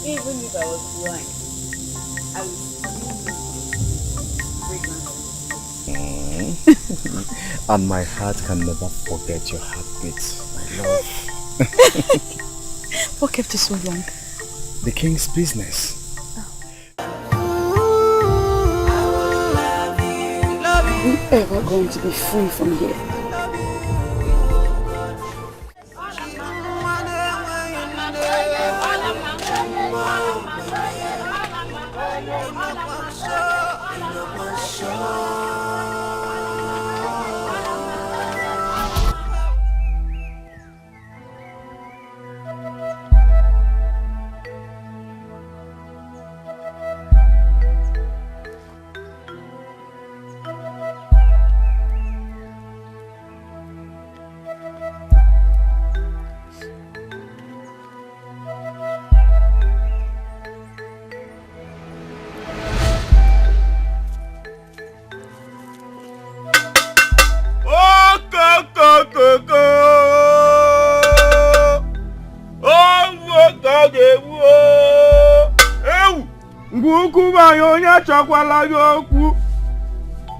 Even if I was blind, I would still break my heart. And my heart can never forget your heartbeat, my love. What kept you so long? The king's business. Are we ever going to be free from here? Chakwala okwu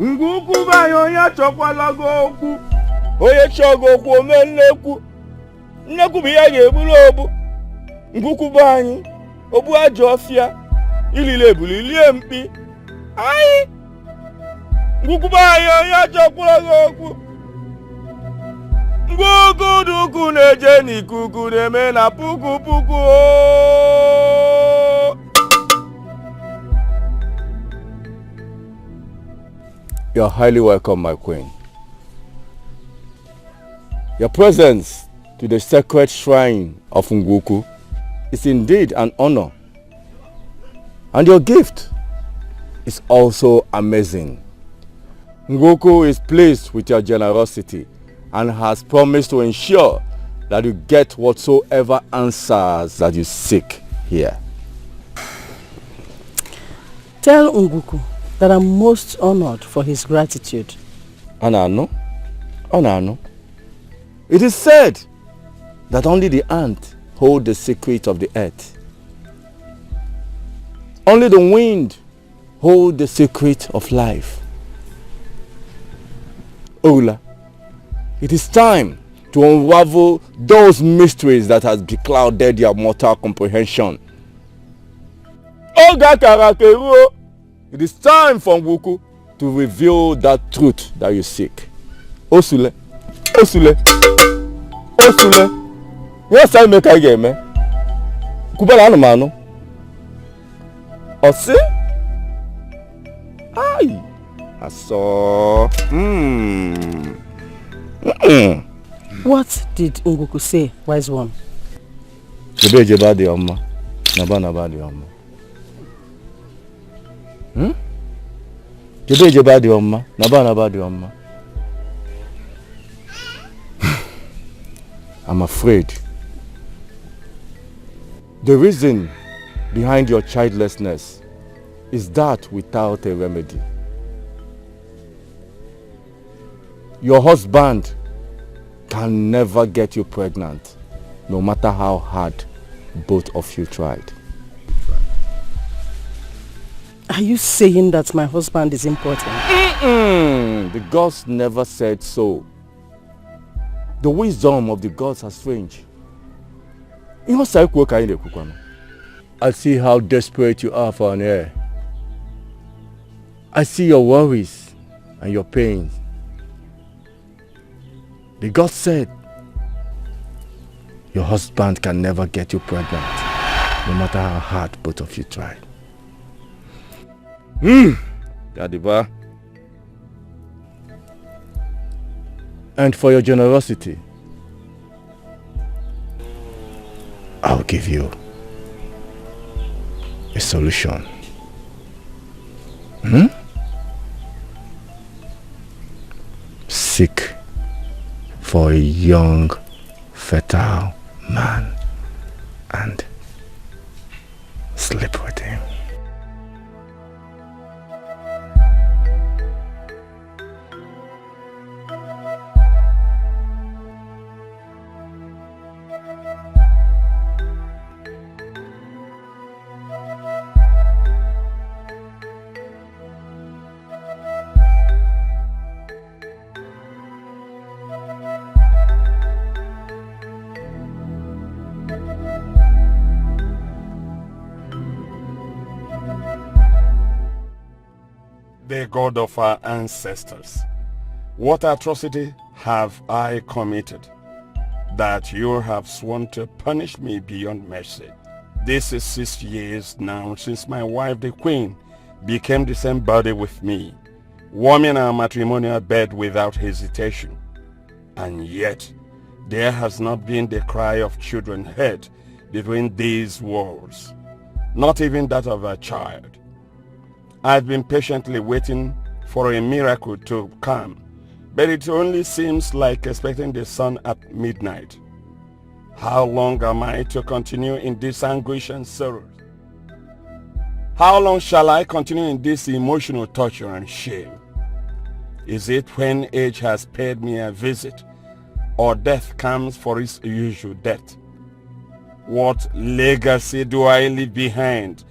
ngukwu banyo ya chakwala okwu onye chogo okwu omenekwu nnekwu bụ ya ga-ebulu obu ngukwu banyi obu ajo ofia ilile ebulilie mpi ai ngukwu banyo ya chakwala okwu ngukwu duku na-eje n'ikuku na-eme na puku puku You are highly welcome, my queen. Your presence to the sacred shrine of Nguku is indeed an honor. And your gift is also amazing. Nguku is pleased with your generosity and has promised to ensure that you get whatsoever answers that you seek here. Tell Nguku that I'm most honored for his gratitude. Anano? It is said that only the ant hold the secret of the earth. Only the wind hold the secret of life. Ola, it is time to unravel those mysteries that has beclouded your mortal comprehension. Oga Karakeruo, it is time for Nguku to reveal that truth that you seek. Osule. Yes, I make a game. Kubala mano. Ose? Ay. Aso. What did Nguku say, wise one? Jebe badi amma. Naba badi amma. Jebe badi amma. Naba badi amma. I'm afraid the reason behind your childlessness is that without a remedy. Your husband can never get you pregnant, no matter how hard both of you tried. Are you saying that my husband is important? The gods never said so. The wisdom of the gods are strange. I see how desperate you are for an heir. I see your worries and your pains. The God said your husband can never get you pregnant, no matter how hard both of you tried. Gadiba. And for your generosity, I'll give you a solution. Seek for a young, fertile man and sleep with him. the God of our ancestors, what atrocity have I committed that you have sworn to punish me beyond mercy? This is 6 years now since my wife, the queen, became the same body with me, warming our matrimonial bed without hesitation. And yet, there has not been the cry of children heard between these walls, not even that of a child. I've been patiently waiting for a miracle to come, but it only seems like expecting the sun at midnight. How long am I to continue in this anguish and sorrow? How long shall I continue in this emotional torture and shame? Is it when age has paid me a visit, or death comes for its usual death? What legacy do I leave behind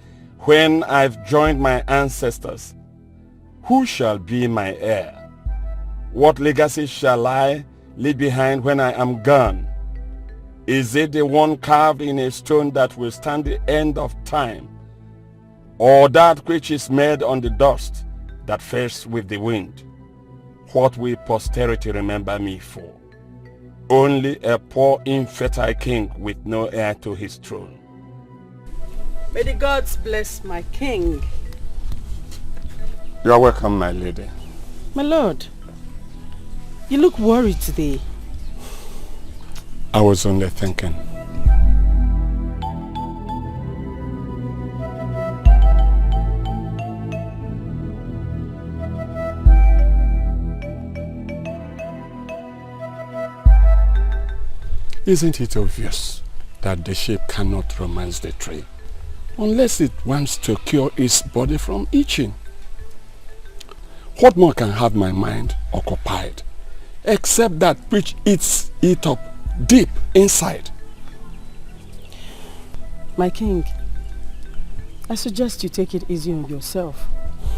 when I've joined my ancestors? Who shall be my heir? What legacy shall I leave behind when I am gone? Is it the one carved in a stone that will stand the end of time, or that which is made on the dust that fades with the wind? What will posterity remember me for? Only a poor infertile king with no heir to his throne. May the gods bless my king. You are welcome, my lady. My lord, you look worried today. I was only thinking. Isn't it obvious that the sheep cannot romance the tree unless it wants to cure its body from itching? What more can have my mind occupied except that which eats it up deep inside? My king, I suggest you take it easy on yourself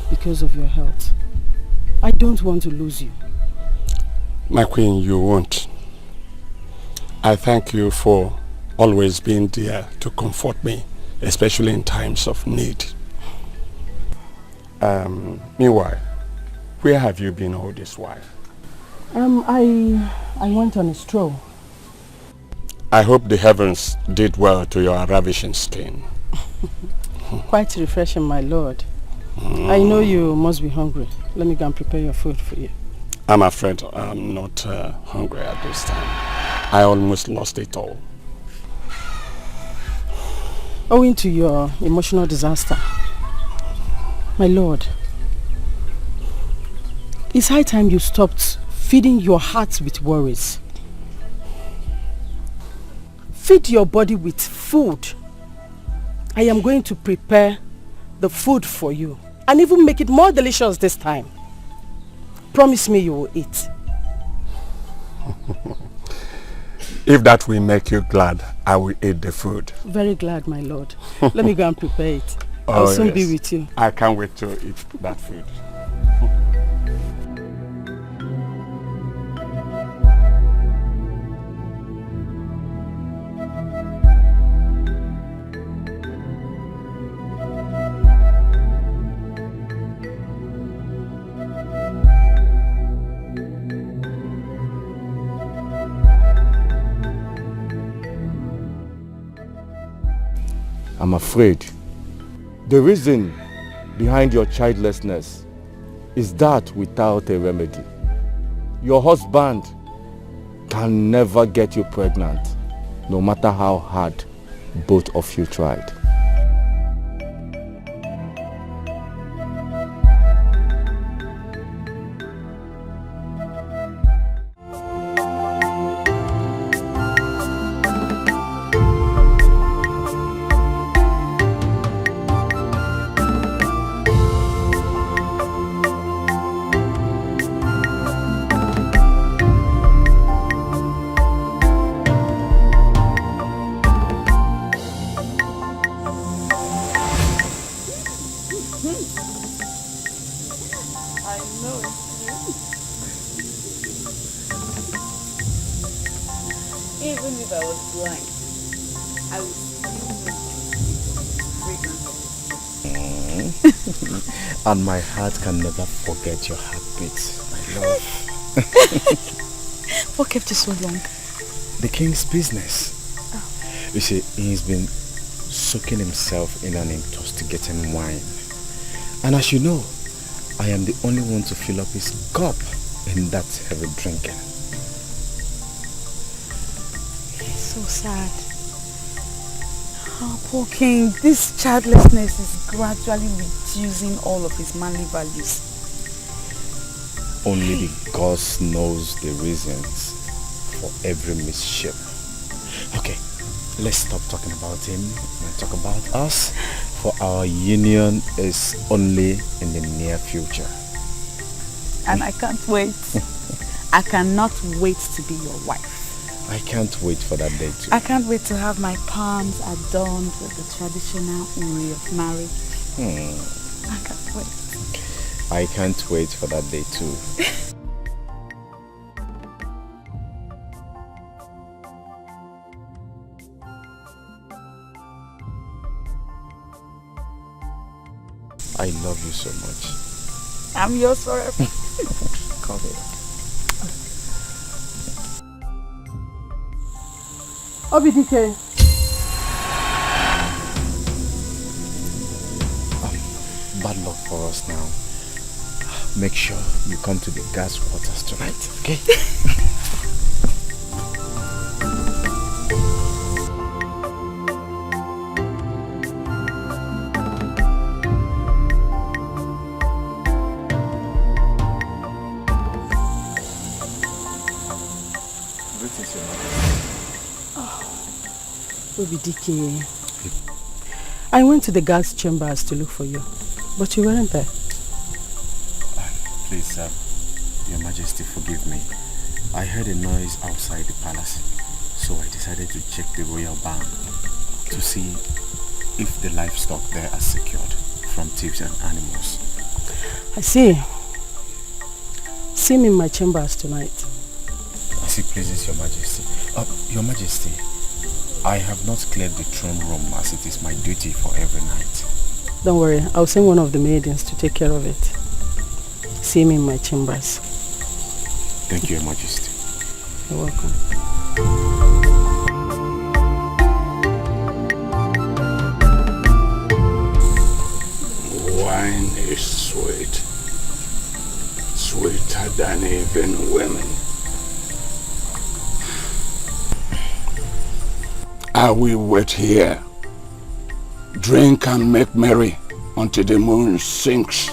because of your health. I don't want to lose you. My queen, you won't. I thank you for always being there to comfort me, especially in times of need. Meanwhile, where have you been all this while? I went on a stroll. I hope the heavens did well to your ravishing skin. Quite refreshing, my lord. I know you must be hungry. Let me go and prepare your food for you. I'm afraid I'm not hungry at this time. I almost lost it all. Owing to your emotional disaster, my lord, it's high time you stopped feeding your heart with worries. Feed your body with food. I am going to prepare the food for you and even make it more delicious this time. Promise me you will eat. If that will make you glad, I will eat the food. Very glad, my lord. Let me go and prepare it. I'll soon be with you. I can't wait to eat that food. I'm afraid the reason behind your childlessness is that without a remedy. Your husband can never get you pregnant, no matter how hard both of you tried. And my heart can never forget your heartbeat, my love. What kept you so long? The king's business. You see, he's been soaking himself in an intoxicating wine. And as you know, I am the only one to fill up his cup in that heavy drinking. So sad. Oh, poor king. This childlessness is gradually reducing all of his manly values. Only the gods knows the reasons for every mischief. Okay, let's stop talking about him and talk about us, for our union is only in the near future. And I can't wait. I cannot wait to be your wife. I can't wait for that day too. I can't wait to have my palms adorned with the traditional uri of marriage. I can't wait. I can't wait for that day too. I love you so much. I'm yours forever. Come here. Obidike. Bad luck for us now. Make sure you come to the gas quarters tonight, okay? Obidike. I went to the gas chambers to look for you, but you weren't there. Please, Your Majesty, forgive me. I heard a noise outside the palace, so I decided to check the royal barn to see if the livestock there are secured from thieves and animals. I see. See me in my chambers tonight. As it pleases Your Majesty. Your Majesty, I have not cleared the throne room as it is my duty for every night. Don't worry, I'll send one of the maidens to take care of it. See me in my chambers. Thank you, Your Majesty. You're welcome. Wine is sweet, sweeter than even women. I will wait here, drink and make merry until the moon sinks.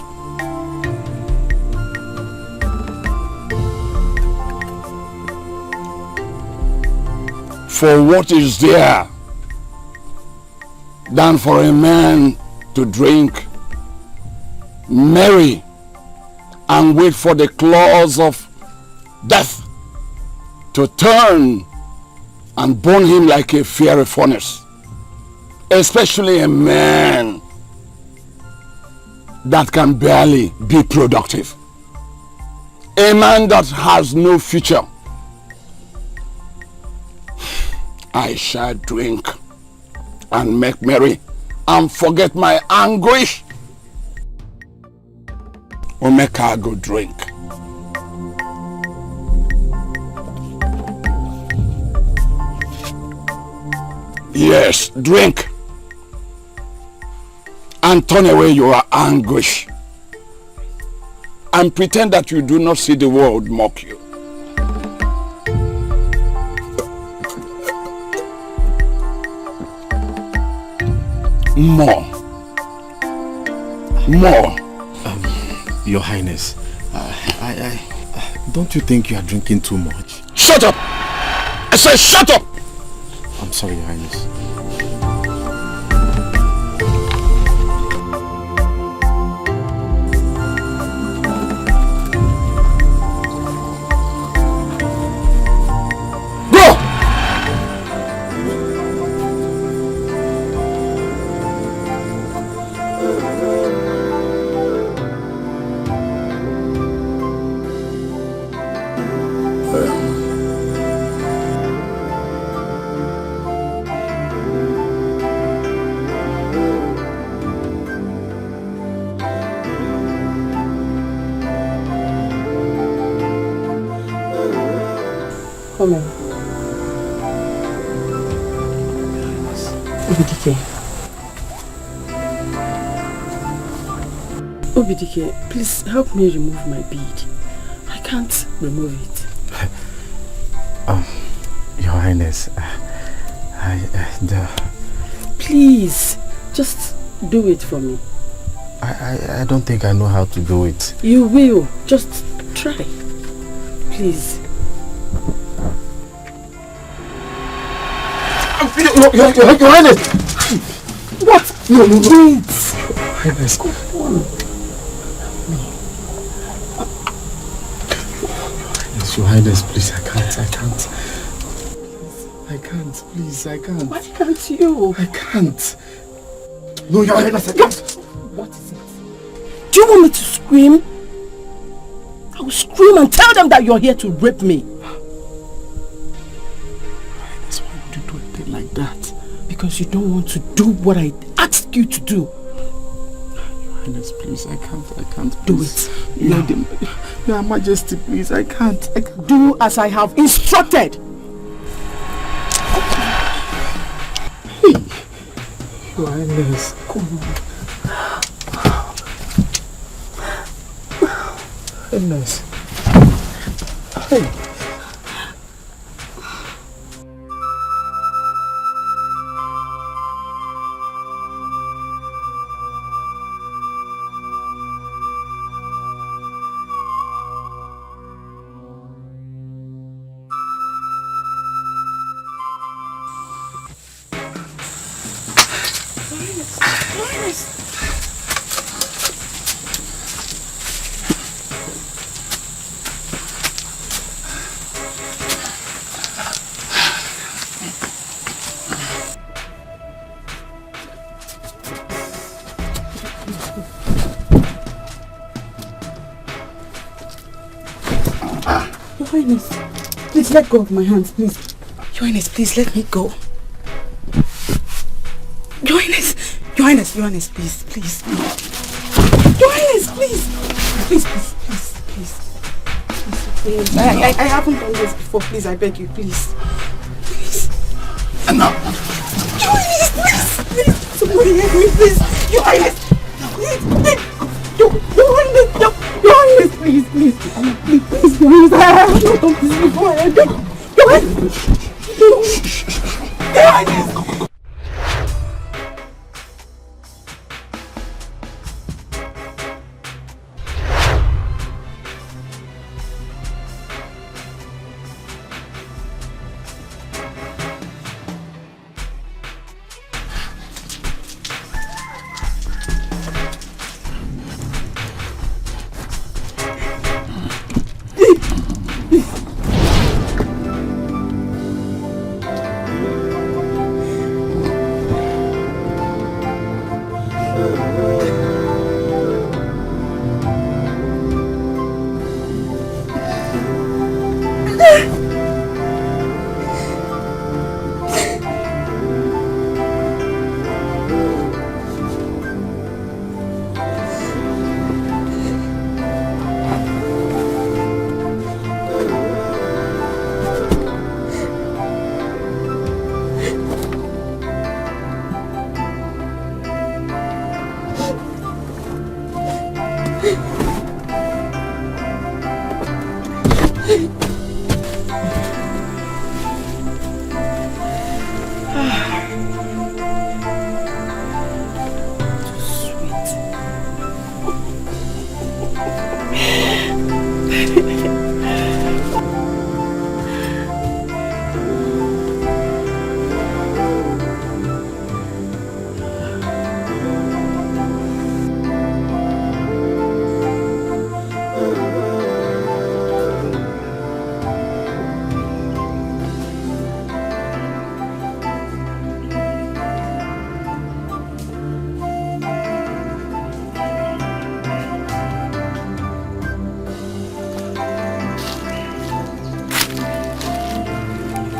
For what is there than for a man to drink, marry, and wait for the claws of death to turn and burn him like a fiery furnace, especially a man that can barely be productive, a man that has no future. I shall drink and make merry and forget my anguish. Or make her go drink. Yes, drink and turn away your anguish and pretend that you do not see the world mock you. More. Your Highness, don't you think you are drinking too much? Shut up! I said shut up! I'm sorry, Your Highness. Come in. Obidike. Obidike, please help me remove my bead. I can't remove it. Your Highness, Please, just do it for me. I don't think I know how to do it. You will. Just try. Please. Your Highness! What? No, wait. Your Highness. Come on. Your Highness, please, I can't, please, I can't. Why can't you? I can't. No, Your Highness, I can't. What is it? Do you want me to scream? I will scream and tell them that you're here to rape me. That's why would you do a thing like that? Because you don't want to do what I asked you to do. Your Highness, please, I can't. Do please. it. Your Majesty, please, I can't. Do as I have instructed. Your Highness. Come on. Highness. Hey. Your Highness, please let go of my hands, please. Your Highness, please let me go. Your Highness, please. Your Highness, please. Please. Please. I haven't done this before, please, I beg you, please. Please. Enough. Your Highness, please. Somebody help me, please. Your Highness, please. Your Highness, please. Please, Your Highness, I have not done this before. Your Highness. Your Highness.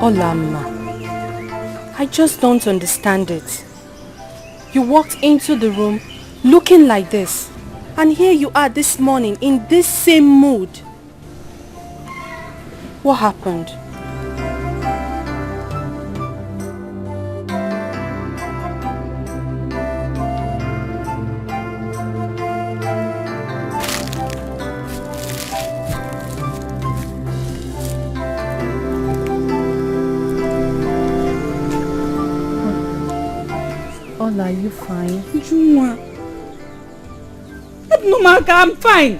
Olama, I just don't understand it. You walked into the room looking like this, and here you are this morning in this same mood. What happened? all, are you fine? Juma. No, Maka, I'm fine.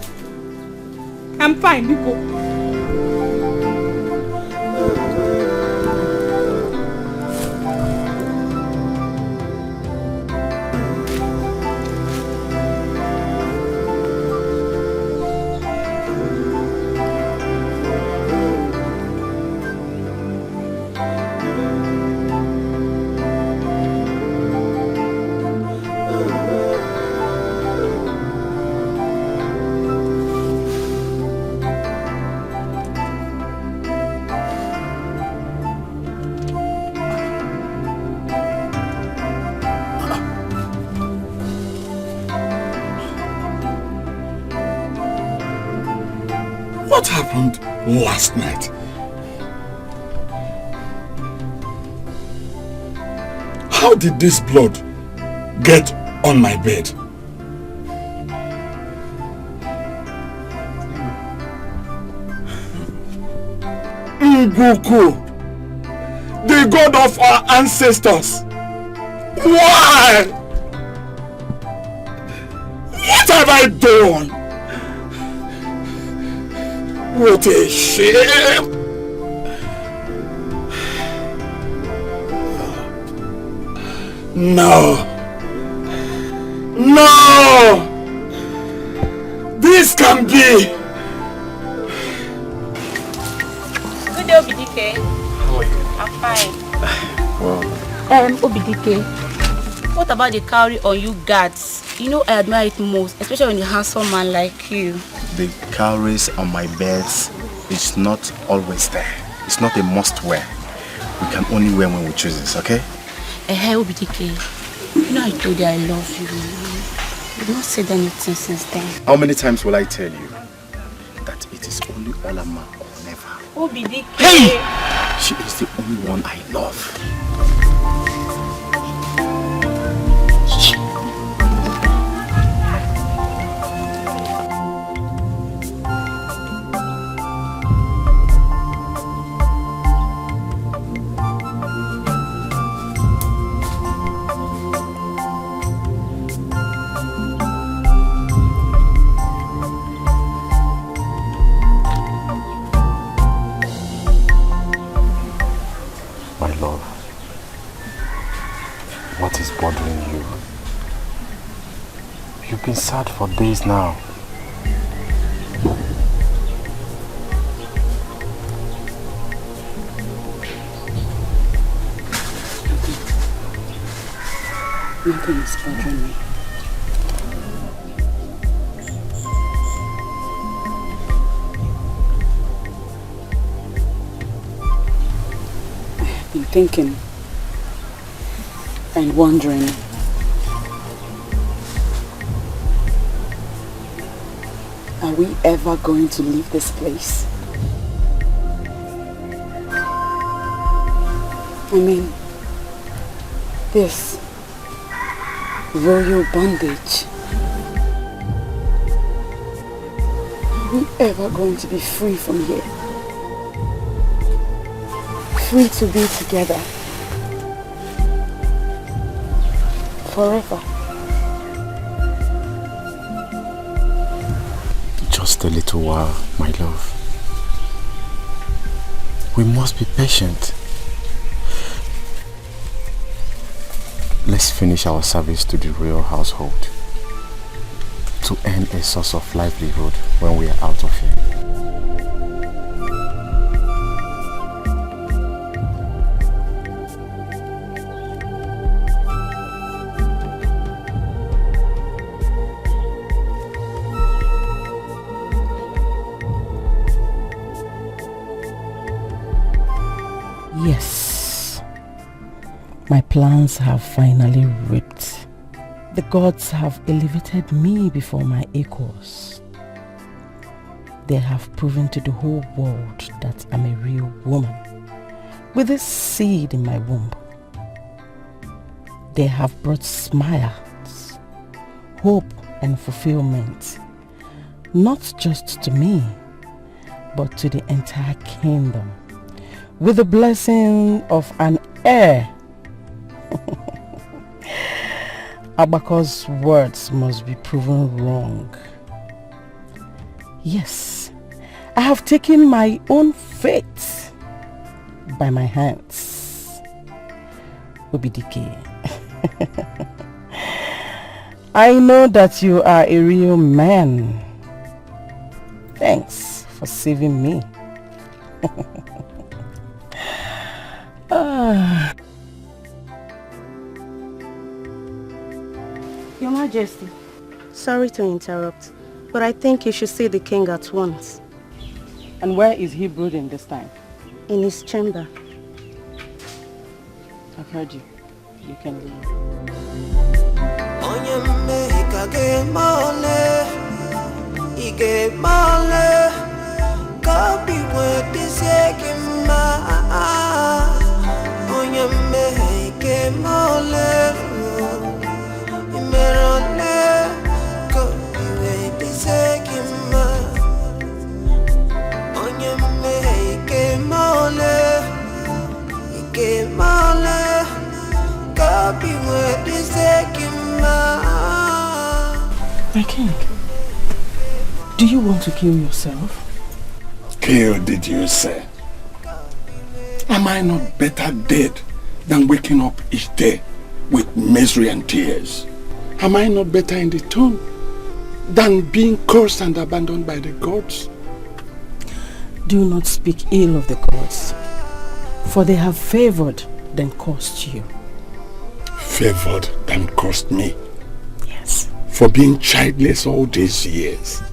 I'm fine, Biko. What happened last night? How did this blood get on my bed? Mbuku, the god of our ancestors. Why? What have I done? What a shame! No! No! This can be! Good day, Obidike. How are you? I'm fine. Wow. Obidike, what about the cowrie on you guards? You know I admire it most, especially when a handsome man like you. The cowries on my beds is not always there. It's not a must wear. We can only wear when we choose this, okay? Hey, Obidike, you know I told you I love you. You've not said anything since then. How many times will I tell you that it is only Olama or never? Obidike. Hey! She is the only one I love. You've been sad for days now. Nothing is bothering me. I have been thinking and wondering. Are we ever going to leave this place? I mean, this royal bondage. Are we ever going to be free from here? Free to be together. Forever. Just a little while, my love. We must be patient. Let's finish our service to the royal household to earn a source of livelihood when we are out of here. Yes, my plans have finally reaped. The gods have elevated me before my echoes. They have proven to the whole world that I'm a real woman with this seed in my womb. They have brought smiles, hope and fulfillment, not just to me, but to the entire kingdom, with the blessing of an heir. Abako's words must be proven wrong. Yes, I have taken my own fate by my hands. Obidike, I know that you are a real man. Thanks for saving me. Your Majesty, sorry to interrupt, but I think you should see the king at once. And where is he brooding this time? In his chamber. I've heard you. You can leave. My king, do you want to kill yourself? Kill, did you say? Am I not better dead than waking up each day with misery and tears? Am I not better in the tomb than being cursed and abandoned by the gods? Do not speak ill of the gods, for they have favored than cursed you. Favored than cursed me? Yes. For being childless all these years.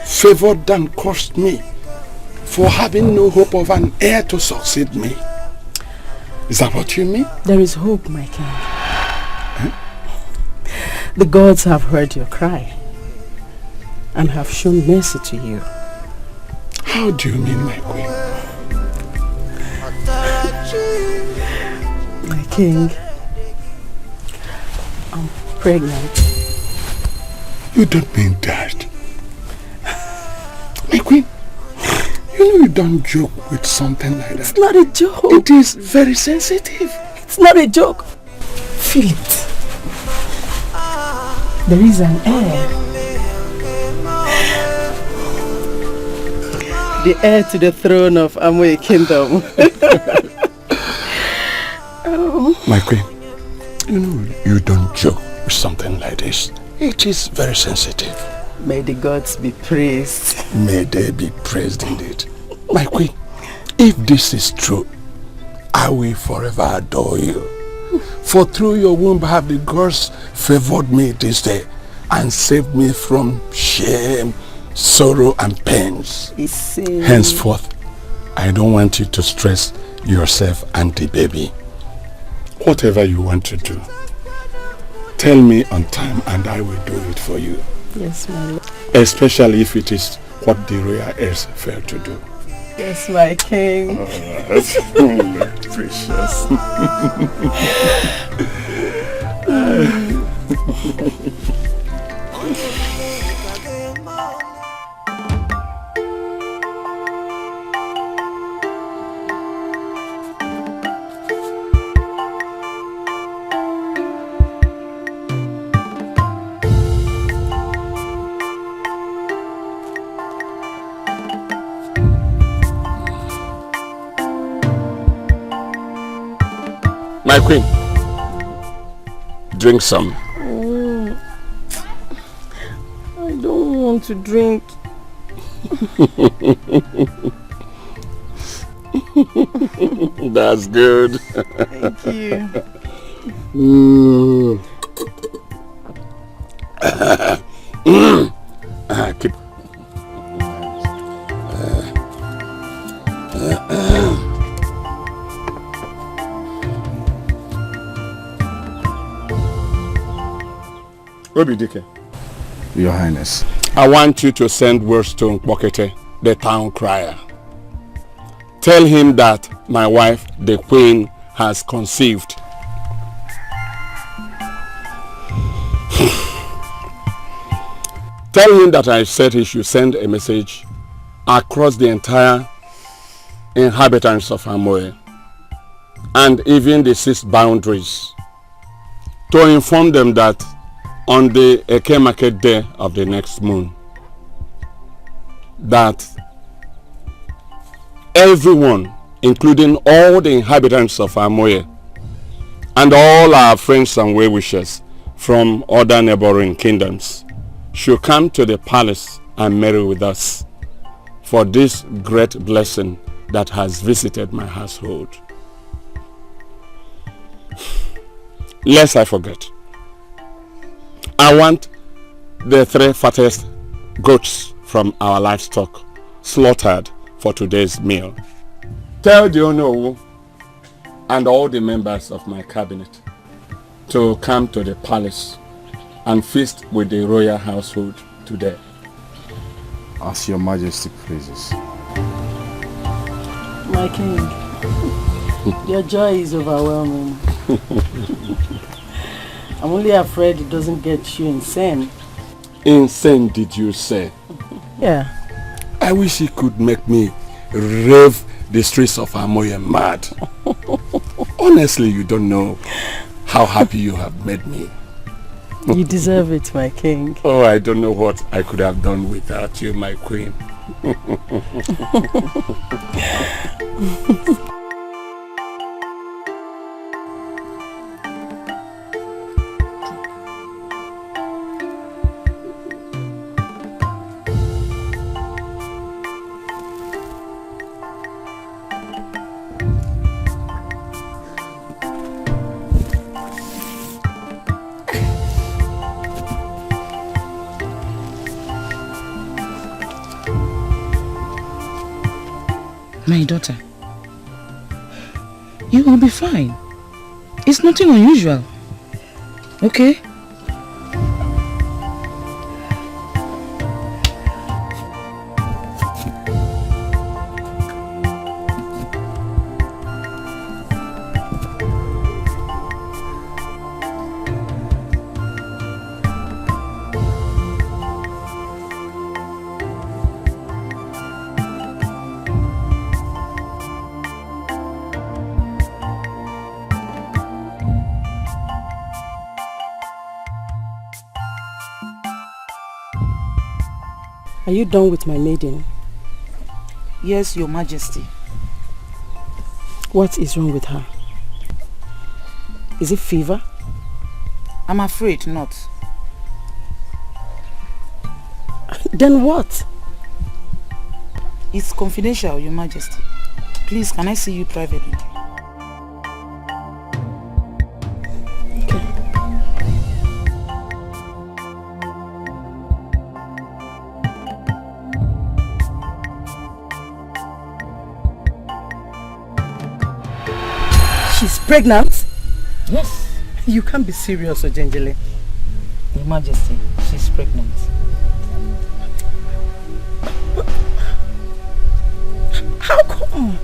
Favored than cursed me for having no hope of an heir to succeed me. Is that what you mean? There is hope, my king. Huh? The gods have heard your cry and have shown mercy to you. How do you mean, my queen? My king, I'm pregnant. You don't mean that. My queen, you know you don't joke with something like that. It's not a joke. It is very sensitive. It's not a joke. Feel it. There is an heir. The heir to the throne of Amoy Kingdom. My queen, you know you don't joke with something like this. It is very sensitive. May the gods be praised. May they be praised indeed. My queen, if this is true, I will forever adore you. For through your womb have the gods favored me this day and saved me from shame, sorrow and pains. Henceforth, I don't want you to stress yourself and the baby. Whatever you want to do, tell me on time and I will do it for you. Yes, my lord. Especially if it is what the royal heirs fail to do. Yes, my king. Precious. My queen, drink some. I don't want to drink. That's good. Thank you. Keep. Obidike. Your Highness. I want you to send words to Nkpokete, the town crier. Tell him that my wife, the queen, has conceived. Tell him that I said he should send a message across the entire inhabitants of Amoy and even the 6 boundaries to inform them that on the Eke market day of the next moon, that everyone, including all the inhabitants of Amoye and all our friends and well-wishers from other neighboring kingdoms, should come to the palace and marry with us for this great blessing that has visited my household. Lest I forget, I want the 3 fattest goats from our livestock slaughtered for today's meal. Tell the Ono and all the members of my cabinet to come to the palace and feast with the royal household today. As your majesty pleases. My king, your joy is overwhelming. I'm only afraid it doesn't get you insane. Insane, did you say? Yeah. I wish he could make me rave the streets of Amoye mad. Honestly, you don't know how happy you have made me. You deserve it, my king. Oh, I don't know what I could have done without you, my queen. My daughter, you will be fine. It's nothing unusual. Okay? Are you done with my maiden? Yes, Your Majesty. What is wrong with her? Is it fever? I'm afraid not. Then what? It's confidential, Your Majesty. Please, can I see you privately? She's pregnant? Yes. You can't be serious, Ojenjele. Your Majesty, she's pregnant. How come?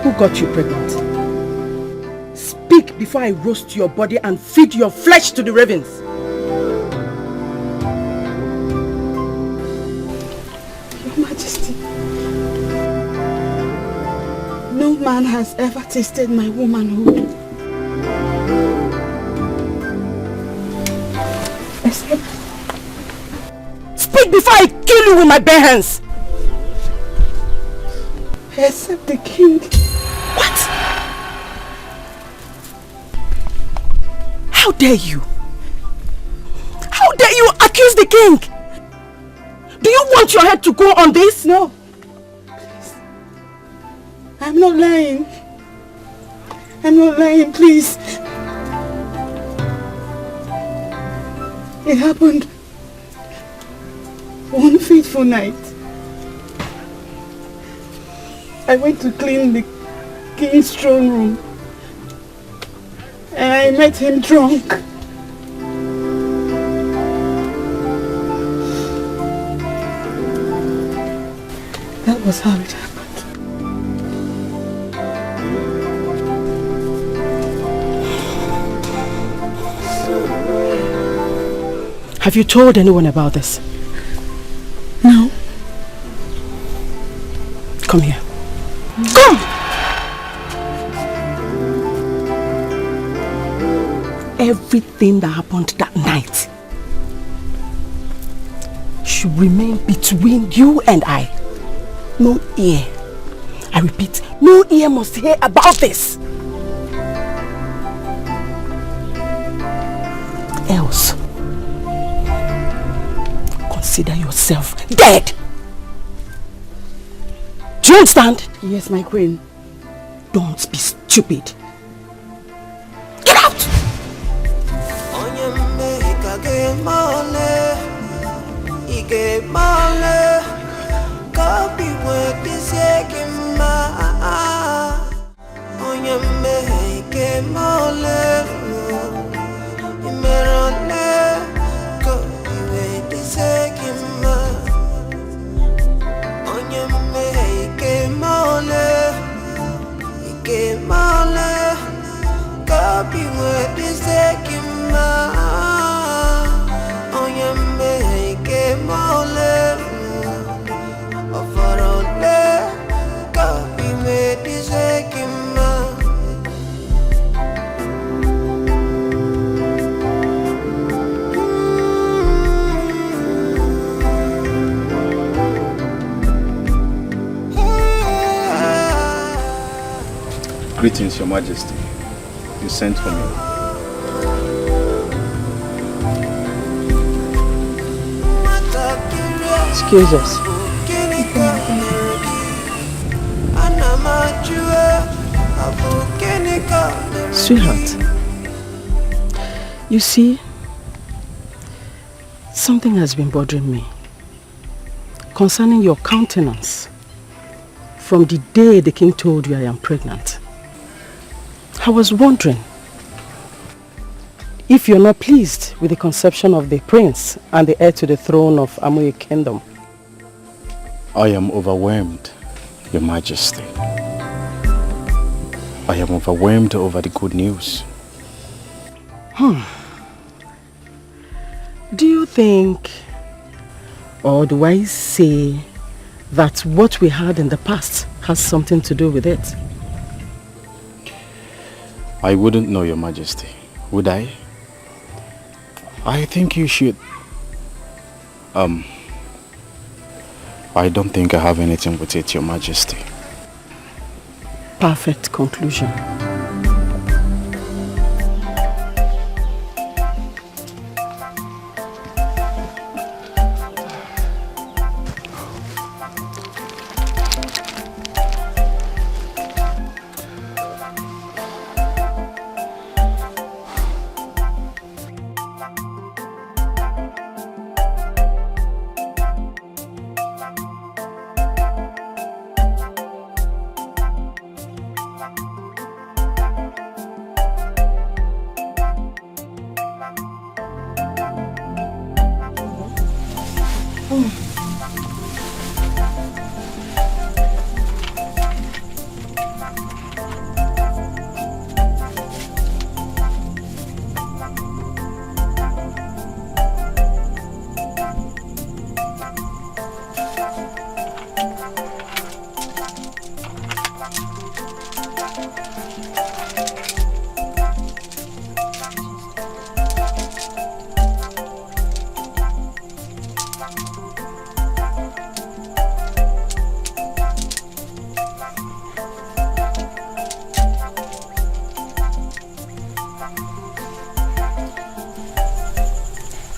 Who got you pregnant? Speak before I roast your body and feed your flesh to the ravens. Your Majesty, no man has ever tasted my womanhood. Except... Speak before I kill you with my bare hands! Except the king. What? How dare you? How dare you accuse the king? Do you want your head to go on this? No. Please. I'm not lying. I'm not lying, please. It happened one fateful night. I went to clean the king's throne room and I met him drunk. That was how it happened. Have you told anyone about this? No. Come here. Come! everything that happened that night should remain between you and I. No ear. I repeat, no ear must hear about this. Else, consider yourself dead. Do you understand? Yes, my queen. Don't be stupid. Get out! Greetings, Your Majesty. You sent for me. Excuse us. Sweetheart, you see, something has been bothering me concerning your countenance from the day the king told you I am pregnant. I was wondering if you're not pleased with the conception of the prince and the heir to the throne of Amuye Kingdom. I am overwhelmed, Your Majesty. I am overwhelmed over the good news. Do you think, or do I say, that what we had in the past has something to do with it? I wouldn't know, Your Majesty. Would I? I think you should... I don't think I have anything with it, Your Majesty. Perfect conclusion.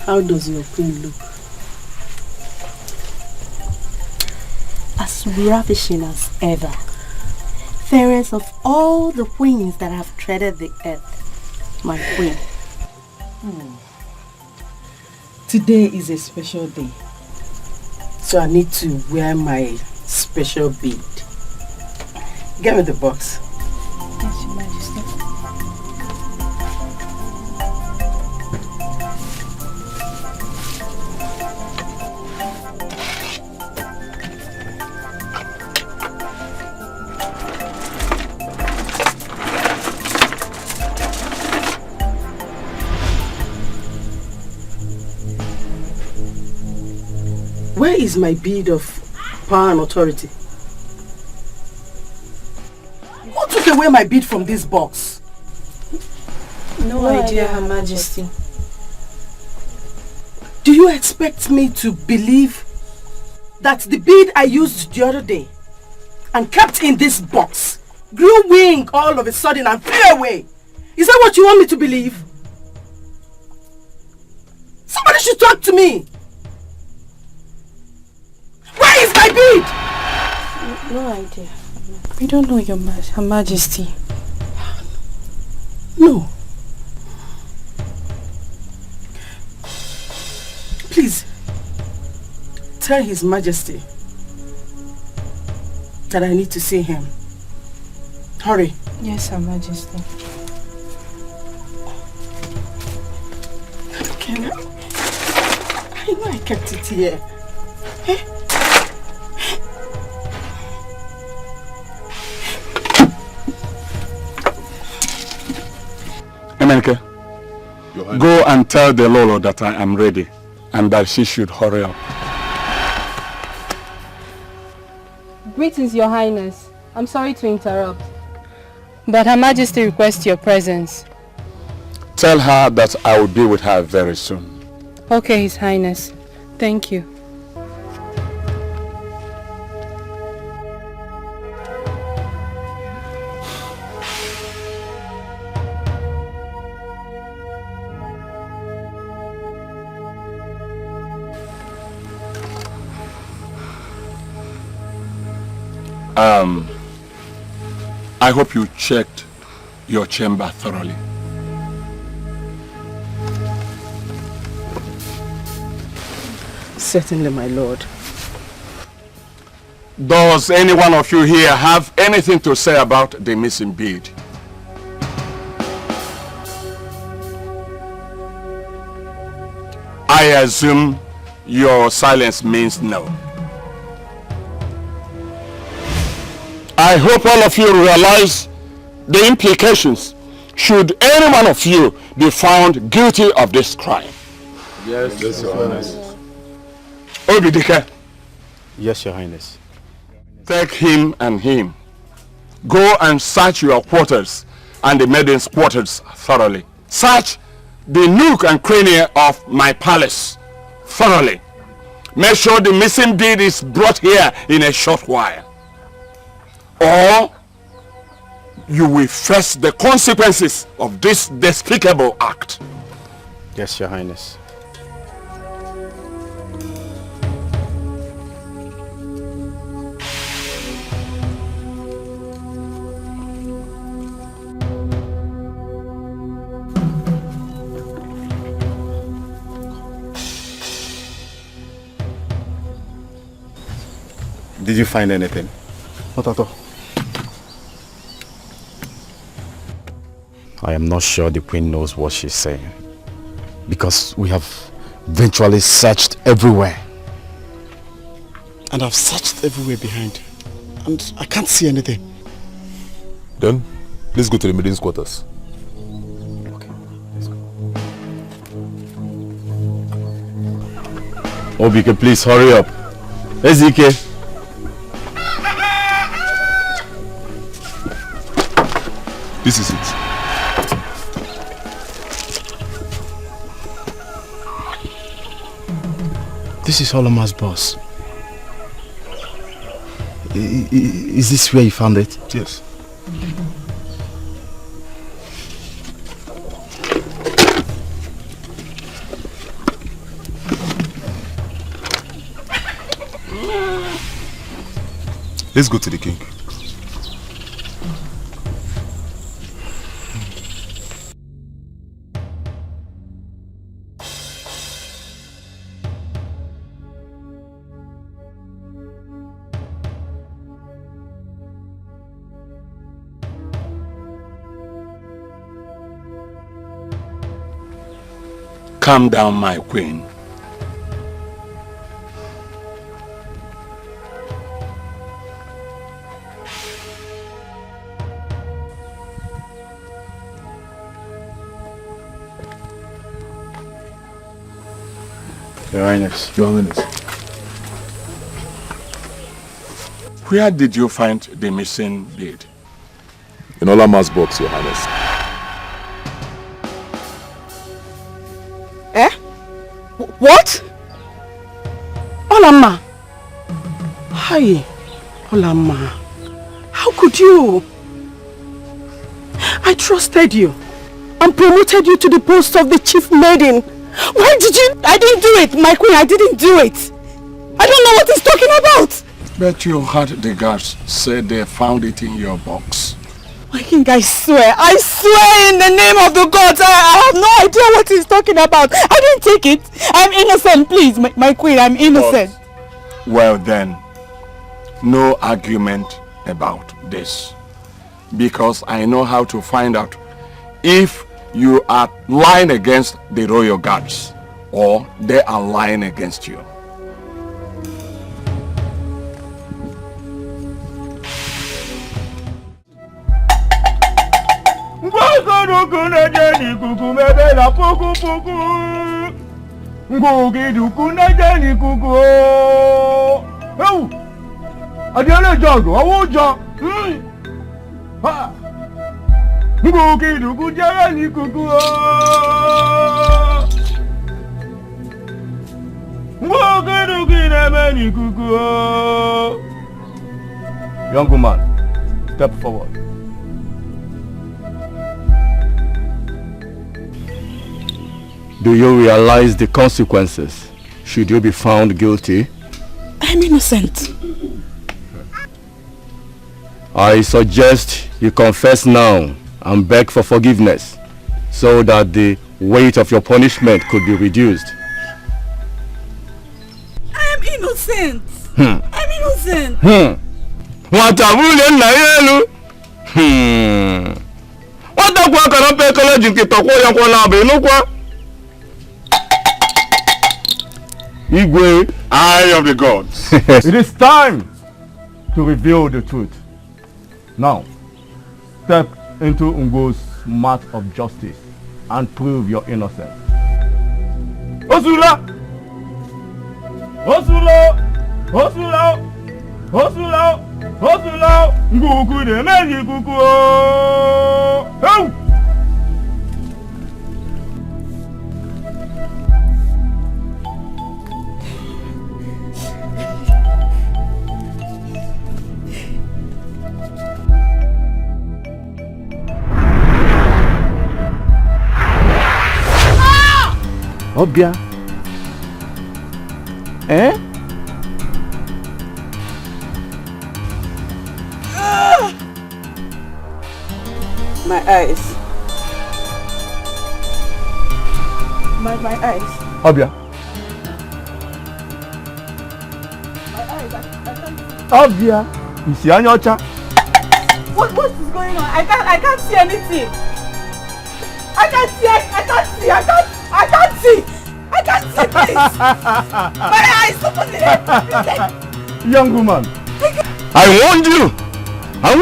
How does your queen look? As ravishing as ever. Fairest of all the queens that have treaded the earth. My queen. Today is a special day, so I need to wear my special bead. Get me the box. Yes, Your Majesty. Where is my bead of power and authority? Who took away my bead from this box? No idea, Her Majesty. Do you expect me to believe that the bead I used the other day and kept in this box grew wing all of a sudden and flew away? Is that what you want me to believe? Somebody should talk to me. Where is my bead? No idea. We don't know, Her Majesty. No. Please, tell His Majesty that I need to see him. Hurry. Yes, Her Majesty. Can I know I kept it here. Eh? Emenike, go and tell the Lolo that I am ready and that she should hurry up. Greetings, Your Highness. I'm sorry to interrupt, but Her Majesty requests your presence. Tell her that I will be with her very soon. Okay, His Highness. Thank you. I hope you checked your chamber thoroughly. Certainly, my lord. Does any one of you here have anything to say about the missing bead? I assume your silence means no. I hope all of you realize the implications should any one of you be found guilty of this crime. Yes, Your Highness. Obidike, Yes, Your Highness. take him and him. Go and search your quarters and the maiden's quarters thoroughly. Search the nook and cranny of my palace thoroughly. Make sure the missing bead is brought here in a short while, or you will face the consequences of this despicable act. Yes, Your Highness. Did you find anything? Not at all. I am not sure the queen knows what she's saying, because we have eventually searched everywhere. And I've searched everywhere behind, and I can't see anything. Then, let's go to the Maiden's quarters. Okay, let's go. Obike, please hurry up. Ezike. This is it. This is Oloma's boss. Is this where you found it? Yes. Let's go to the king. Calm down, my queen. Your Highness. Your Highness. Where did you find the missing bead? In Olama's box, Your Highness. What? Olamma. Hi, Olamma. How could you? I trusted you and promoted you to the post of the chief maiden. Why did you? I didn't do it, my queen. I didn't do it. I don't know what he's talking about. But you heard the guards say they found it in your box. My king, I swear in the name of the gods, I have no idea what he's talking about. I didn't take it. I'm innocent, please, my queen, I'm innocent. But, well then, no argument about this. Because I know how to find out if you are lying against the royal guards or they are lying against you. Young woman, step forward. Do you realize the consequences should you be found guilty? I'm innocent. I suggest you confess now and beg for forgiveness so that the weight of your punishment could be reduced. I'm innocent. I'm innocent. What a woman Nayelu. What a work on a pecologing to Tokoya. Igwe, Eye of the gods. it is time to reveal the truth. Now, step into Ungo's mat of justice and prove your innocence. Osula! Osula! Osula! Osula! Osula! Nguku de meji kuku! Hey! Obia. Eh? My eyes. My eyes. Obia. My eyes. I can't see. Obia. You see Anyocha? What is going on? I can't see anything. I can't see, please. My eyes, open. Young woman. I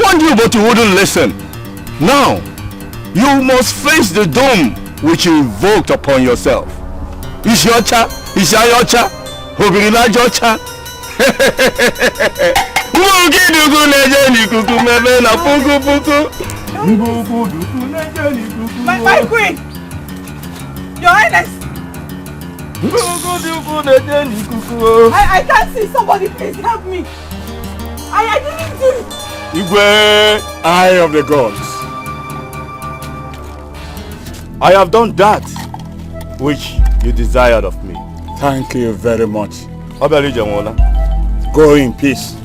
warned you, but you wouldn't listen. Now, you must face the doom which you invoked upon yourself. Is your cha? Is your cha? Obirila jocha? My queen! Your Highness! I can't see. Somebody please help me. I didn't do it. Igwe, Eye of the gods. I have done that which you desired of me. Thank you very much. Go Go in peace.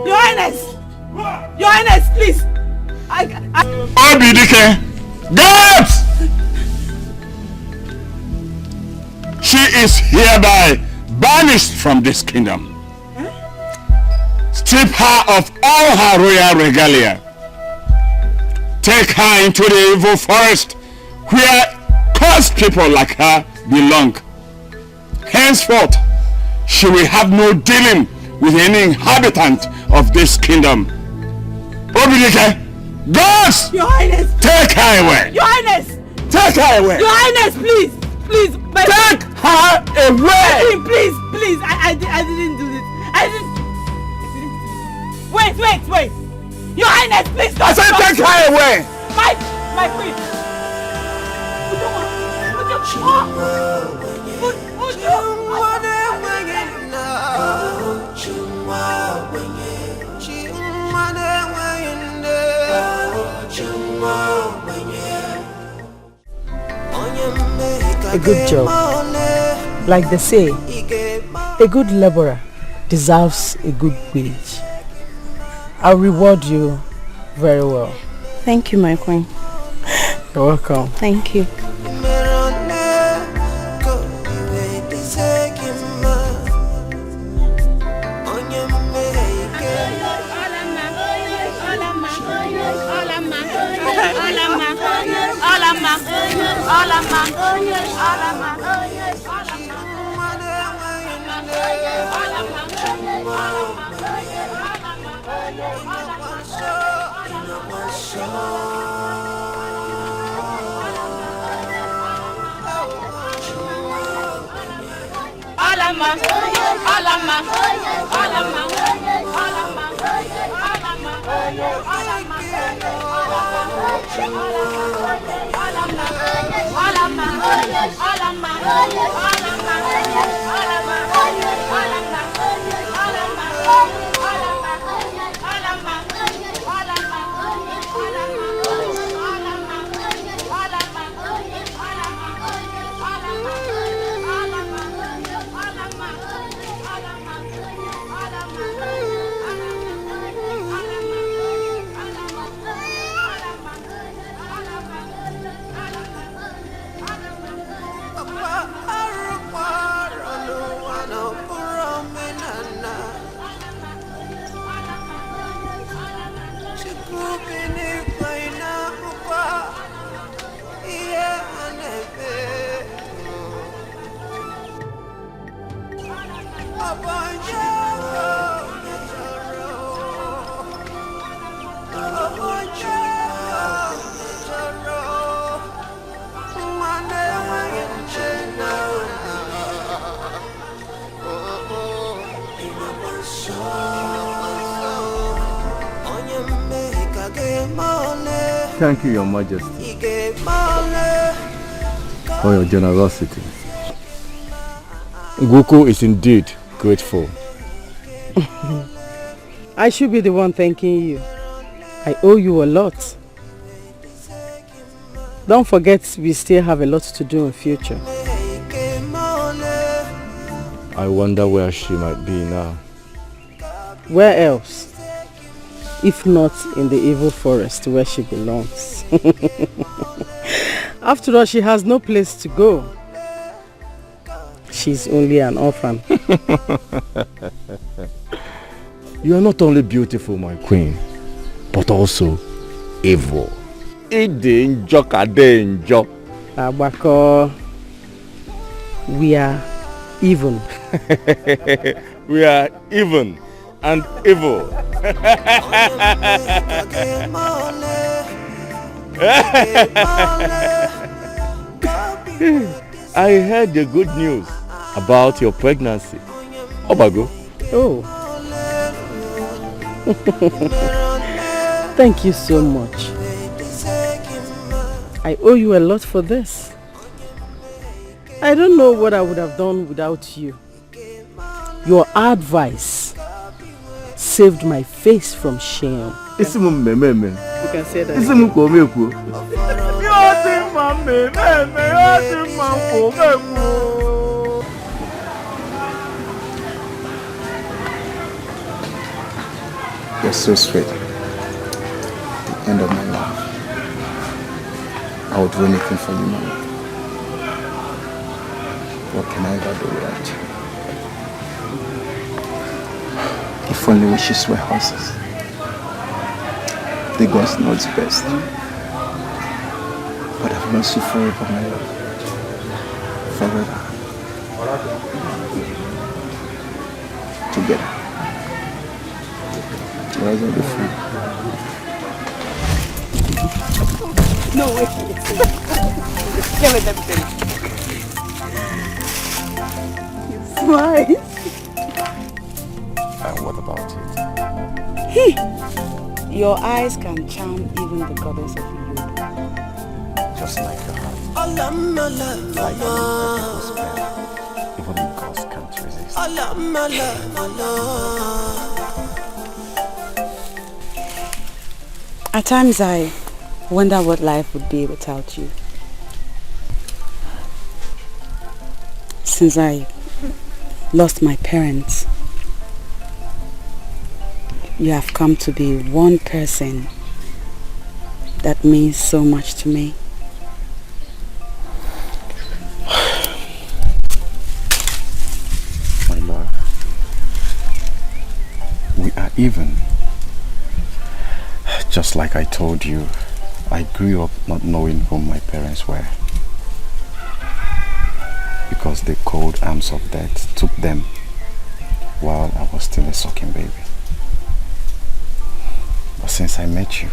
Your Highness! Your Highness, please! Obidike! Guards! She is hereby banished from this kingdom. Strip her of all her royal regalia. Take her into the evil forest where cursed people like her belong. Henceforth, she will have no dealing with any inhabitant of this kingdom. Obidike, guards! Your Highness! Take her away! Your Highness! Take her away! Your Highness, please! Please! Take her away! Please! I didn't do this. I didn't. Wait! Your Highness, please don't. I said take her away. My queen. A good job. Like they say, a good laborer deserves a good wage. I'll reward you very well. Thank you, my queen. You're welcome. Thank you. Thank you, Your Majesty, for your generosity. Nguku is indeed grateful. I should be the one thanking you. I owe you a lot. Don't forget we still have a lot to do in future. I wonder where she might be now. Where else? If not in the evil forest where she belongs. After all, she has no place to go. She's only an orphan. You are not only beautiful, my queen, but also evil. Abako, we are even. We are even and evil. I heard the good news about your pregnancy. Obago. Oh. Thank you so much. I owe you a lot for this. I don't know what I would have done without you. Your advice saved my face from shame. You can say that. You're so sweet. The end of my life. I would do anything for you, Mama. What can I ever do without you? If only wishes were horses. The gods know it's best. But I've lost you forever, my love. Forever. Together. Rise and be free. No way. Give it everything. It's nice. And what about it? Hey, Your eyes can charm even the goddess of youth. Just like your heart. Like even the gods can't resist. At times I wonder what life would be without you. Since I lost my parents, you have come to be one person that means so much to me. My love, we are even. Just like I told you, I grew up not knowing who my parents were. Because the cold arms of death took them while I was still a sucking baby. But since I met you,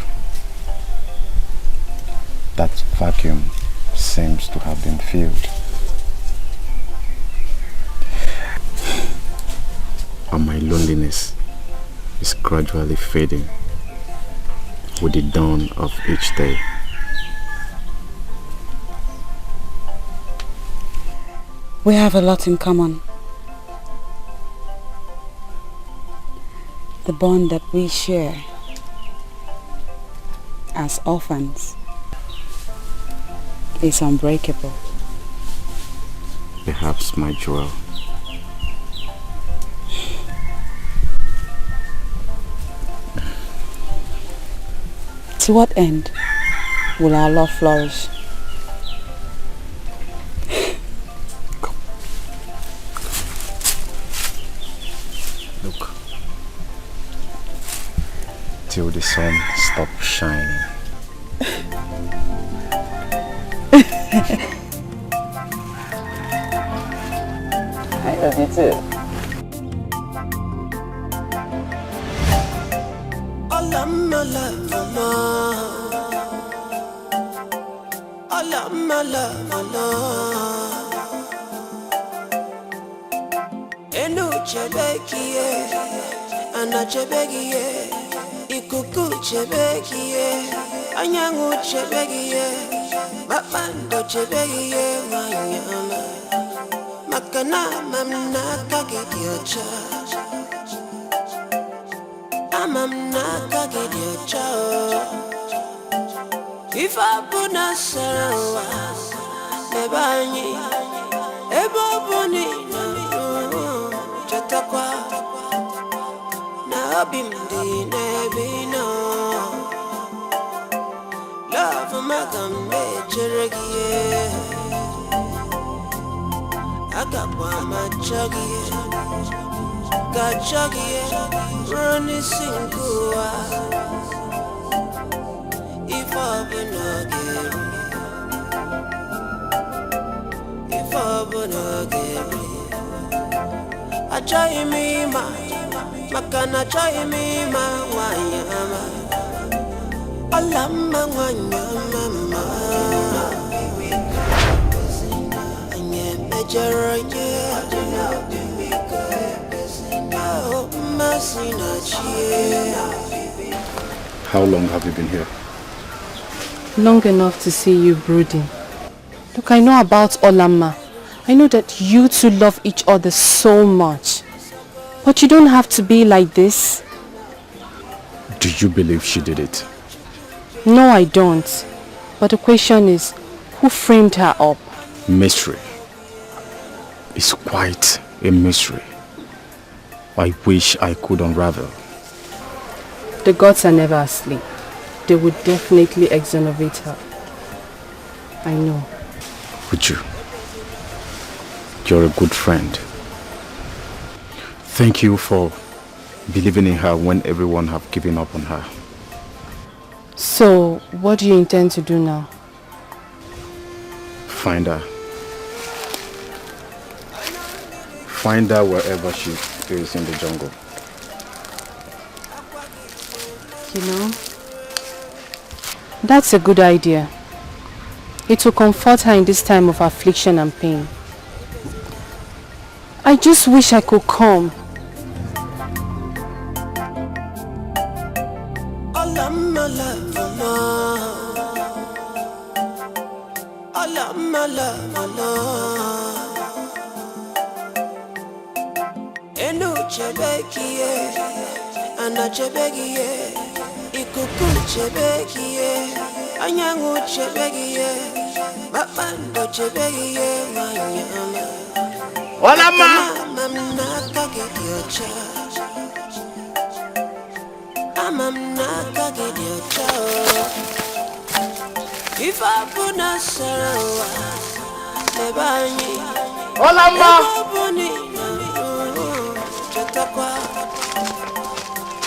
that vacuum seems to have been filled. And my loneliness is gradually fading with the dawn of each day. We have a lot in common. The bond that we share as orphans is unbreakable. Perhaps my jewel. To what end will our love flourish? Look. Till the sun stops shining. I love you too. Enu chebekie, ana chebekie, ikuku chebekie, anyangu chebekie, babando chebekie, wanyama, makana mamna kagediocha, amamna kagediocha. Ifa buna sarawa, bebanyi, ebo buni na chatakwa, na obimdi nebino. Love magambe cheregie, agapwa machagie, gachagie, roni singua. If I wanna get I try me ma, makana try me ma wanyama, alama wanyama, anye bejaranye, oh masina chie. How long have you been here? Long enough to see you brooding. Look, I know about Olamma. I know that you two love each other so much. But you don't have to be like this. Do you believe she did it? No, I don't. But the question is, who framed her up? Mystery. It's quite a mystery. I wish I could unravel. The gods are never asleep. They would definitely exonerate her. I know. Would you? You're a good friend. Thank you for believing in her when everyone have given up on her. So, what do you intend to do now? Find her. Find her wherever she is in the jungle. You know, that's a good idea. It will comfort her in this time of affliction and pain. I just wish I could come. Enu chebekie, ana chebekie, ikuku chebekie, anyangu chebekie, babando chebekie, manyama. Olama! Mamnaka gediocha, amamnaka gediocha. If I put na sarawa, lebani. Olama! Chatakwa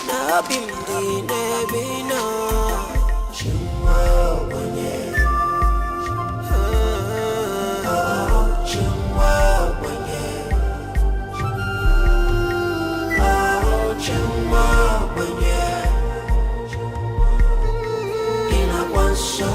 na bimdi nebino chimwa wanye chimwa wanye chimwa wanye ina wanso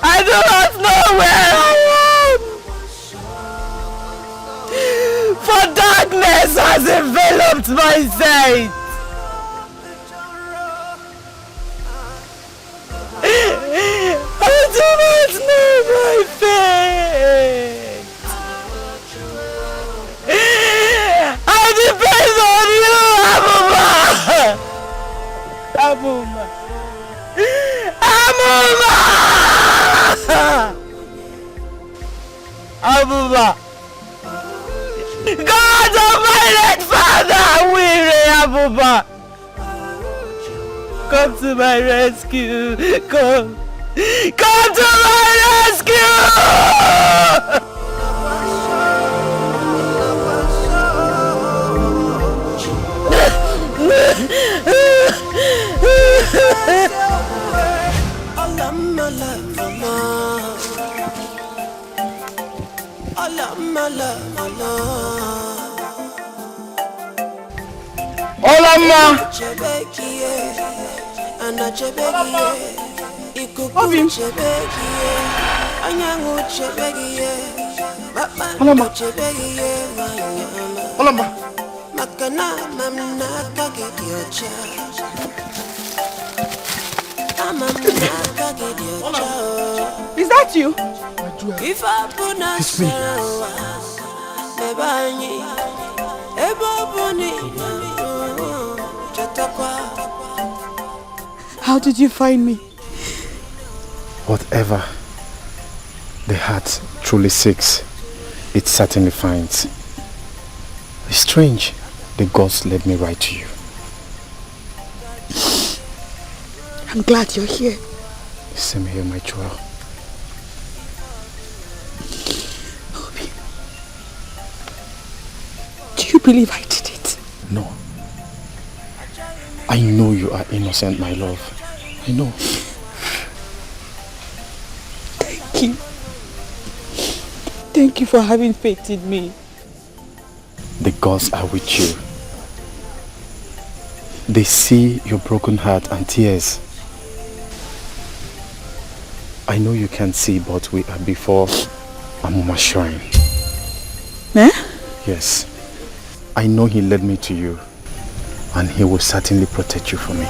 I do not know where I am, for darkness has enveloped my sight. I do not know my fate. I depend on you, Abuma. Abuma. Abuma! God of my late father, weary Abuma! Come to my rescue! Come to my rescue! Olama! Olama! Is that you? It's me. How did you find me? Whatever the heart truly seeks, it certainly finds. It's strange the gods led me right to you. I'm glad you're here. Same here, my jewel. believe I did it? No. I know you are innocent, my love. I know. Thank you. Thank you for having faith in me. The gods are with you. They see your broken heart and tears. I know you can't see, but we are before Amuma's shrine. Eh? Yes. I know he led me to you, and he will certainly protect you from me.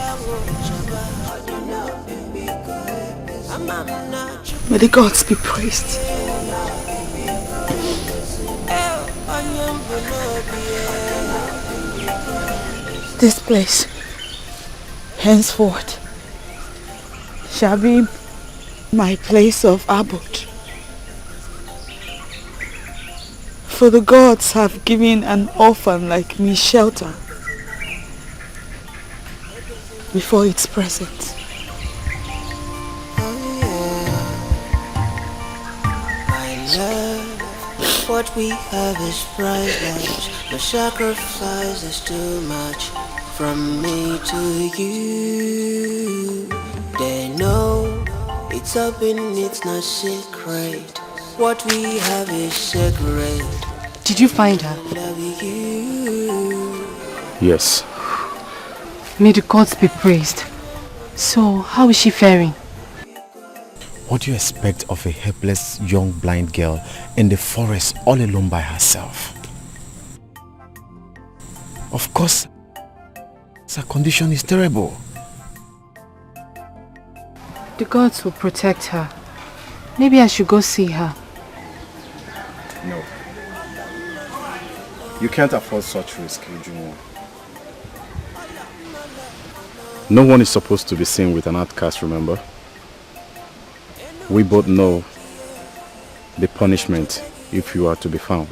May the gods be praised. This place, henceforth, shall be my place of abode. For the gods have given an orphan like me shelter before its presence. What we have is priceless. No sacrifice is too much from me to you. They know it's open, it's not secret. What we have is sacred. Did you find her? Love you. Yes. May the gods be praised. So, how is she faring? What do you expect of a helpless young blind girl in the forest all alone by herself? Of course, her condition is terrible. The gods will protect her. Maybe I should go see her. No. You can't afford such risk, Ujunwo. No one is supposed to be seen with an outcast, remember? We both know the punishment if you are to be found.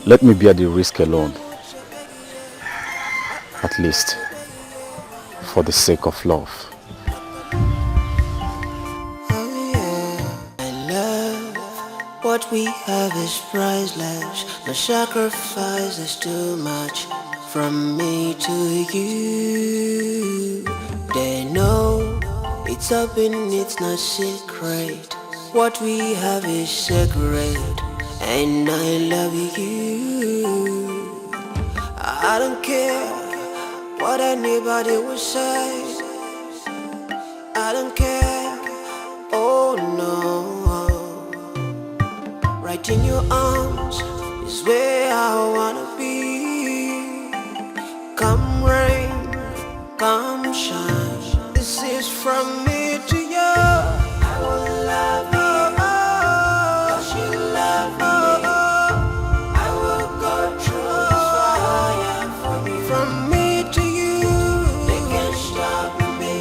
Let me bear the risk alone. At least for the sake of love. What we have is priceless. No sacrifice is too much from me to you. They know it's open, it's not secret. What we have is sacred, and I love you. I don't care what anybody will say. I don't care, oh no. Right in your arms is where I wanna be. Come rain, come shine. This is from me to you. I will love you. Cause you love me. I will go through the fire for you. From me to you. They can't stop me.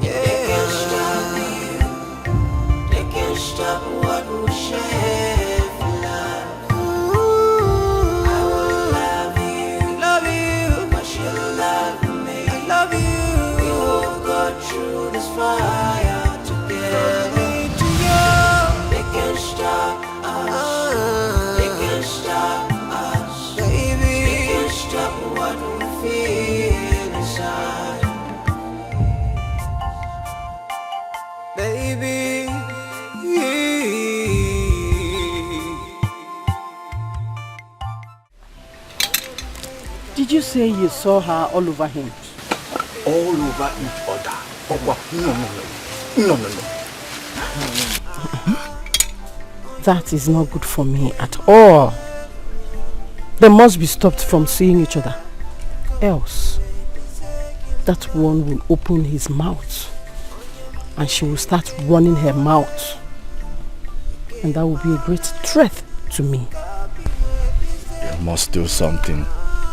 Yeah. They can't stop you. They can't stop what we share. Through this fire together to you. They can't stop us. They can't stop us, baby. They can't stop what we feel inside, baby. Did you say you saw her all over him? All over each other. No. That is not good for me at all. They must be stopped from seeing each other. Else, that one will open his mouth and she will start running her mouth. And that will be a great threat to me. You must do something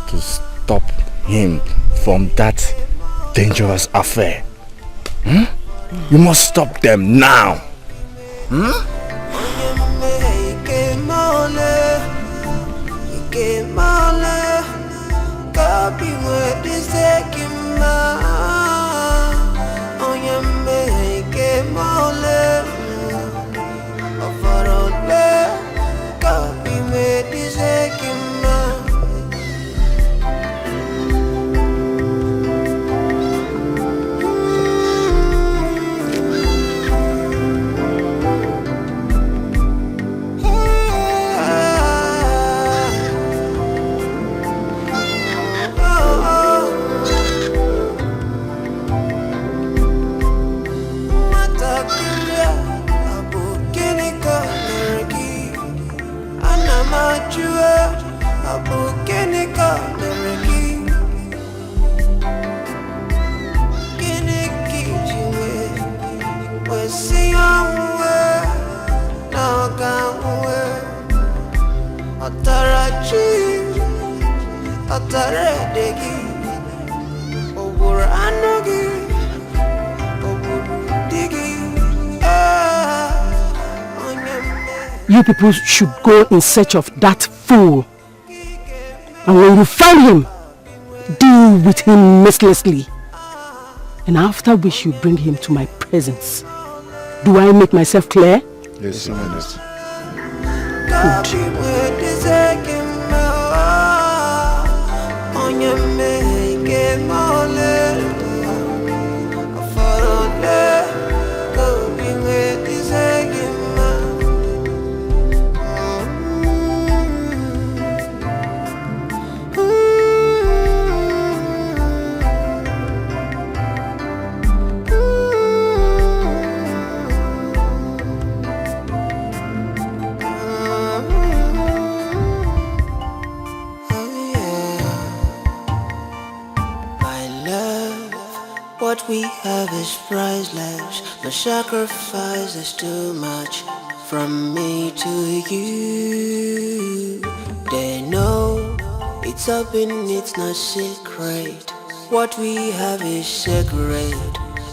to stop him from that dangerous affair. You must stop them now. Amajua, Abukenika, Mereki. Kiniki, Jue, Wesi, Nagamwe, Atarachi, Ataredegi, Oburanogi, Oburudigi. You people should go in search of that fool. And when you find him, deal with him mercilessly. And after which you bring him to my presence. Do I make myself clear? Yes, Your Majesty. What we have is priceless. No sacrifice is too much from me to you. They know it's open, it's not secret. What we have is sacred,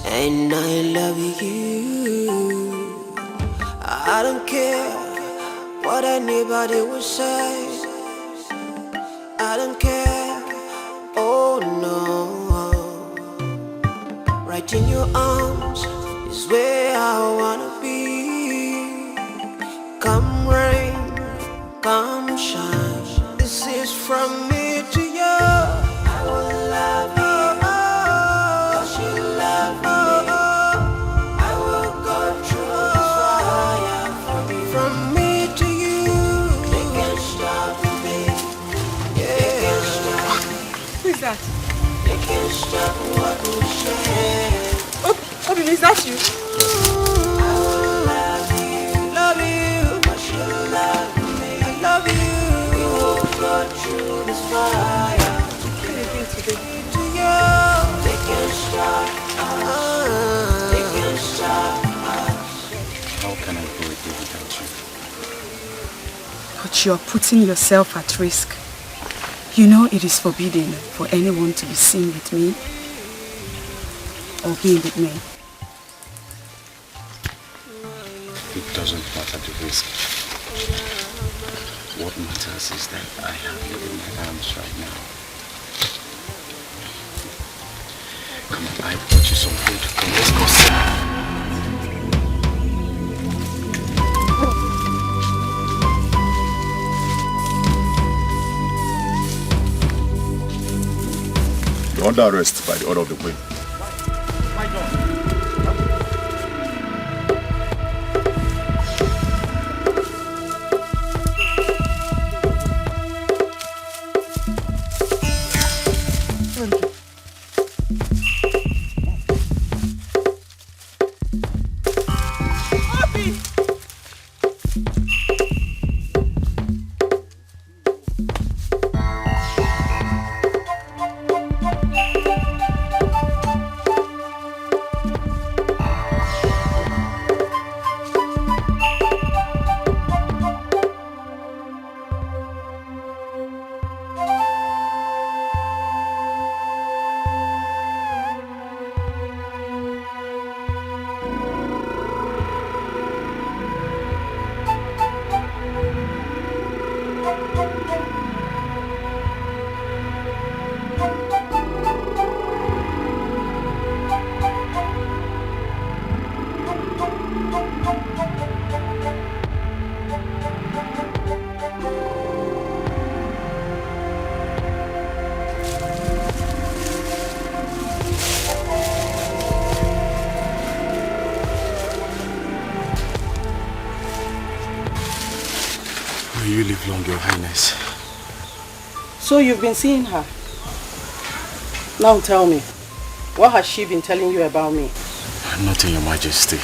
and I love you. I don't care what anybody will say. I don't care, oh no. Right in your arms is where I wanna be. Come rain, come shine. This is from me to you. I will love you, cause you love me. I will go through the fire from me to you. They can't stop me. Yeah. They can't stop me. Who is that? They can't stop what we share. Obi, is that you? I love you, but you love me. I love you. We will go through this fire. To you, they can't stop us. They can't stop us. How can I go with you without you? But you're putting yourself at risk. You know it is forbidden for anyone to be seen with me or being with me. It doesn't matter the risk. What matters is that I have you in my arms right now. Come on, I brought you some food. Come, let's go sit. You're under arrest by the order of the Queen. May you live long, Your Highness. So you've been seeing her? Now tell me, what has she been telling you about me? Nothing, Your Majesty.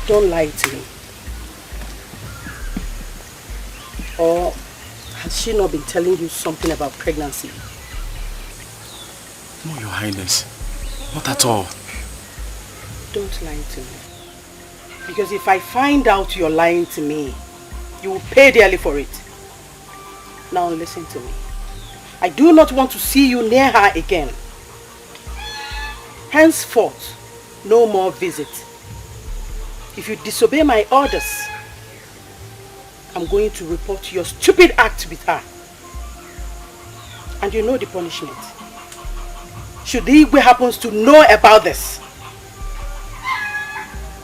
Don't lie to me. Or has she not been telling you something about pregnancy? No, Your Highness. Not at all. Don't lie to me. Because if I find out you're lying to me, you will pay dearly for it. Now listen to me. I do not want to see you near her again. Henceforth, no more visits. If you disobey my orders, I'm going to report your stupid act with her. And you know the punishment. Should the Igwe happens to know about this,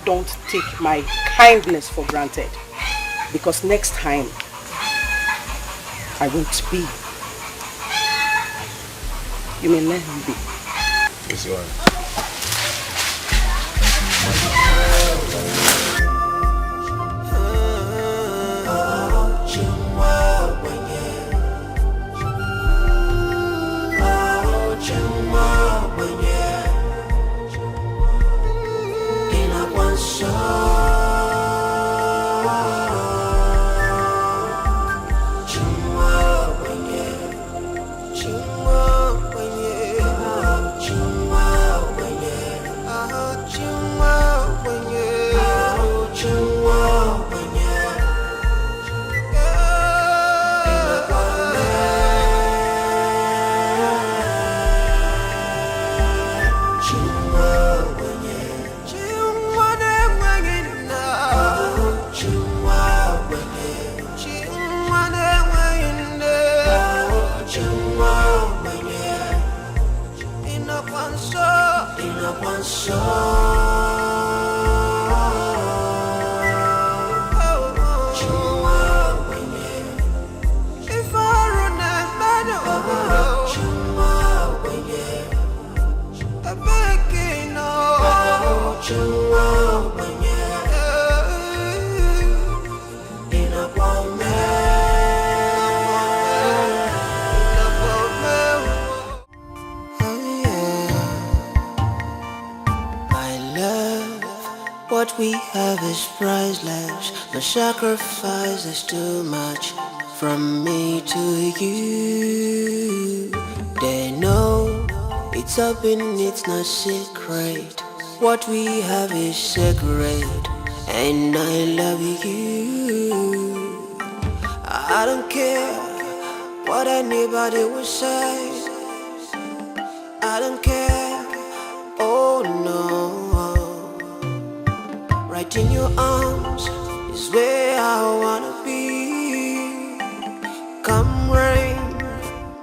don't take my kindness for granted. Because next time, I won't be. You may let him be. Yes, Your Honor. What we have is priceless. The sacrifice is too much from me to you. They know it's open, it's not secret. What we have is sacred, and I love you. I don't care what anybody will say. I don't care, oh no. Right in your arms is where I wanna be. Come rain,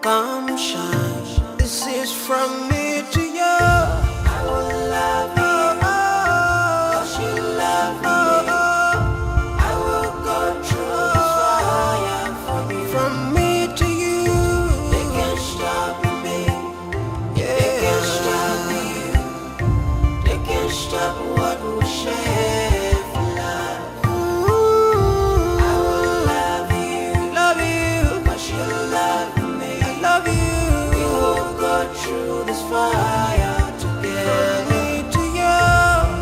come shine. This is from me to you. I will love you, 'cause you love me. I will go through the fire for you. From me to you, they can't stop me. Yeah. They can't stop you. They can't stop what we share. Through this fire together, me to you.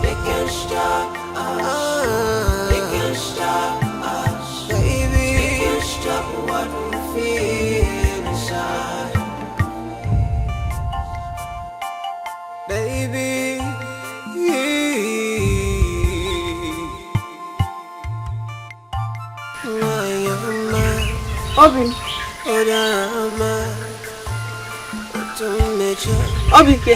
They can't stop us. They can't stop us, baby. They can't stop what we feel inside, baby. Obi. Obi ke.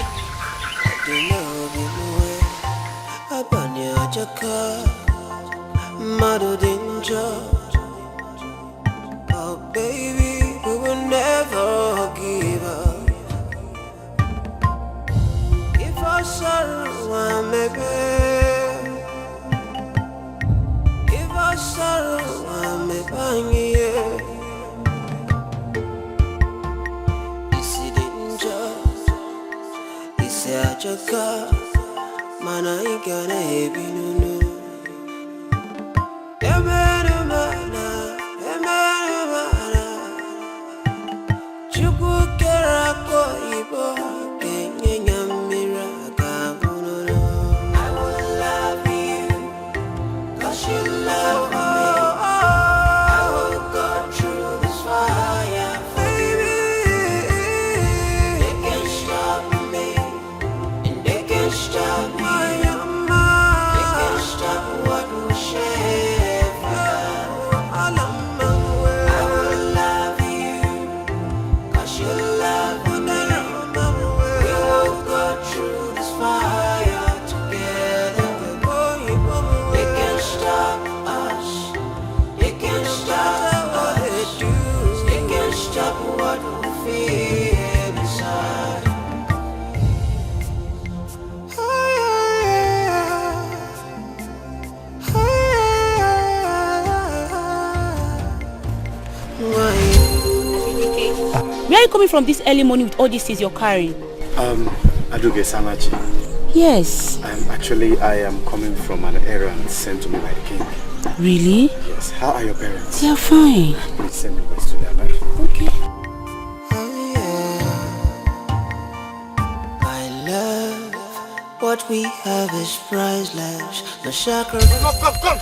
Oh baby, we will never give up. If I sorrow, I'm maybe. If I sorrow, I'm maybe. Chaka, man, I gotta have you, no. Chuku kerako ibo, kenya mira kabuno. I will love you, 'cause you love me. I will go Where are you coming from this early morning with all these things you're carrying? Aduge Samachi. Yes. I am coming from an errand sent to me by the king. Really? Yes. How are your parents? They are fine. Please send me this to them. Okay. My love, what we have is priceless. No sacrifice. Come.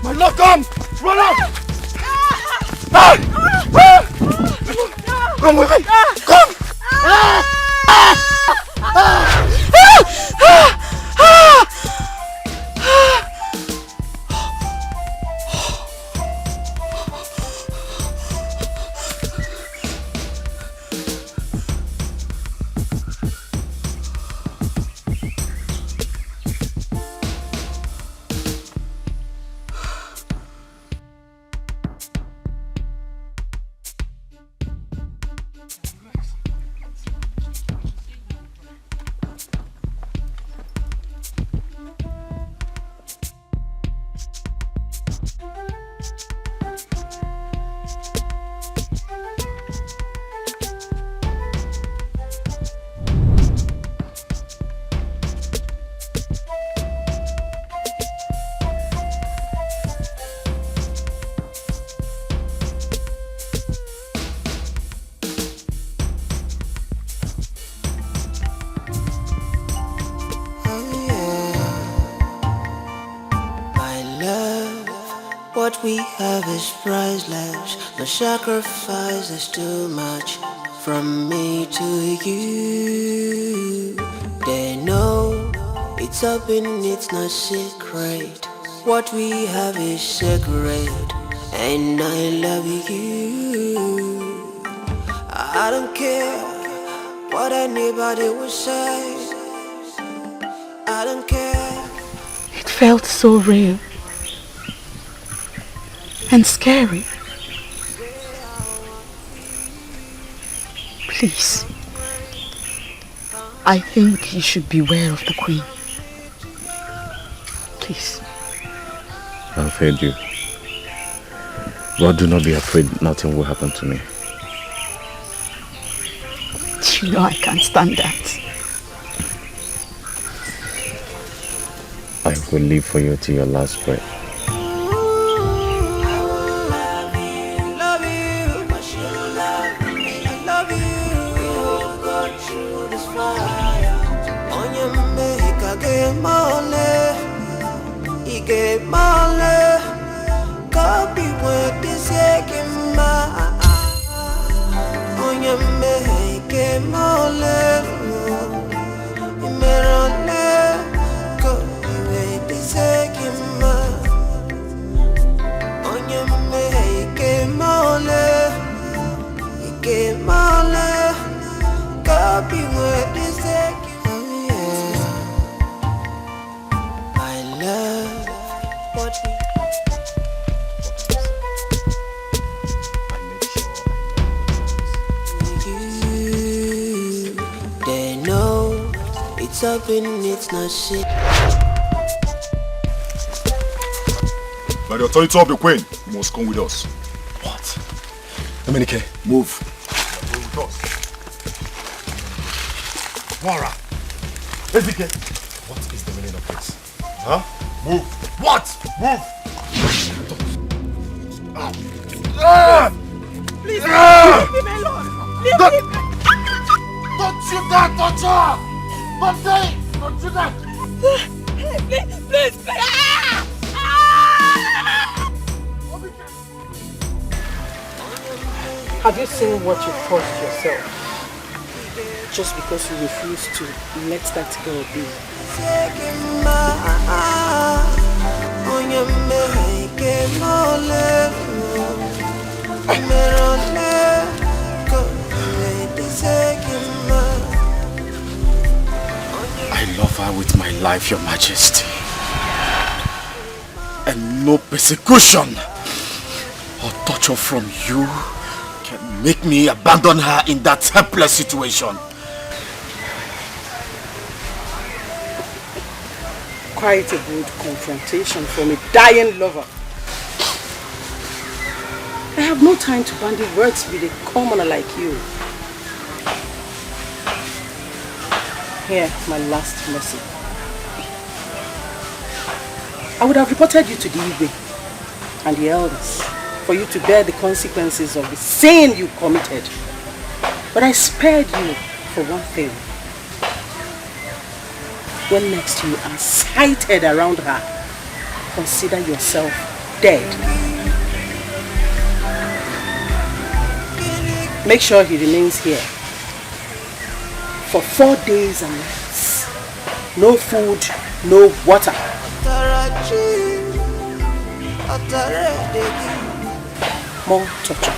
My love, come! Run up! Come with me! Come! What we have is priceless. No sacrifice is too much from me to you. They know it's open, it's not secret. What we have is sacred, and I love you. I don't care what anybody will say. I don't care. It felt so real and scary. Please, I think you should beware of the Queen. Please. I've heard you. But do not be afraid, nothing will happen to me. You know I can't stand that. I will live for you till your last breath. It's not shit. By the authority of the Queen, you must come with us. What? Dominike, move. Come with us. Mara! Ezike! What is the meaning of this? Huh? Move! What? Move! Please, leave him alone! Leave him! Don't shoot that, torture! Don't say! Don't do that! Please! Have you seen what you caused yourself? Just because you refuse to let that girl be. I love her with my life, Your Majesty. And no persecution or torture from you can make me abandon her in that helpless situation. quite a good confrontation from a dying lover. I have no time to bandy words with a commoner like you. Here, my last message. I would have reported you to the Igwe and the elders for you to bear the consequences of the sin you committed. But I spared you for one thing. When next you are sighted around her, consider yourself dead. Make sure he remains here for 4 days and nights. No food, no water. More torture.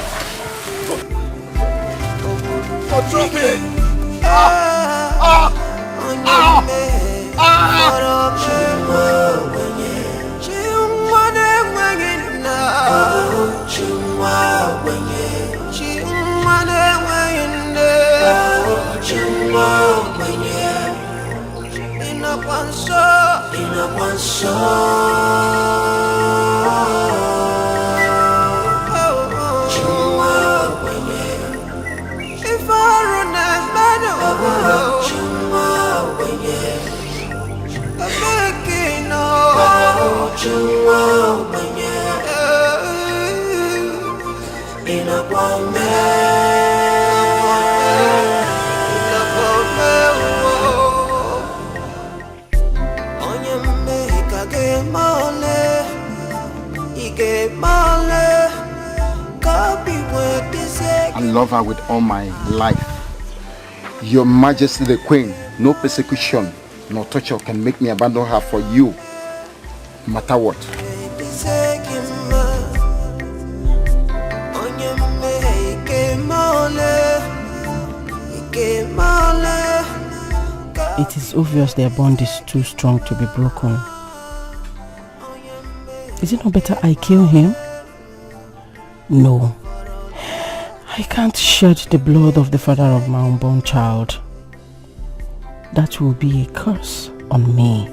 I love her with all my life. Your Majesty the Queen, no persecution, no torture can make me abandon her for you, no matter what. It is obvious their bond is too strong to be broken. Is it not better I kill him? No. I can't shed the blood of the father of my unborn child. That will be a curse on me.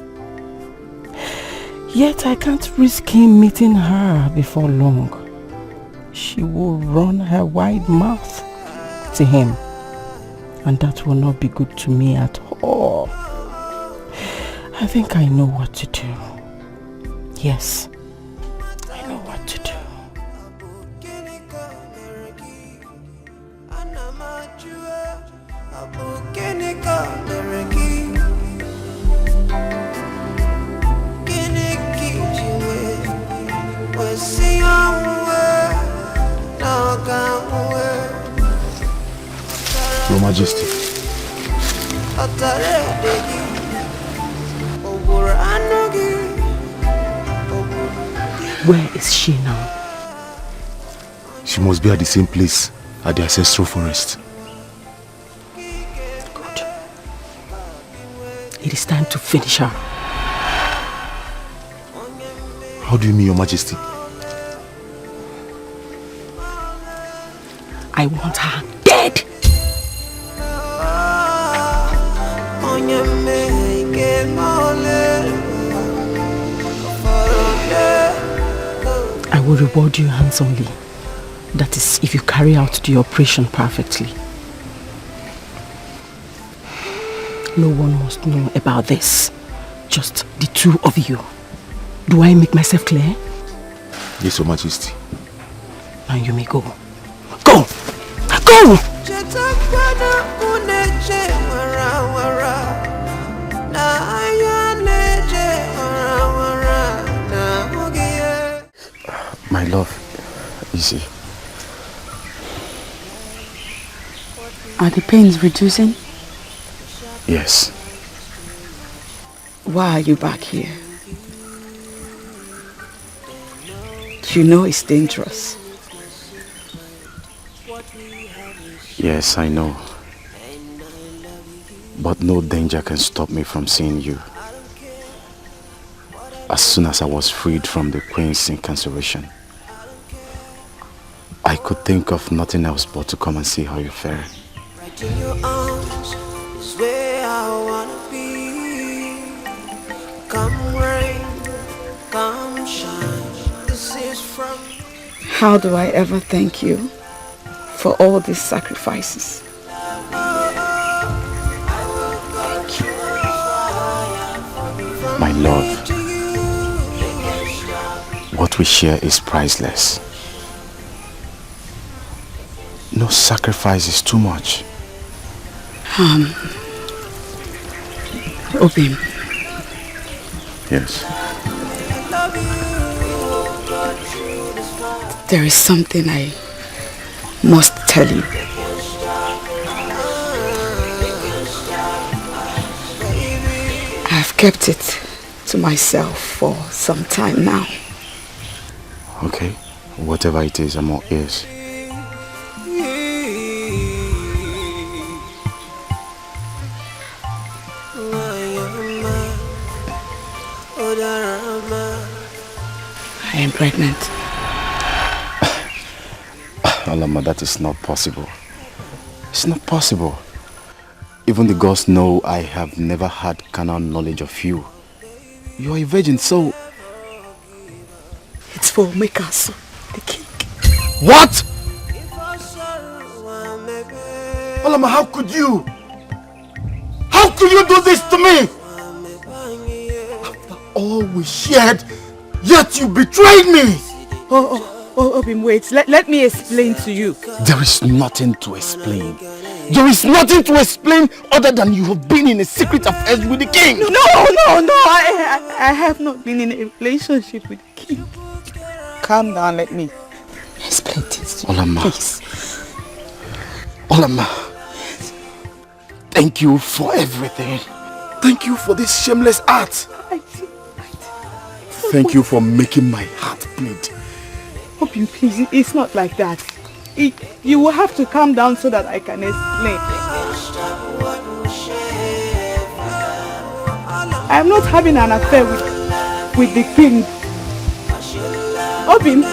Yet I can't risk him meeting her before long. She will run her wide mouth to him, and that will not be good to me at all. I think I know what to do. Yes, I know what to do. Your Majesty. Where is she now? She must be at the same place, at the ancestral forest. Good. It is time to finish her. How do you mean, Your Majesty? I want her dead. I will reward you handsomely. That is, if you carry out the operation perfectly. No one must know about this. Just the two of you. Do I make myself clear? Yes, Your Majesty. Now you may go. Go! Go! My love, easy. Are the pains reducing? Yes. Why are you back here? You know it's dangerous. Yes, I know. But no danger can stop me from seeing you. As soon as I was freed from the Queen's incarceration, I could think of nothing else but to come and see how you're faring. Right in your arms is where I wanna be. Come shine. This is from... How do I ever thank you for all these sacrifices? Thank you. My love, what we share is priceless. No sacrifice is too much. Obim. Yes. There is something I must tell you. I've kept it to myself for some time now. Okay, whatever it is, I'm all ears. I am pregnant. Alama, that is not possible. It's not possible. Even the gods know I have never had carnal knowledge of you. You are a virgin, so... It's for Mekasu, the king. What? Alama, how could you? How could you do this to me? After all we shared, yet you betrayed me! Obim, wait. Let me explain to you. There is nothing to explain. There is nothing to explain other than you have been in a secret affairs with the king. No. I have not been in a relationship with the king. Calm down, let me explain this to you. Olama. Please. Olama. Thank you for everything. Thank you for this shameless act. Thank you for making my heart bleed. Obim, please, it's not like that. You will have to calm down so that I can explain. I am not having an affair with the king. Obim!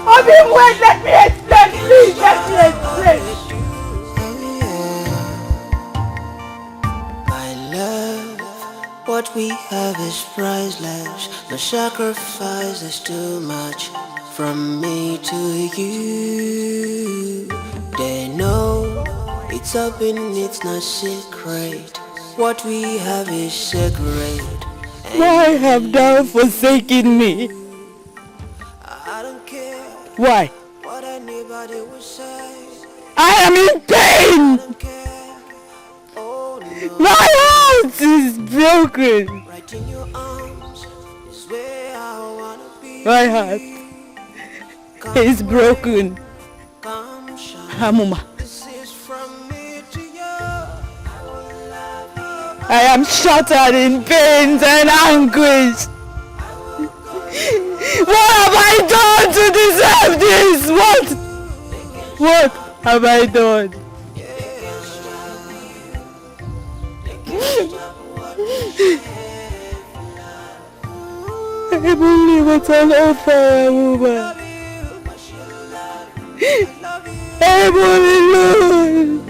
Obim, wait, let me explain, please, let me explain. My love, what we have is priceless. No sacrifice is too much from me to you. They know it's open, it's not secret. What we have is sacred. Why have thou forsaken me? I don't care. Why? What anybody will say. I am in pain! My heart is broken! My heart is broken. Hamuma. I am shattered in pains and anguish. What have I done to deserve this? What have I done? I believe it's an offer, woman. I believe.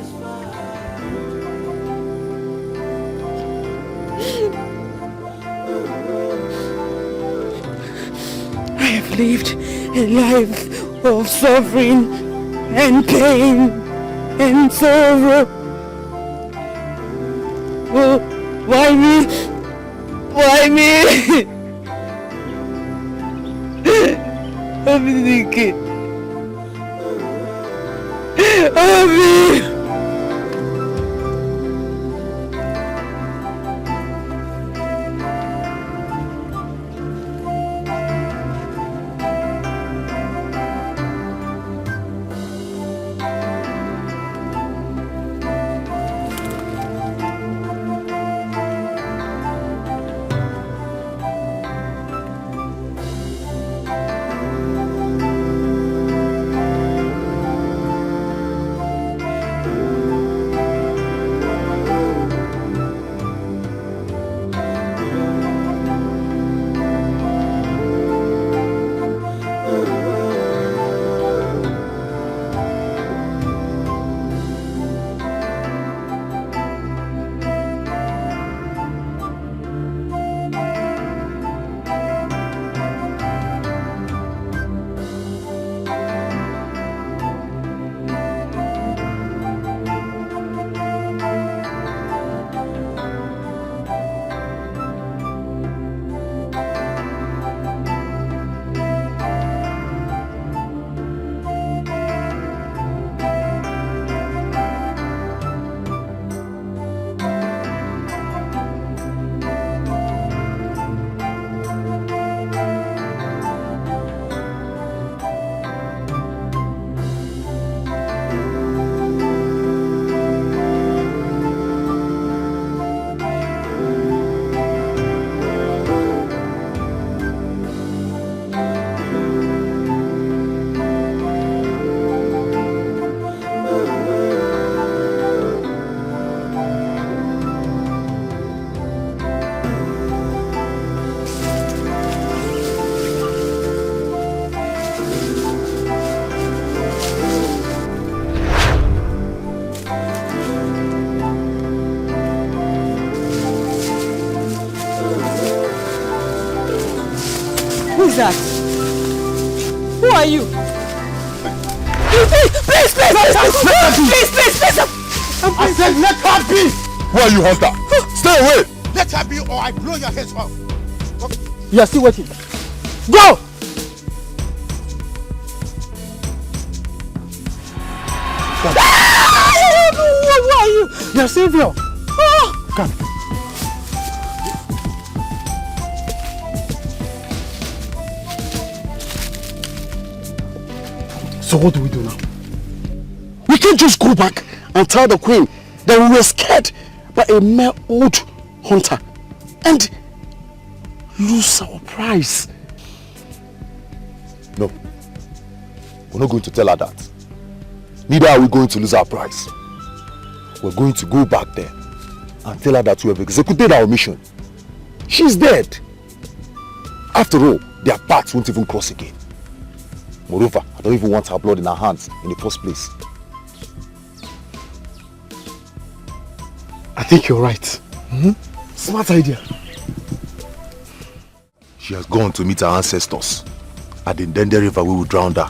I have lived a life of suffering and pain and sorrow. Oh, why me? Why me? I'm thinking. Obi! Who is that? Who are you? Please! I said let her be! Who are you, Hunter? Stay away! Let her be or I blow your heads off. You are still waiting. Go! Who are you? Your savior. Come. So what do we do now? We can't just go back and tell the queen that we were scared by a mere old hunter and lose our prize. No. We're not going to tell her that. Neither are we going to lose our prize. We're going to go back there and tell her that we have executed our mission. She's dead. After all, their paths won't even cross again. Moreover, I don't even want her blood in her hands in the first place. I think you're right. Smart idea. She has gone to meet her ancestors. At the Ndende River, we will drown her.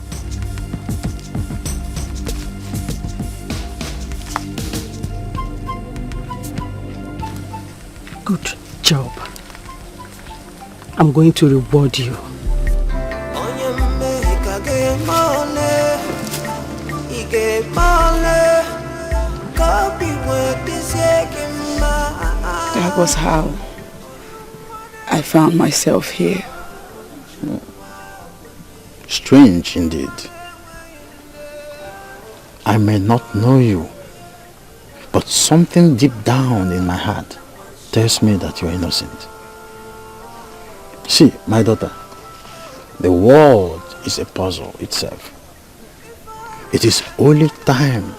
Good job. I'm going to reward you. That was how I found myself here. Strange indeed. I may not know you, but something deep down in my heart tells me that you are innocent. See, my daughter, the world is a puzzle itself. It is only time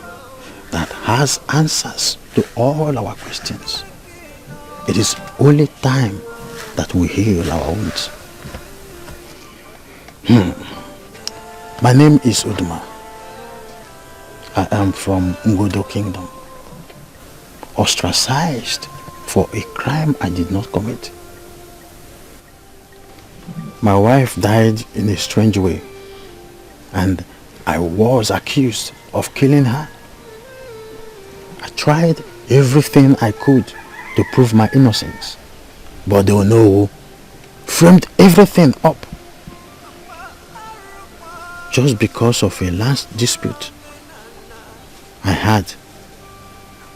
that has answers to all our questions. It is only time that will heal our wounds. My name is Uduma. I am from Ngodo Kingdom, ostracized for a crime I did not commit. My wife died in a strange way, and I was accused of killing her. I tried everything I could to prove my innocence, but they know framed everything up just because of a land dispute I had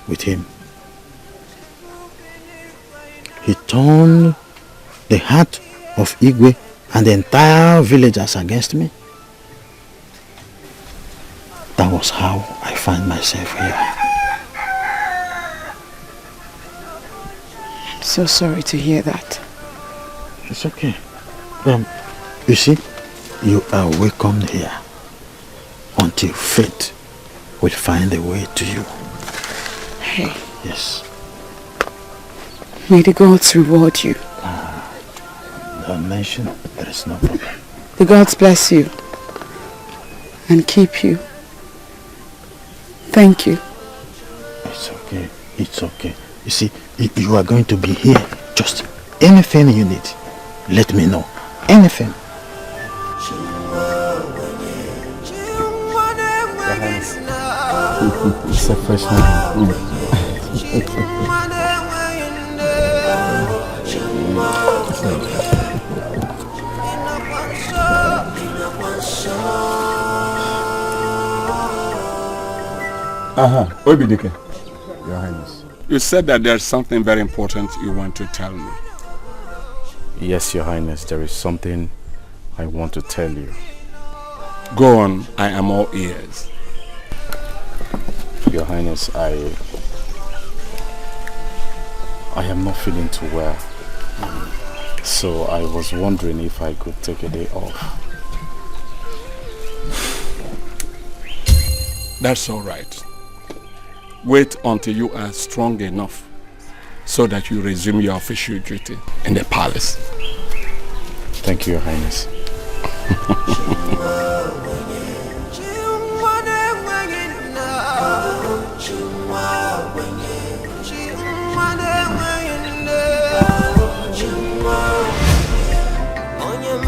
with him. He turned the heart of Igwe and the entire villagers against me. That was how I find myself here. I'm so sorry to hear that. It's okay. You see, you are welcome here until fate will find a way to you. Hey. Yes. May the gods reward you. Don't mention, there is no problem. The gods bless you and keep you. Thank you. It's okay. It's okay. You see, you are going to be here. Just anything you need, let me know. Anything. It's a fresh one. Obidike, Your Highness. You said that there's something very important you want to tell me. Yes, Your Highness, there is something I want to tell you. Go on, I am all ears. Your Highness, I am not feeling too well. So I was wondering if I could take a day off. That's all right. Wait until you are strong enough so that you resume your official duty in the palace. Thank you, Your Highness. On your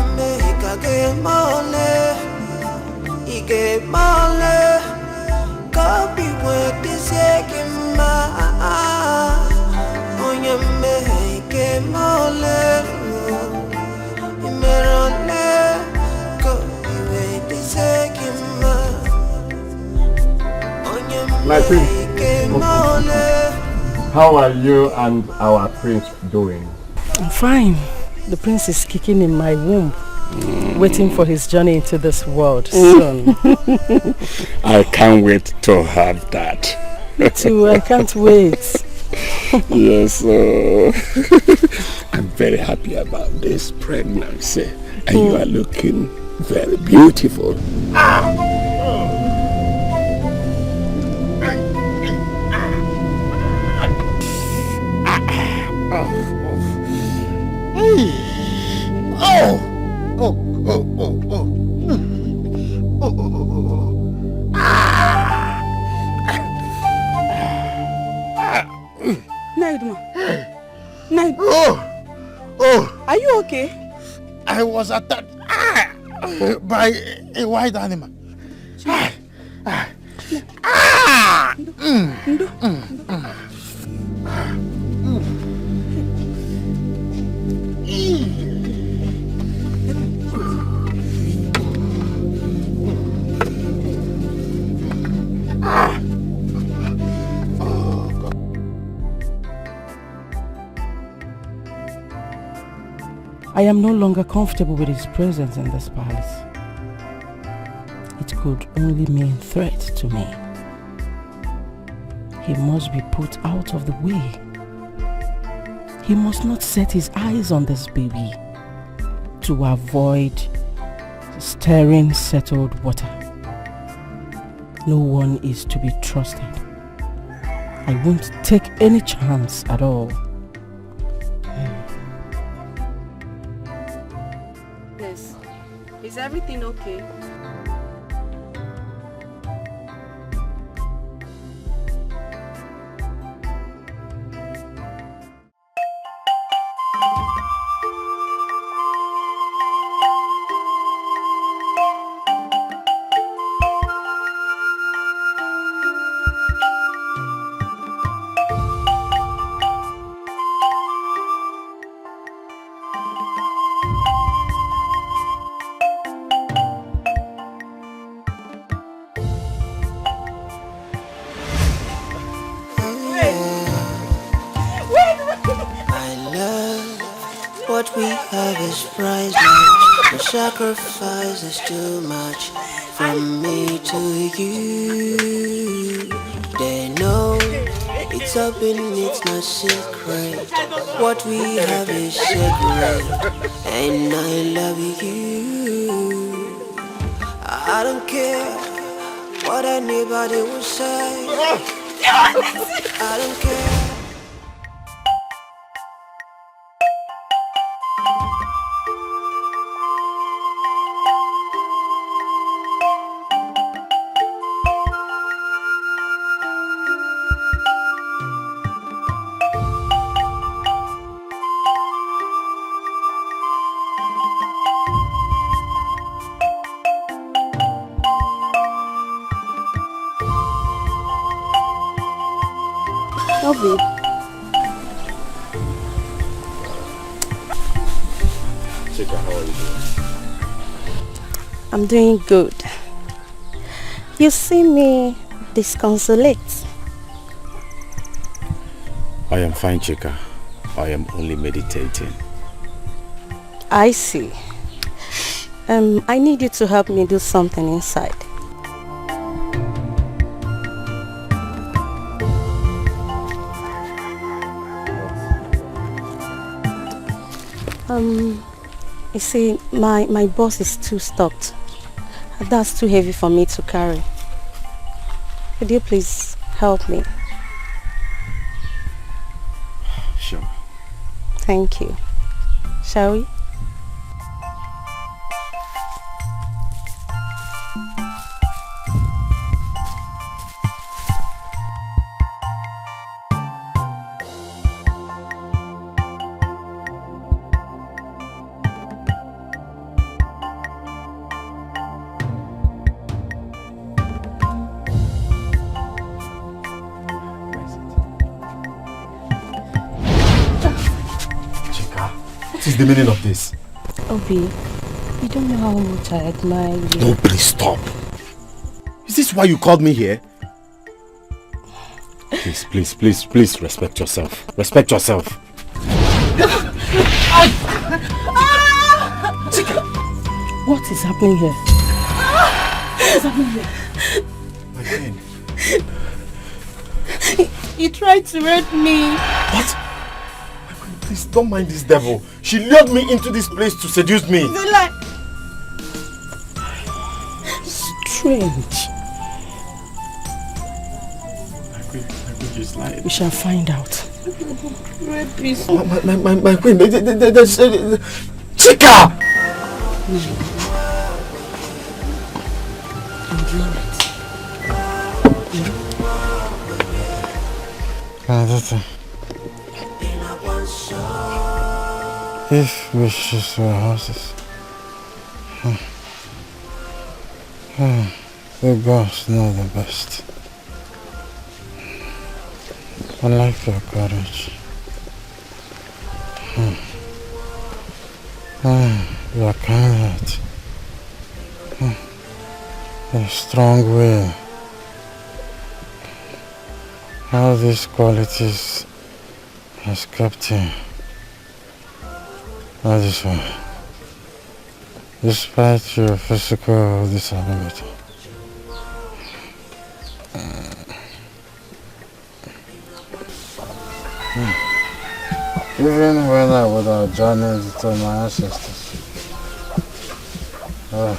How are you and our prince doing? I'm fine. The prince is kicking in my womb, waiting for his journey into this world soon. I can't wait to have that. Me too, I can't wait. Yes, I'm very happy about this pregnancy. And you are looking very beautiful. Are you okay? I was attacked by a wild animal. I am no longer comfortable with his presence in this palace. It could only mean threat to me. He must be put out of the way. He must not set his eyes on this baby to avoid stirring settled water. No one is to be trusted. I won't take any chance at all. Yes. Is everything okay? What we have is priceless. The sacrifice is too much from me to you. They know it's open, it's not secret. What we have is sacred, and I love you. I don't care what anybody will say. I don't care. Chika, how are you doing? I'm doing good. You see me disconsolate. I am fine, Chika. I am only meditating. I see. I need you to help me do something inside. You see, my boss is too stocked. That's too heavy for me to carry. Could you please help me? Sure. Thank you. Shall we? What is the meaning of this? Obi, you don't know how much I admire you. No, please stop. Is this why you called me here? Please respect yourself. Respect yourself. Chika! What is happening here? What is happening here? My friend. He tried to rape me. What? My friend, please don't mind this devil. She lured me into this place to seduce me. Strange. We shall find out. Rapist. My queen, there's Chika! If wishes were horses, the gods know the best. I like your courage. Your kind heart. Your strong will. All these qualities has kept you. That is why, despite your physical disability, even when I would have journeyed to my ancestors, I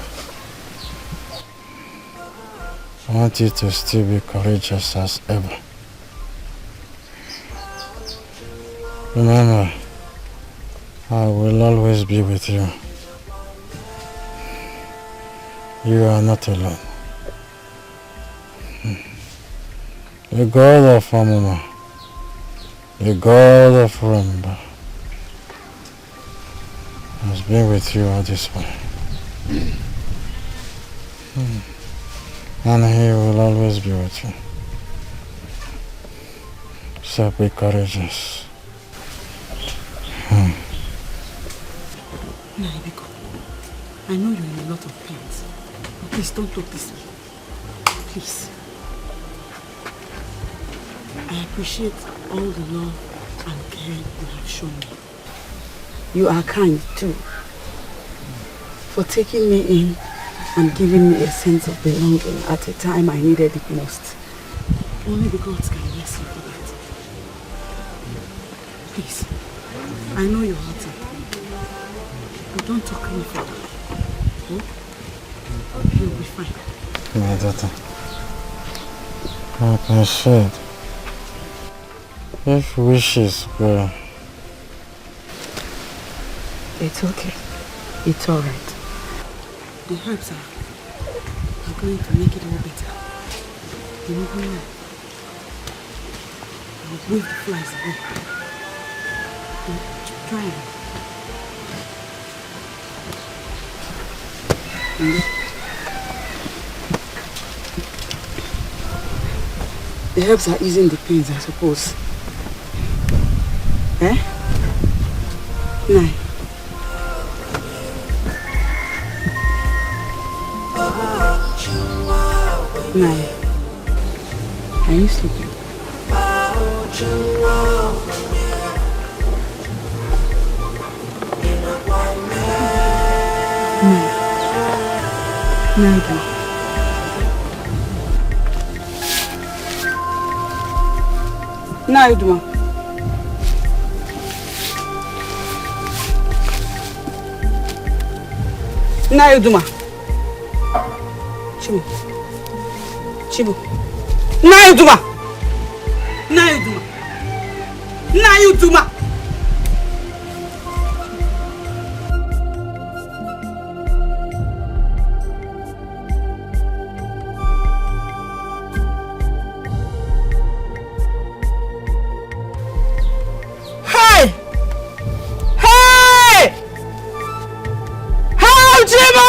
want you to still be courageous as ever. Remember, I will always be with you. You are not alone. The God of Amuma, the God of Remba, has been with you all this way. And He will always be with you. So be courageous. Naibiko, I know you're in a lot of pains, but please don't talk this way. Please. I appreciate all the love and care you have shown me. You are kind too, for taking me in and giving me a sense of belonging at a time I needed it most. Only the gods can bless you for that. Please, I know you're hurting, but don't talk any further. Oh? You'll be fine. My daughter, like I said, if wishes were... It's okay. It's alright. The herbs are going to make it all better. You know why? I'll wave the flies away. Try it. The herbs are easing the pains, I suppose. Eh? Nai. Nai. Are you sleeping? Nai. Naija. Naiduma. Naiduma. Chibu. Chibu. Naiduma. Naiduma. Naiduma. Chiba!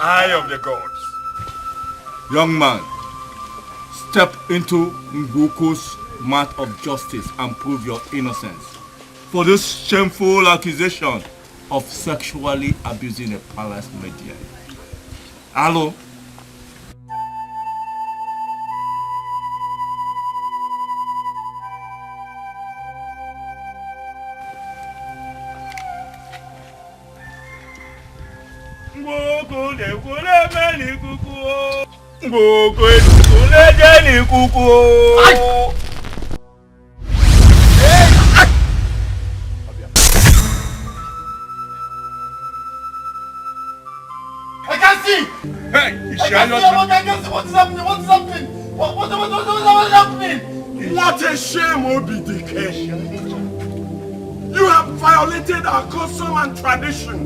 Eye of the gods. Young man, step into Ngoko's mat of justice and prove your innocence for this shameful accusation of sexually abusing a palace median. Hello? I can't see! Hey, I can't see what is happening? What is happening? What is happening? What a shame, OBDK. You have violated our custom and tradition.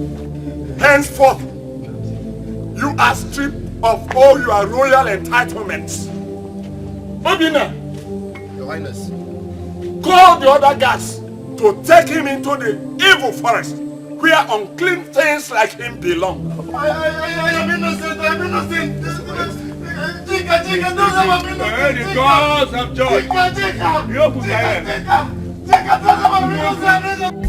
Henceforth, you are stripped of all your royal entitlements. Obina, Your Highness. call the other guards to take him into the evil forest where unclean things like him belong. I am innocent. I'm innocent. Chica, don't have I'm innocent. The gods have judged. Chica, don't have I'm innocent.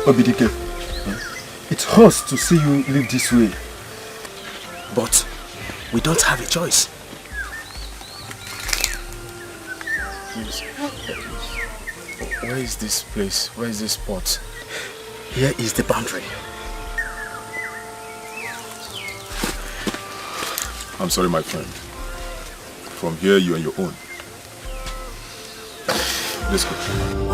Obidike, it hurts to see you live this way. But we don't have a choice. Where is this place? Where is this spot? Here is the boundary. I'm sorry, my friend. From here, you are your own. Let's go.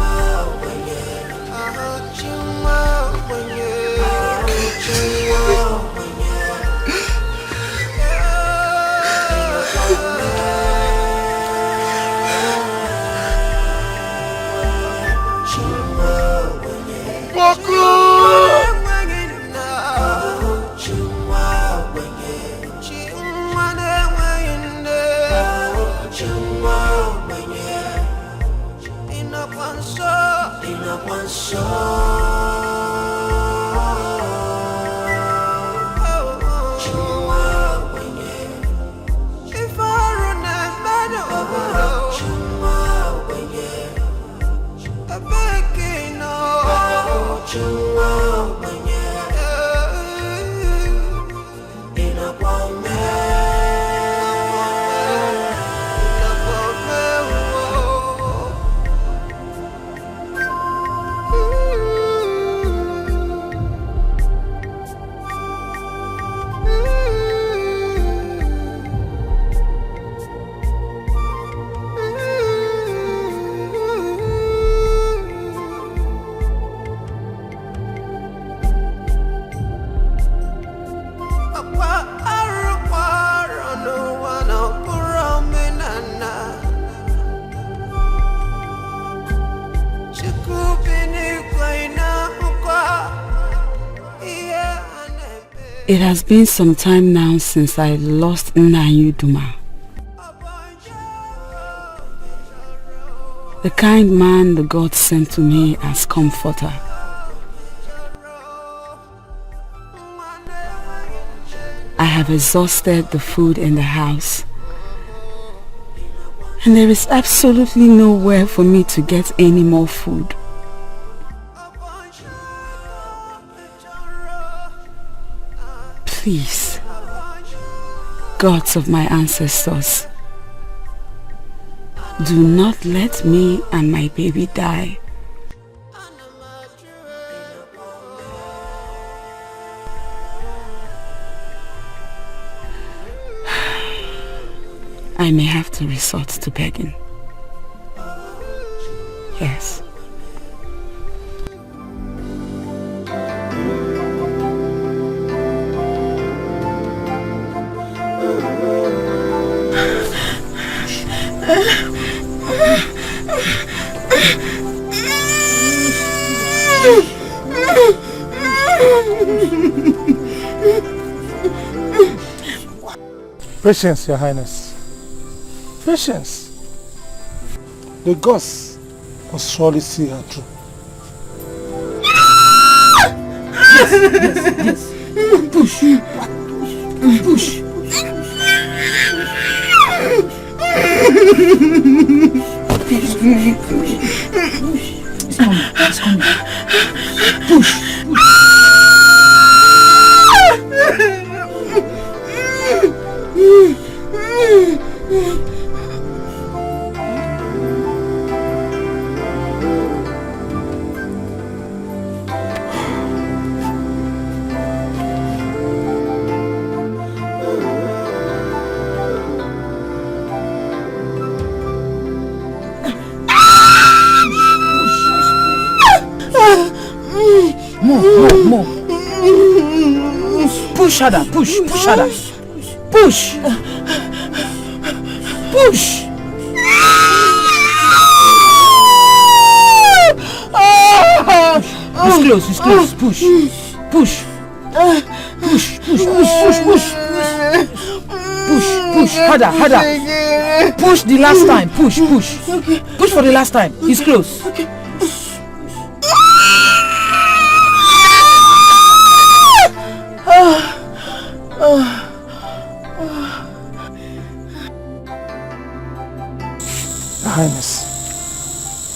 It has been some time now since I lost Nayuduma. The kind man the God sent to me as comforter. I have exhausted the food in the house, and there is absolutely nowhere for me to get any more food. Please, gods of my ancestors, do not let me and my baby die. I may have to resort to begging. Yes. Patience, Your Highness. Patience. The gods will surely see her through. Yes. Push. Push. It's coming. Push. More. Push harder, push harder. Push. It's close. Push. Harder. Push the last time. Push for the last time. It's close. Your Highness,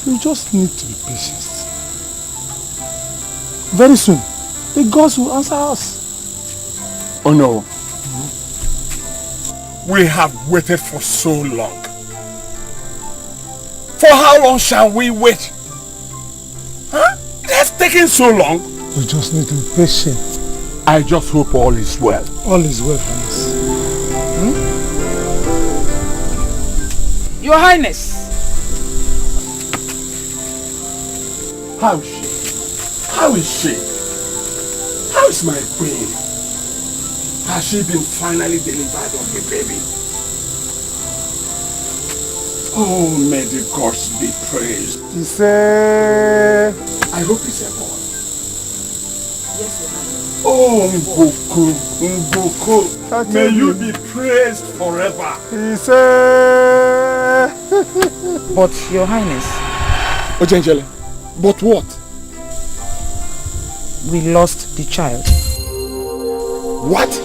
you just need to be patient. Very soon, the gods will answer us. Oh no. We have waited for so long. For how long shall we wait? Huh? It has taken so long. We just need to be patient. I just hope all is well. All is well, Highness. Your Highness. How is she? How is my queen? Has she been finally delivered of the baby? Oh, may the gods be praised. He said... I hope it's a boy. Yes, Your Highness. Oh, Mbuku. May you be praised forever. He said... But, Your Highness. Ojenjele, but what? We lost the child. What?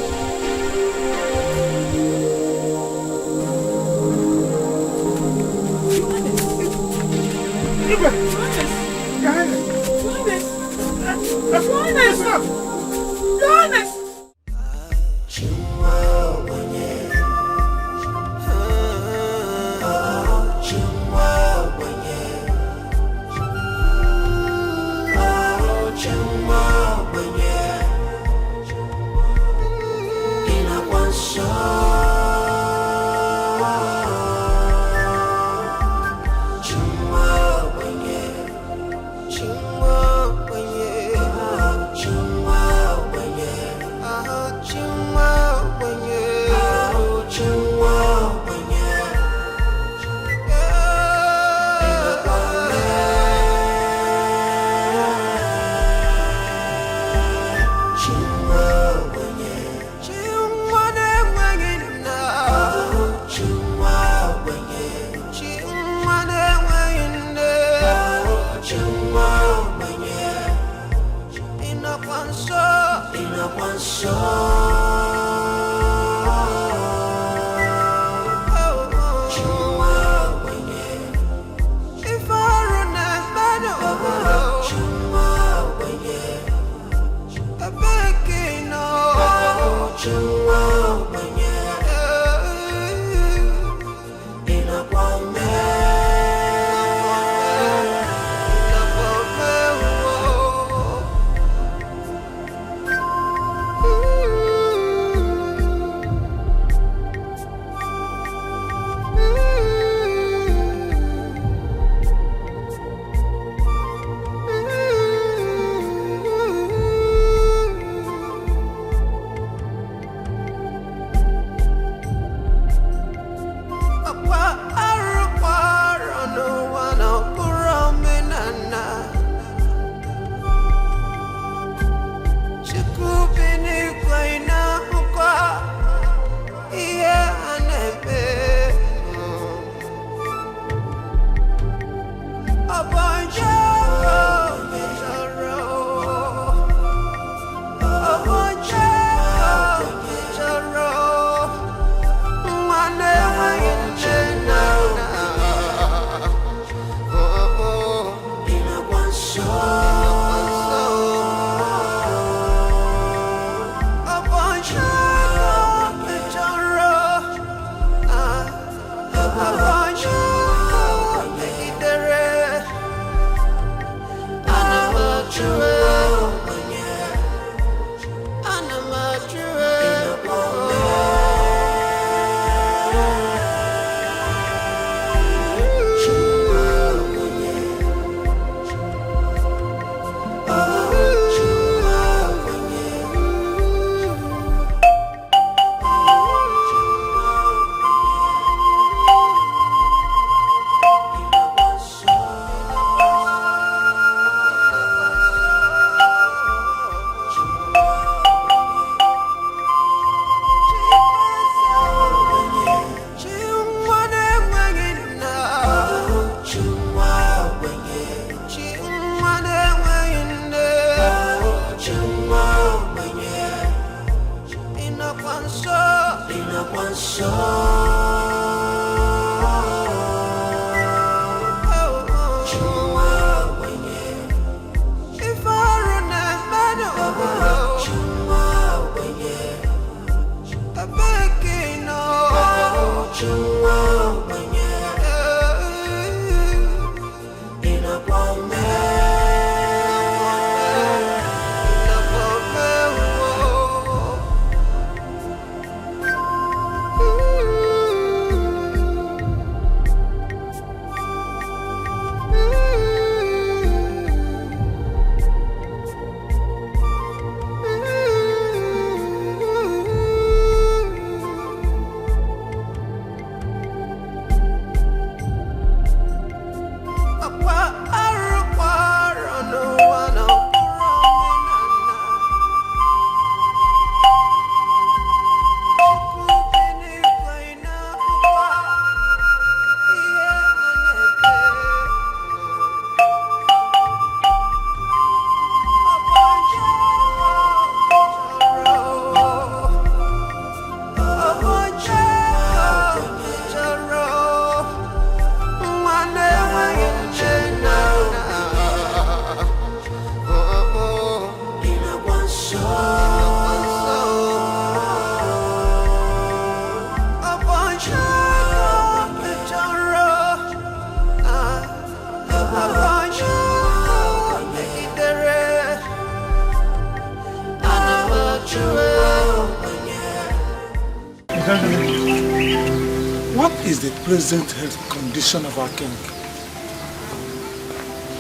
What is the present health condition of our king?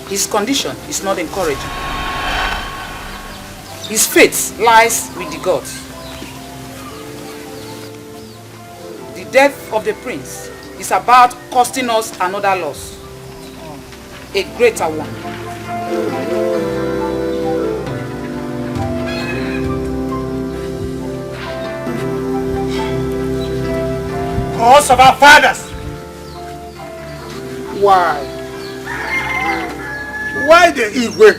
His condition is not encouraging. His fate lies with the gods. The death of the prince is about costing us another loss. A greater one. Cause of our fathers. Why? Why the Igwe?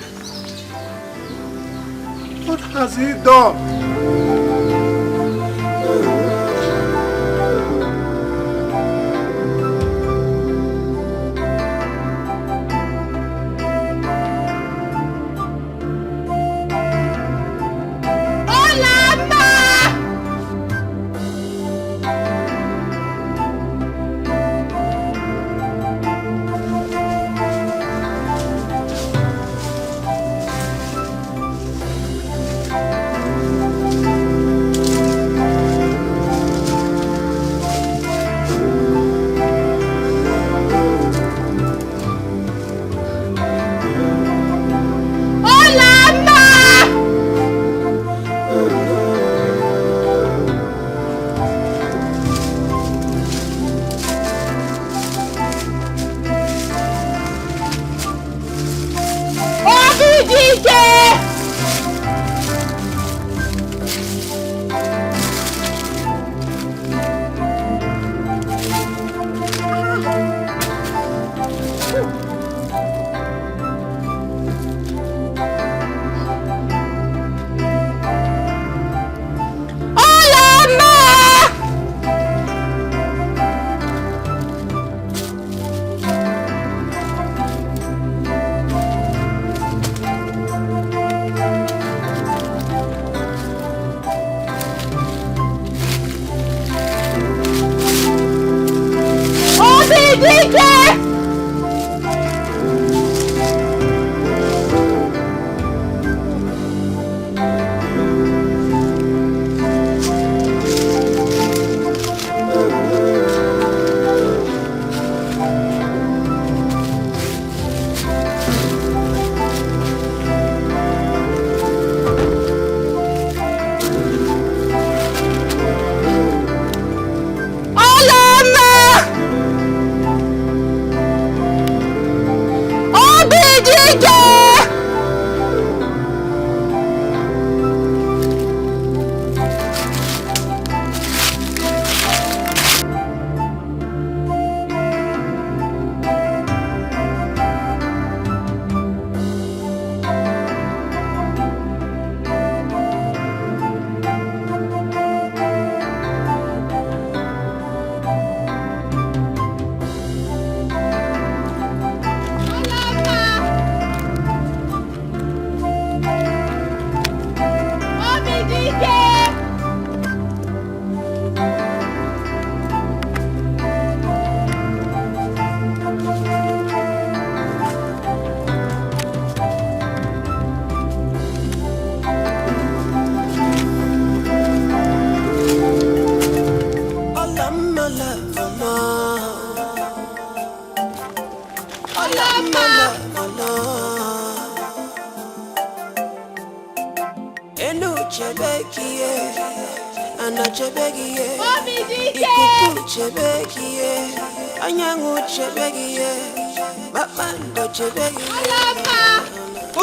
What has he done?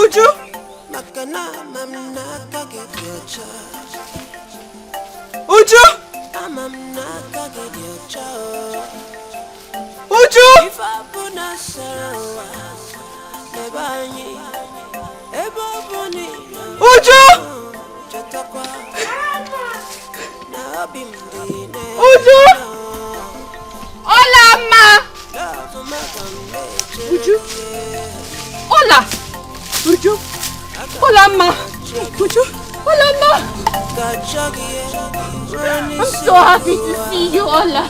Uju! Uju! Uju! Uju! Uju! Hola, ma! Uju! Hola! Uju! Hola, ma! Uju! Hola, ma! I'm so happy to see you, Hola!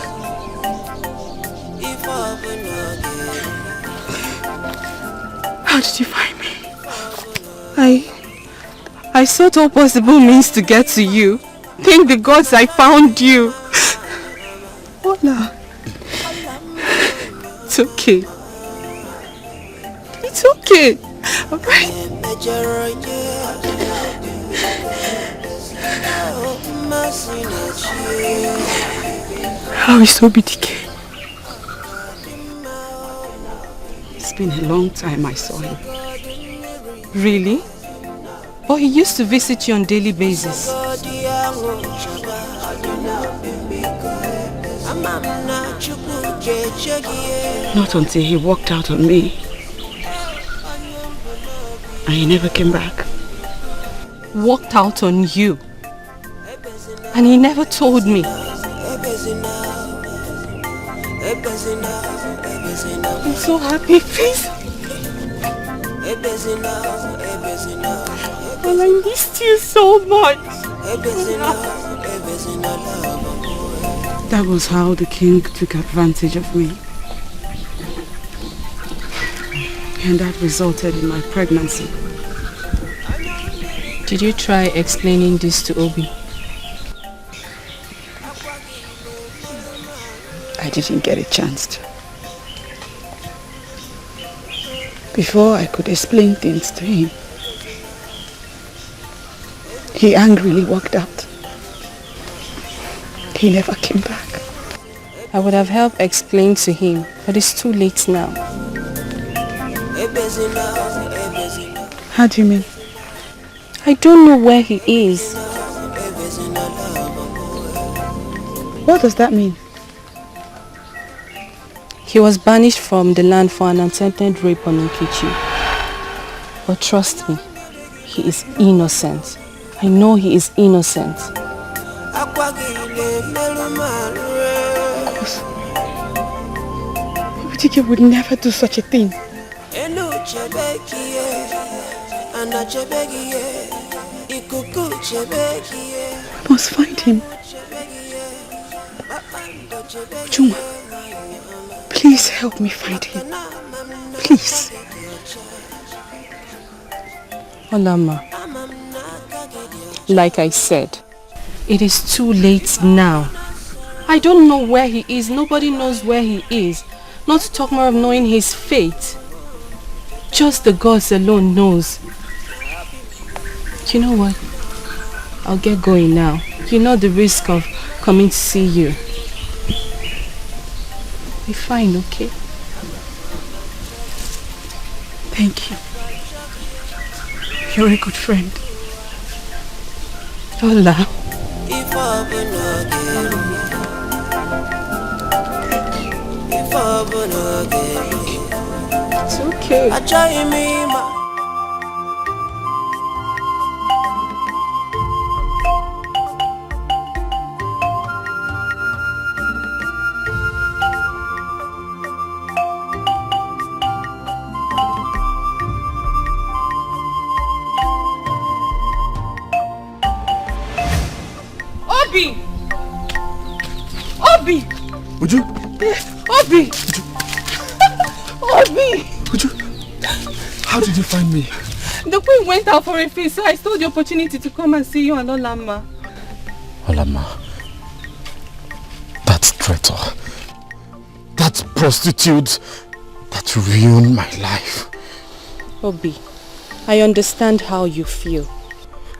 How did you find me? I sought all possible means to get to you. Thank the gods I found you. Hola. It's okay. It's okay. Alright. How is OBDK? It's been a long time I saw him. Really? But he used to visit you on a daily basis. Not until he walked out on me. And he never came back. walked out on you. And he never told me. I'm so happy, please. Well, I missed you so much. That was how the king took advantage of me. And that resulted in my pregnancy. Did you try explaining this to Obi? I didn't get a chance to. Before I could explain things to him, he angrily walked out. He never came back. I would have helped explain to him, but it's too late now. How do you mean? I don't know where he is. What does that mean? He was banished from the land for an attempted rape on Nkechi. But trust me, he is innocent. I know he is innocent. Chike would never do such a thing. I must find him. Juma, please help me find him. Please. Olama, like I said, it is too late now. I don't know where he is. Nobody knows where he is. Not to talk more of knowing his fate. Just the gods alone knows. You know what? I'll get going now. You know the risk of coming to see you. Be fine, okay? Thank you. You're a good friend. Hola. It's okay. Obi! Obi! Would you? Obi! Obi! Would you? How did you find me? The queen went out for a feast, so I stole the opportunity to come and see you and Olama. Olama, that traitor, that prostitute, that ruined my life. Obi, I understand how you feel.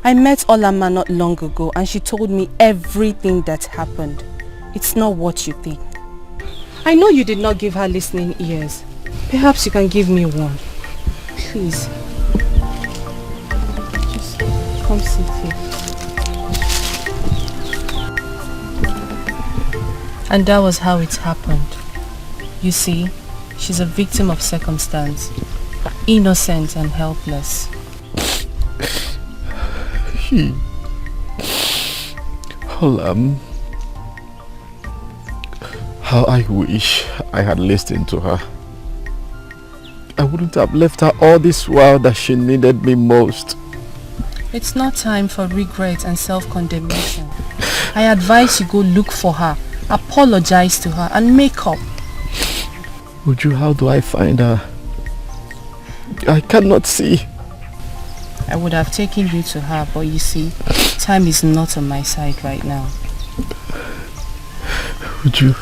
I met Olama not long ago and she told me everything that happened. It's not what you think. I know you did not give her listening ears. Perhaps you can give me one. Please. Just come sit here. And that was how it happened. You see, she's a victim of circumstance. Innocent and helpless. How I wish I had listened to her. I wouldn't have left her all this while that she needed me most. It's not time for regret and self-condemnation. I advise you go look for her, apologize to her and make up. Uju, how do I find her? I cannot see. I would have taken you to her, but you see, time is not on my side right now. Uju.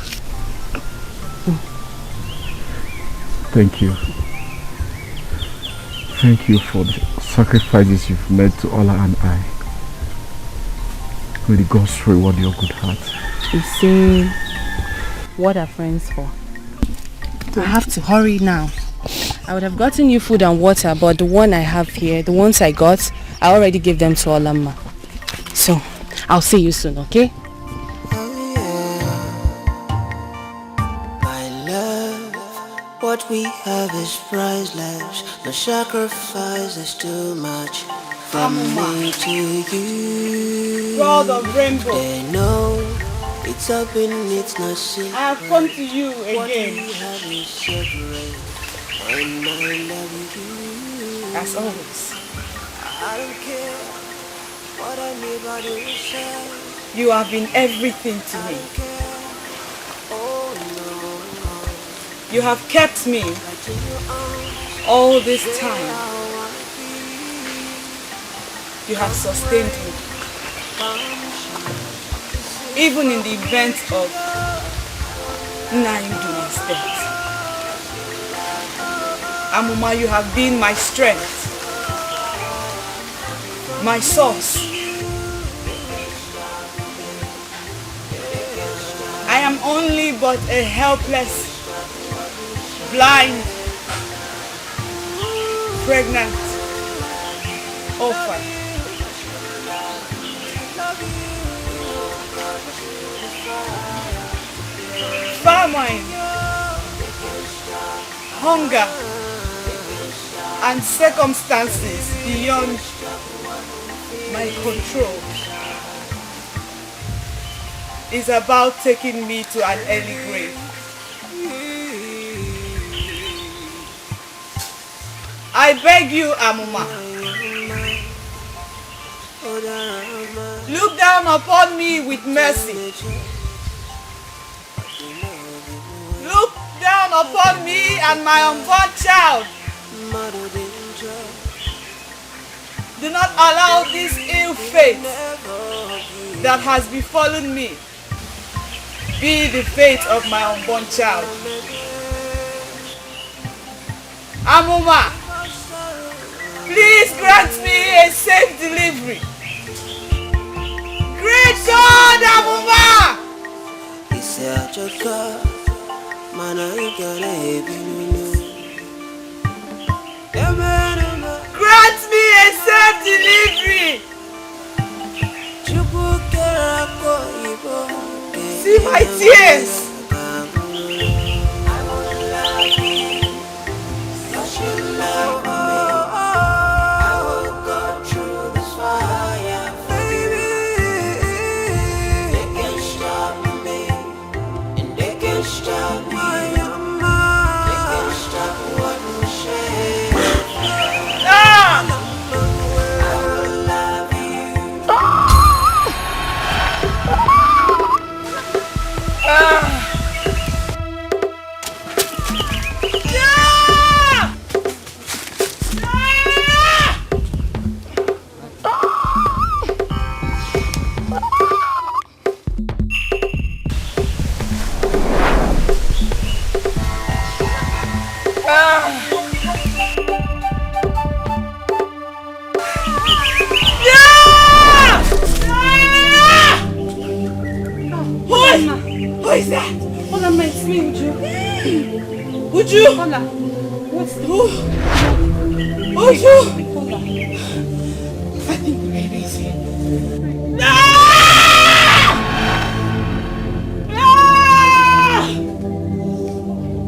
Thank you. Thank you for the sacrifices you've made to Ola and I. May the gods reward your good heart. You see, what are friends for? I have to hurry now. I would have gotten you food and water, but the one I have here, the ones I got, I already gave them to Olama. So, I'll see you soon, okay? My love, what what we have is priceless. No sacrifice is too much from me to you. God of rainbow, They know it's open, it's not secret. I have come to you What again. we have is separate, and I love you. As always. I don't care what anybody says. You have been everything to me. You have kept me all this time. You have sustained me. Even in the event of Naidu's death. Amuma, you have been my strength, my source. I am only but a helpless, blind, pregnant orphan. Famine, hunger, and circumstances beyond my control is about taking me to an early grave. I beg you, Amuma, look down upon me with mercy. Look down upon me and my unborn child. Do not allow this ill fate that has befallen me be the fate of my unborn child. Amuma, please grant me a safe delivery. Great God, Amuma! Grant me a safe delivery. See my tears. Who is that? Hola, my sweet Uju. Uju? Hola. What's the... Uju? Hola. I think the baby is here. No! No!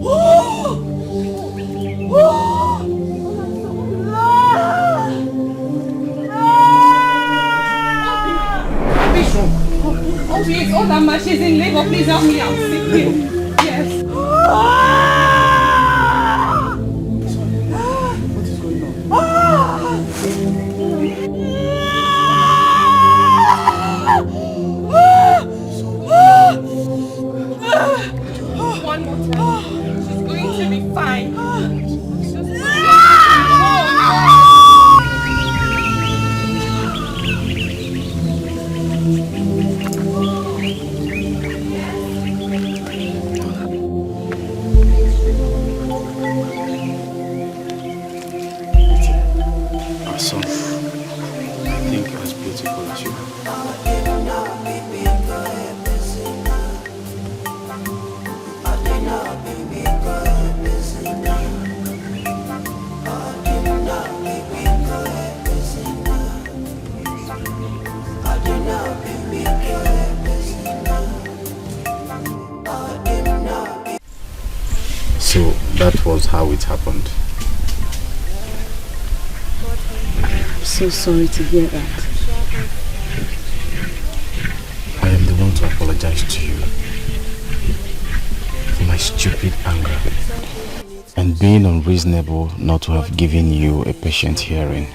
Oh! Oh! Oh, please, oh, that man, she's in labor. Please help me out. Yes. What is going on? One more time. She's going to be fine. Our son, I think as beautiful as you. So, that was how it happened. I'm so sorry to hear that. I am the one to apologize to you for my stupid anger and being unreasonable not to have given you a patient hearing.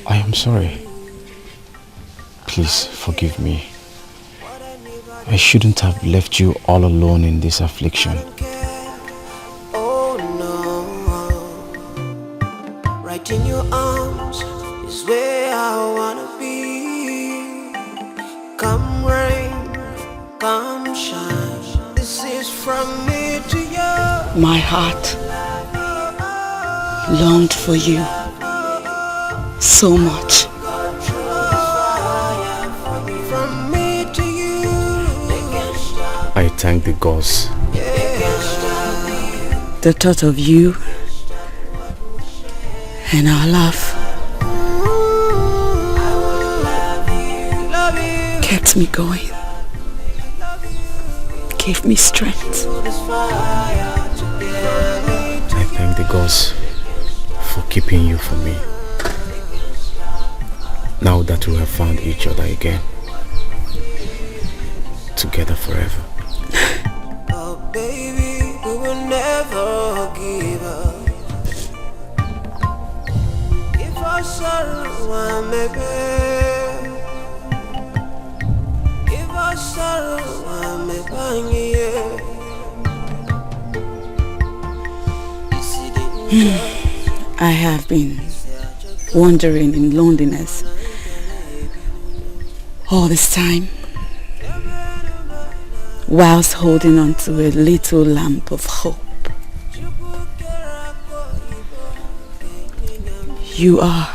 I am sorry. Please forgive me. I shouldn't have left you all alone in this affliction. Oh no, right in your arms is where I wanna be. Come rain, come shine, this is from me to you. My heart longed for you so much. From me to you, I thank the gods. The thought of you and our love kept me going, gave me strength. I thank the gods for keeping you for me. Now that we have found each other again, together forever. oh baby, we will never give up. If I sorrow, I may bear. If I sorrow, I may bang you. I have been wandering in loneliness all this time, whilst holding on to a little lamp of hope. You are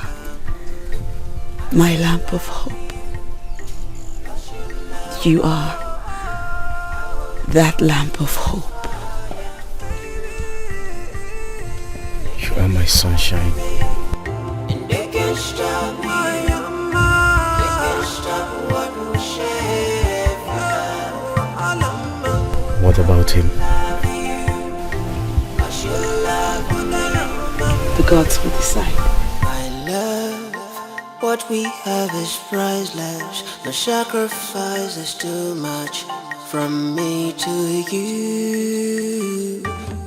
my lamp of hope. You are that lamp of hope. You are my sunshine. They can't stop my mind. They can't stop what we share. What about him? The gods will decide. I love what we have is priceless. No sacrifice is too much from me to you.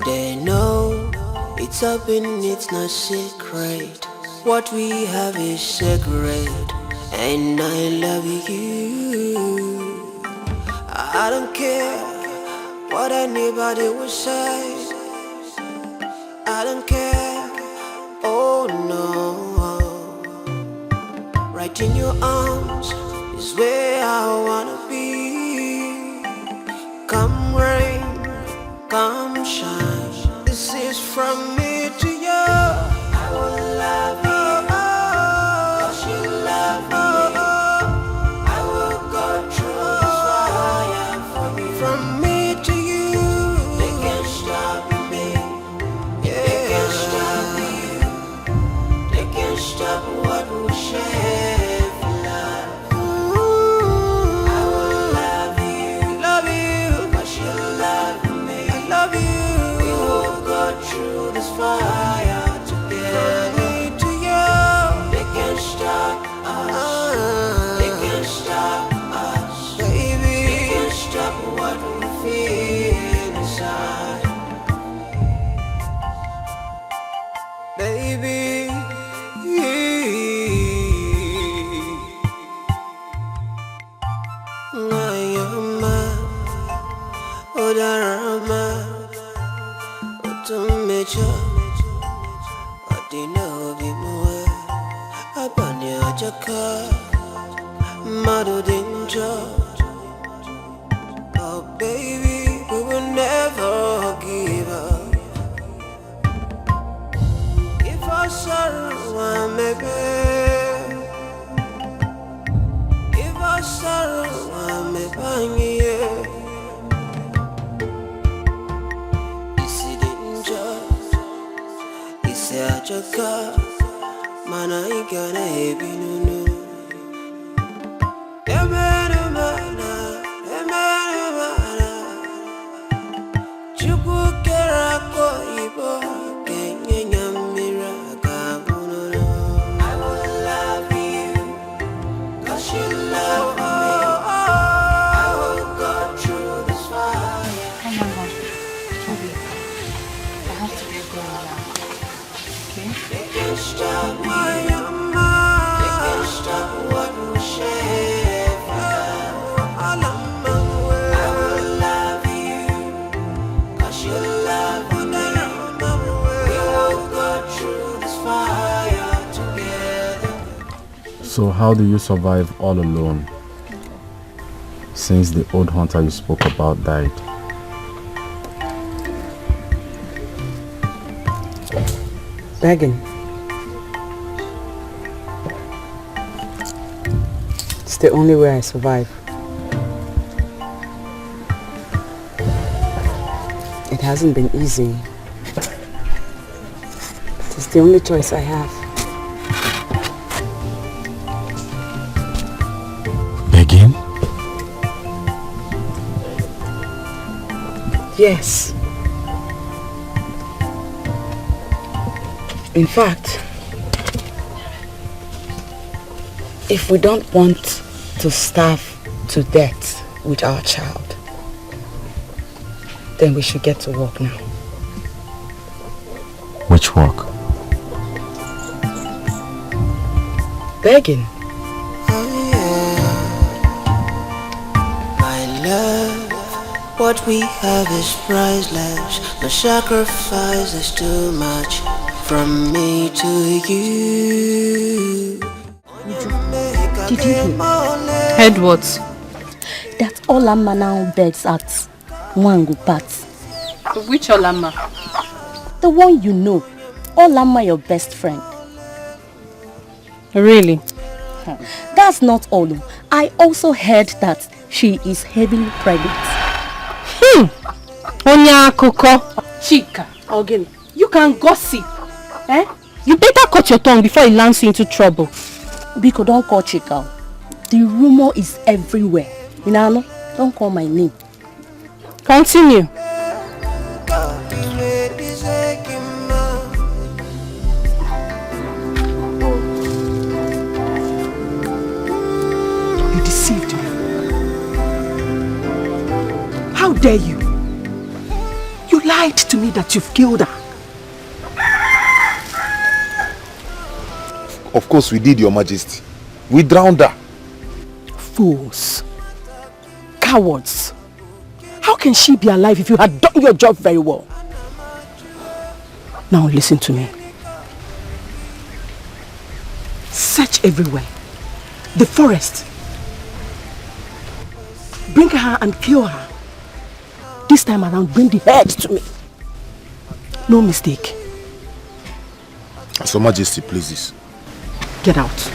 They know it's open, it's not secret. What we have is sacred, and I love you. I don't care what anybody will say. I don't care, oh no. Right in your arms is where I wanna be. Come rain, come shine, this is from me to you. I will love you. Fire to get me to you. They can't stop us. They can't stop us, baby. They can't stop what we feel inside, baby. I am oh darama, oh major. Oh baby, we will never give up. If I sorrow, I may bear. If I sorrow, I may bang you. Is it danger? Is it a car? Man, I gotta be no. Chukwu So how do you survive all alone since the old hunter you spoke about died? Begging. It's the only way I survive. It hasn't been easy. It's the only choice I have. Begging? Yes. In fact, if we don't want to starve to death with our child, then we should get to work now. Which work? Begging. My love, what we have is priceless. No sacrifice is too much from me to you. Did you hear? Heard what? That Olamma now begs at Wangu Pat. Which Olamma? The one you know. Olamma, your best friend. Really? That's not all. I also heard that she is heavily pregnant. Onya Koko. Chika. Again, you can gossip. Eh? You better cut your tongue before it lands you into trouble. Biko, don't call Chika. The rumor is everywhere. Inano, don't call my name. Continue. You deceived me. How dare you? You lied to me that you've killed her. Of course we did, Your Majesty. We drowned her. Fools. Cowards. How can she be alive if you had done your job very well? Now listen to me. Search everywhere. The forest. Bring her and kill her. This time around, bring the head to me. No mistake. As Your Majesty pleases. Get out.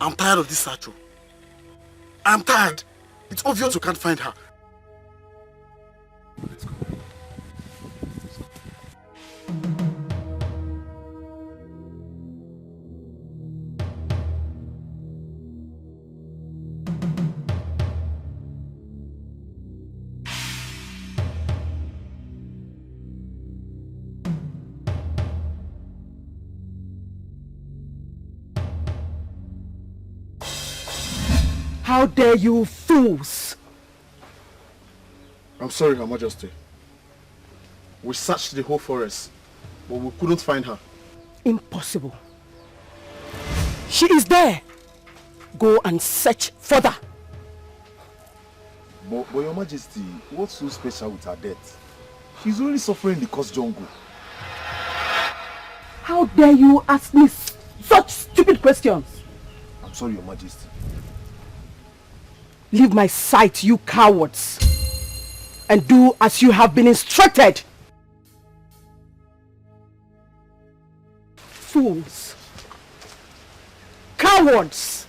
I'm tired of this search. I'm tired. It's obvious you can't find her. Let's go. How dare you, fools! I'm sorry, Her Majesty. We searched the whole forest, but we couldn't find her. Impossible. She is there. Go and search further. But Your Majesty, what's so special with her death? She's only suffering in the cursed jungle. How dare you ask me such stupid questions? I'm sorry, Your Majesty. Leave my sight, you cowards, and do as you have been instructed. Fools. Cowards.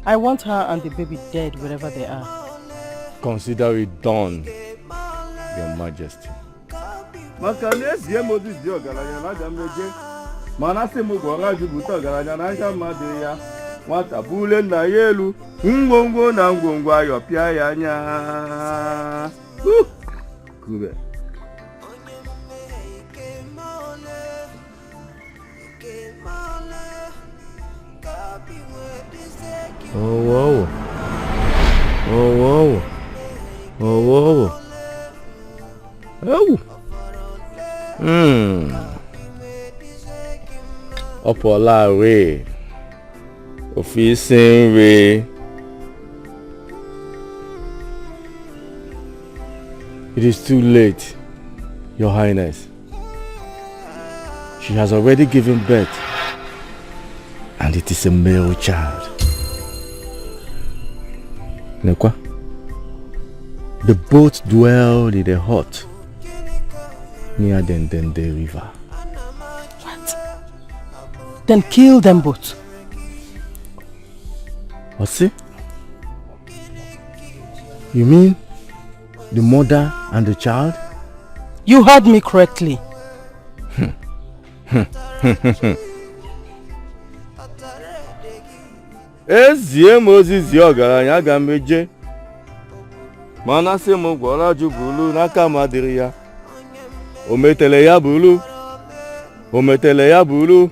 I want her and the baby dead wherever they are. Consider it done, Your Majesty. Nwata bule nna ya elu ngwongwo na ngwongwo ayọpịa ya anya. Kube. Oh wow. Oh wow. Oh wow. Oh. Opola we. Officing way. It is too late, Your Highness. She has already given birth, and it is a male child. Nekwa, the both dwelled in a hut near the river. What? Then kill them both. What's it? You mean the mother and the child? You heard me correctly. Ezie Moses yogaranya aga meje. Mana se mo gwara jubulu n'aka madiri ya. O metele ya bulu. O metele ya bulu.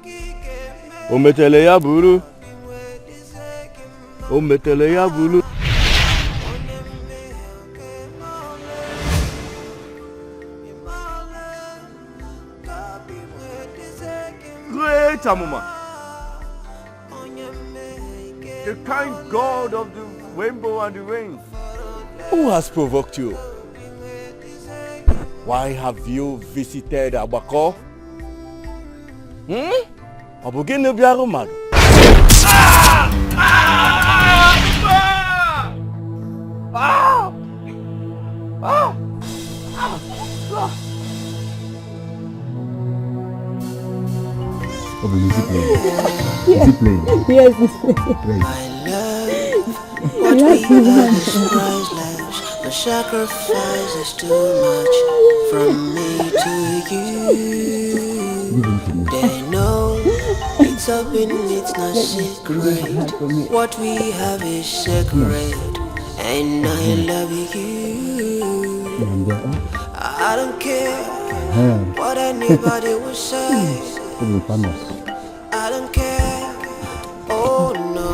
O metele ya bulu. O metele ya bulu. Great Amuma, the kind God of the rainbow and the rain. Who has provoked you? Why have you visited Abako? Abugine biaru madu. Oh, is it playing? Is it playing? Yes, it's playing. What we have is priceless. The sacrifice is too much from me to you. They know it's What's up in it's not secret. What we have is sacred. And I love you. I don't care what anybody will say. I don't care. Oh no.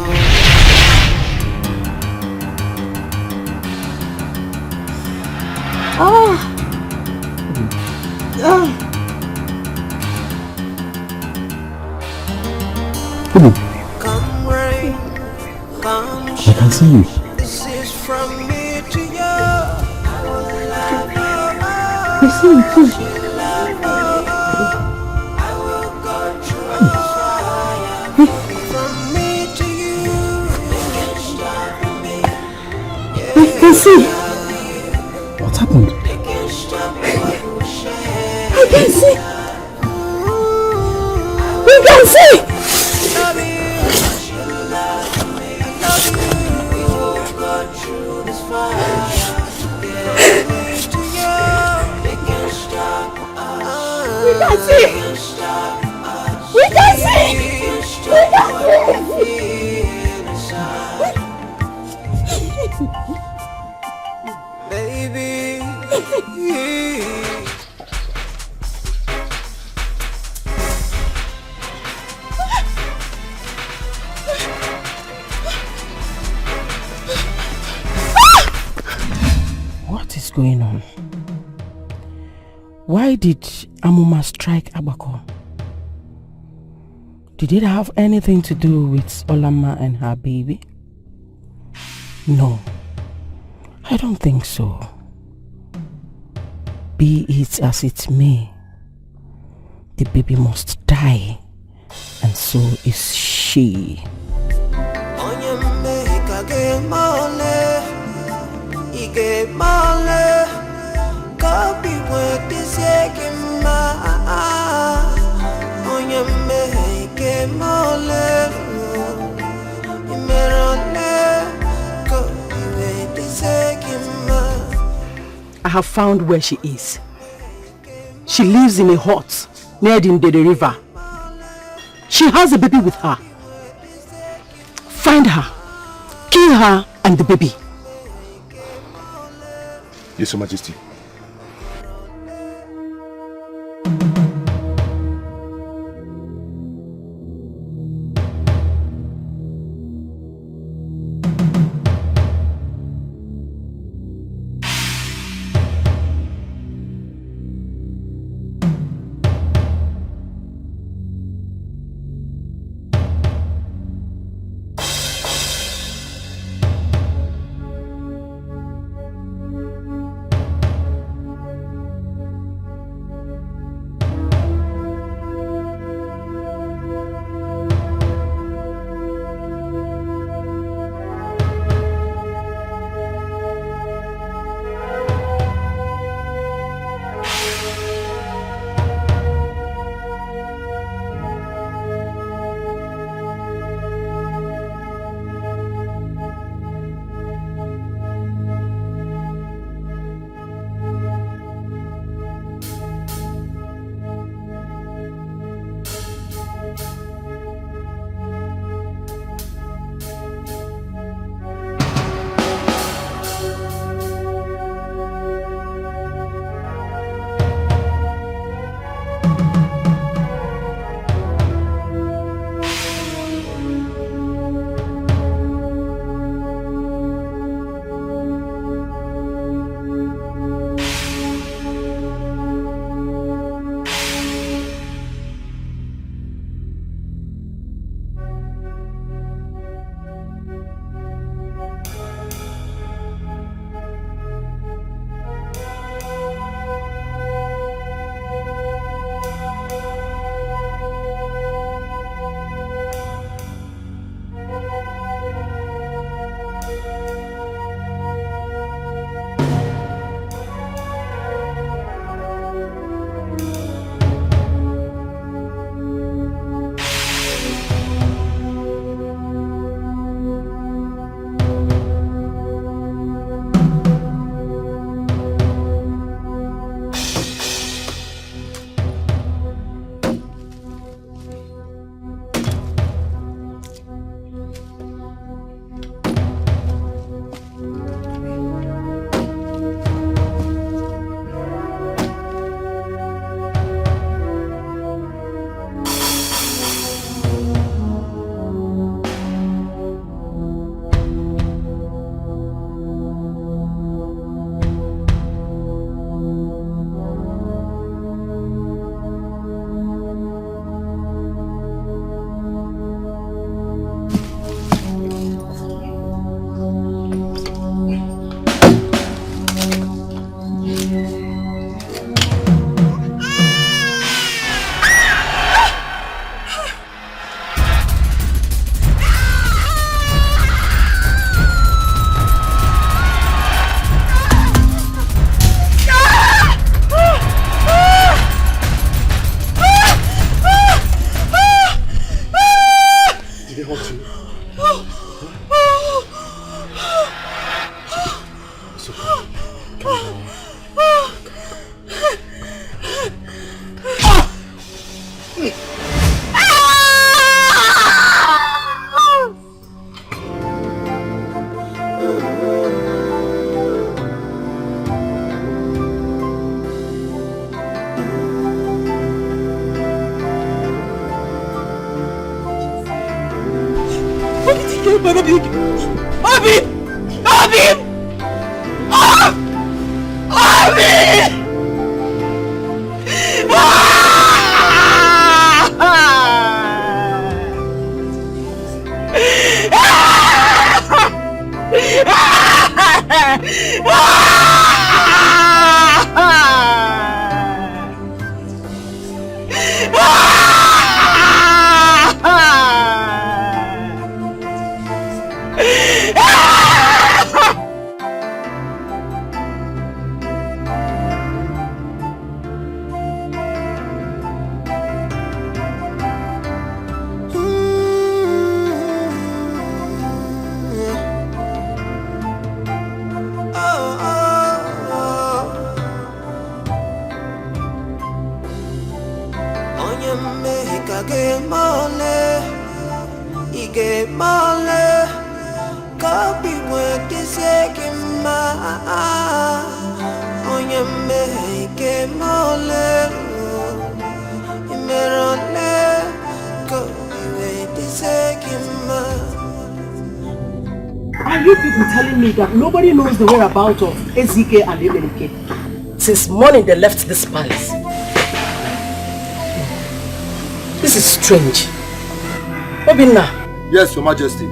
Come rain, come shine. I can see you. This is from me to you. I see you too. From me to you. I can see. What happened? I can see. We can see. We can see. We can see. We can Baby. What is going on? Why did Amuma strike Abako? Did it have anything to do with Olamma and her baby? No, I don't think so. Be it as it may, the baby must die, and so is she. I have found where she is. She lives in a hut near the Ndede River. She has a baby with her. Find her, kill her and the baby. Yes, Your Majesty. Are you people telling me that nobody knows the whereabouts of Ezike and Emenike since morning they left this palace? This is strange. Obinna. Yes, Your Majesty.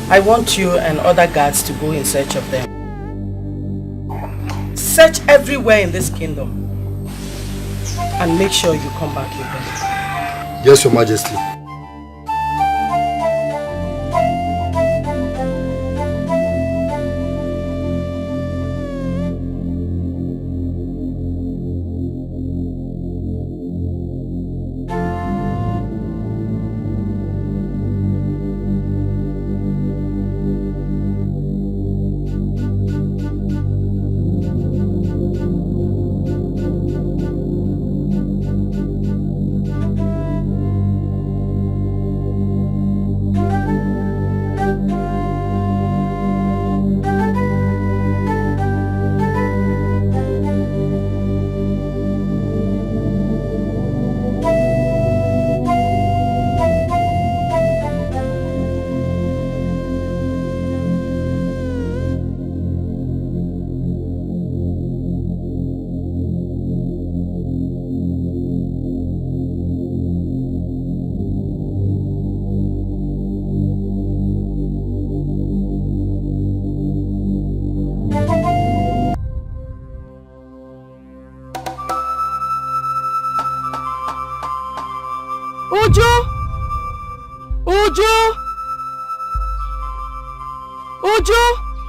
I want you and other guards to go in search of them. Search everywhere in this kingdom and make sure you come back with them. Yes, Your Majesty.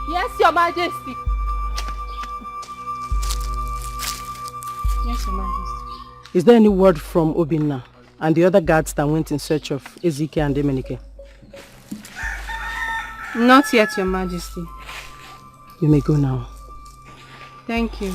Yes, Your Majesty. Yes, Your Majesty. Is there any word from Obinna and the other guards that went in search of Ezike and Emenike? Not yet, Your Majesty. You may go now. Thank you.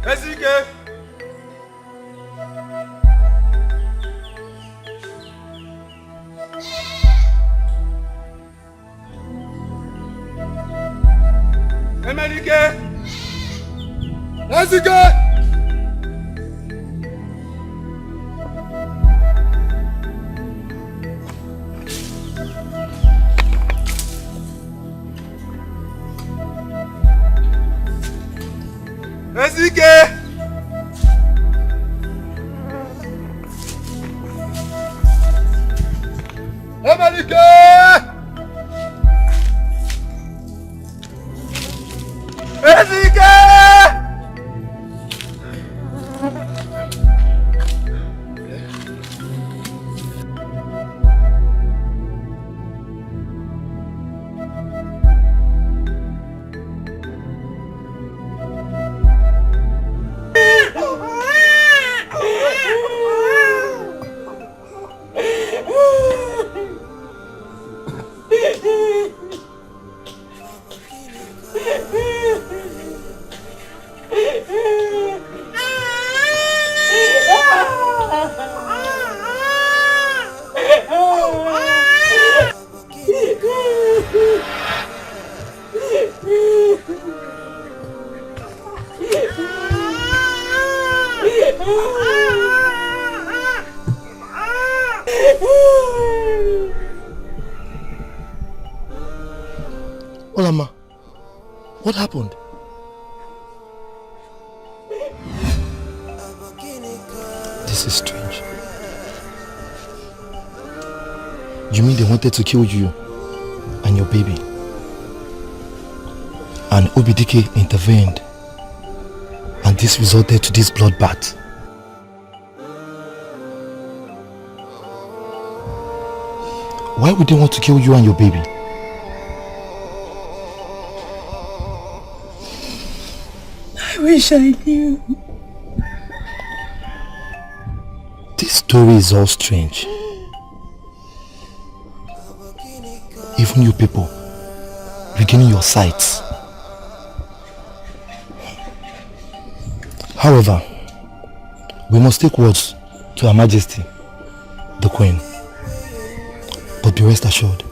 Ezike! Emenike! Ezike! Ezike! Emenike! Ezike! Olama, what happened? This is strange. You mean they wanted to kill you and your baby? And Obidike intervened, and this resulted to this bloodbath. Why would they want to kill you and your baby? I wish I knew. This story is all strange. Even you people regaining your sights. However, we must take words to Her Majesty, the Queen. But be rest assured,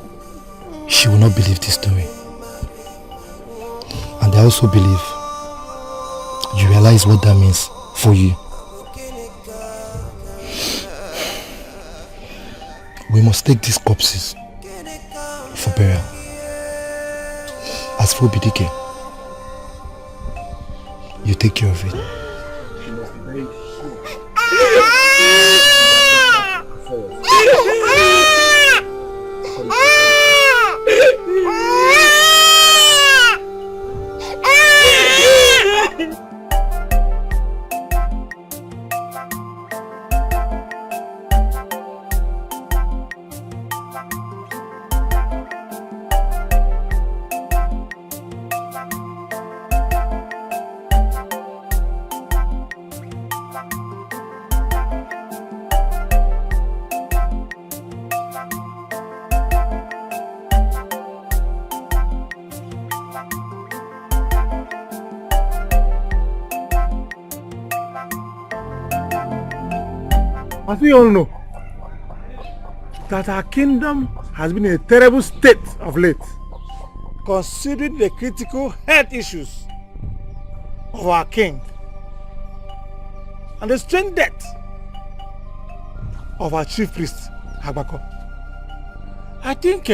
she will not believe this story. And I also believe you realize what that means for you. We must take these corpses for burial. As for Bidike, you take care of it. As we all know, that our kingdom has been in a terrible state of late, considering the critical health issues of our king and the strange death of our chief priest, Agbako. I think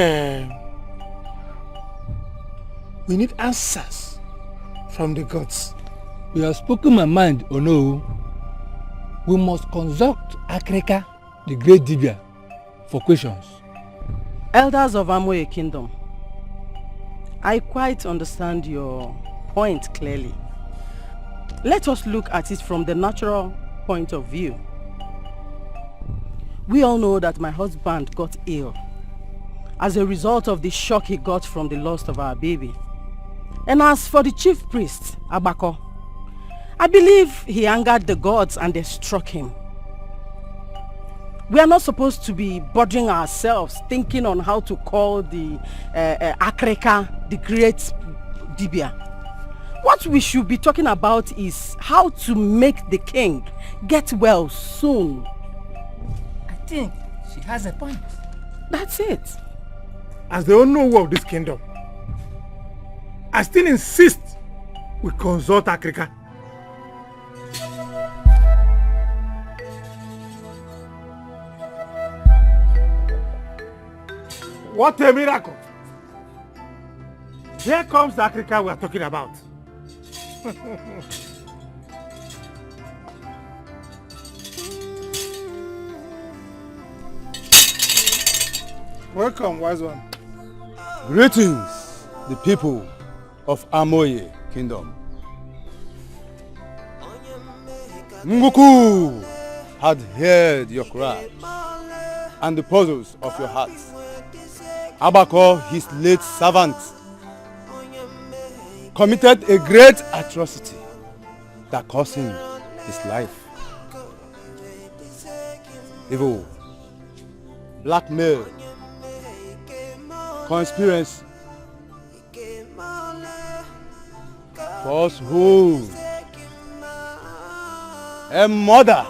we need answers from the gods. You have spoken my mind, or no? We must consult Akreka, the great Dibia, for questions. Elders of Amoye Kingdom, I quite understand your point clearly. Let us look at it from the natural point of view. We all know that my husband got ill as a result of the shock he got from the loss of our baby. And as for the chief priest, Agbako, I believe he angered the gods and they struck him. We are not supposed to be bothering ourselves thinking on how to call the Akreka, the great Dibia. What we should be talking about is how to make the king get well soon. I think she has a point. That's it. As the owner of this kingdom, I still insist we consult Africa. What a miracle! Here comes the Africa we are talking about. Welcome, wise one. Greetings, the people of Amoye Kingdom. Nguku had heard your cry and the puzzles of your hearts. Abako, his late servant, committed a great atrocity that cost him his life. Evil, blackmail, conspiracy, falsehood, a murder.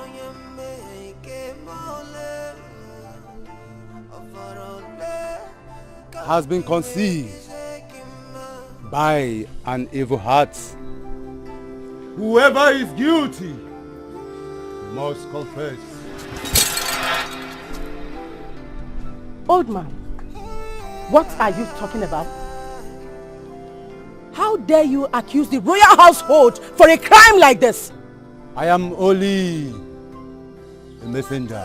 Has been conceived by an evil heart. Whoever is guilty must confess. Old man, what are you talking about? How dare you accuse the royal household for a crime like this? I am only a messenger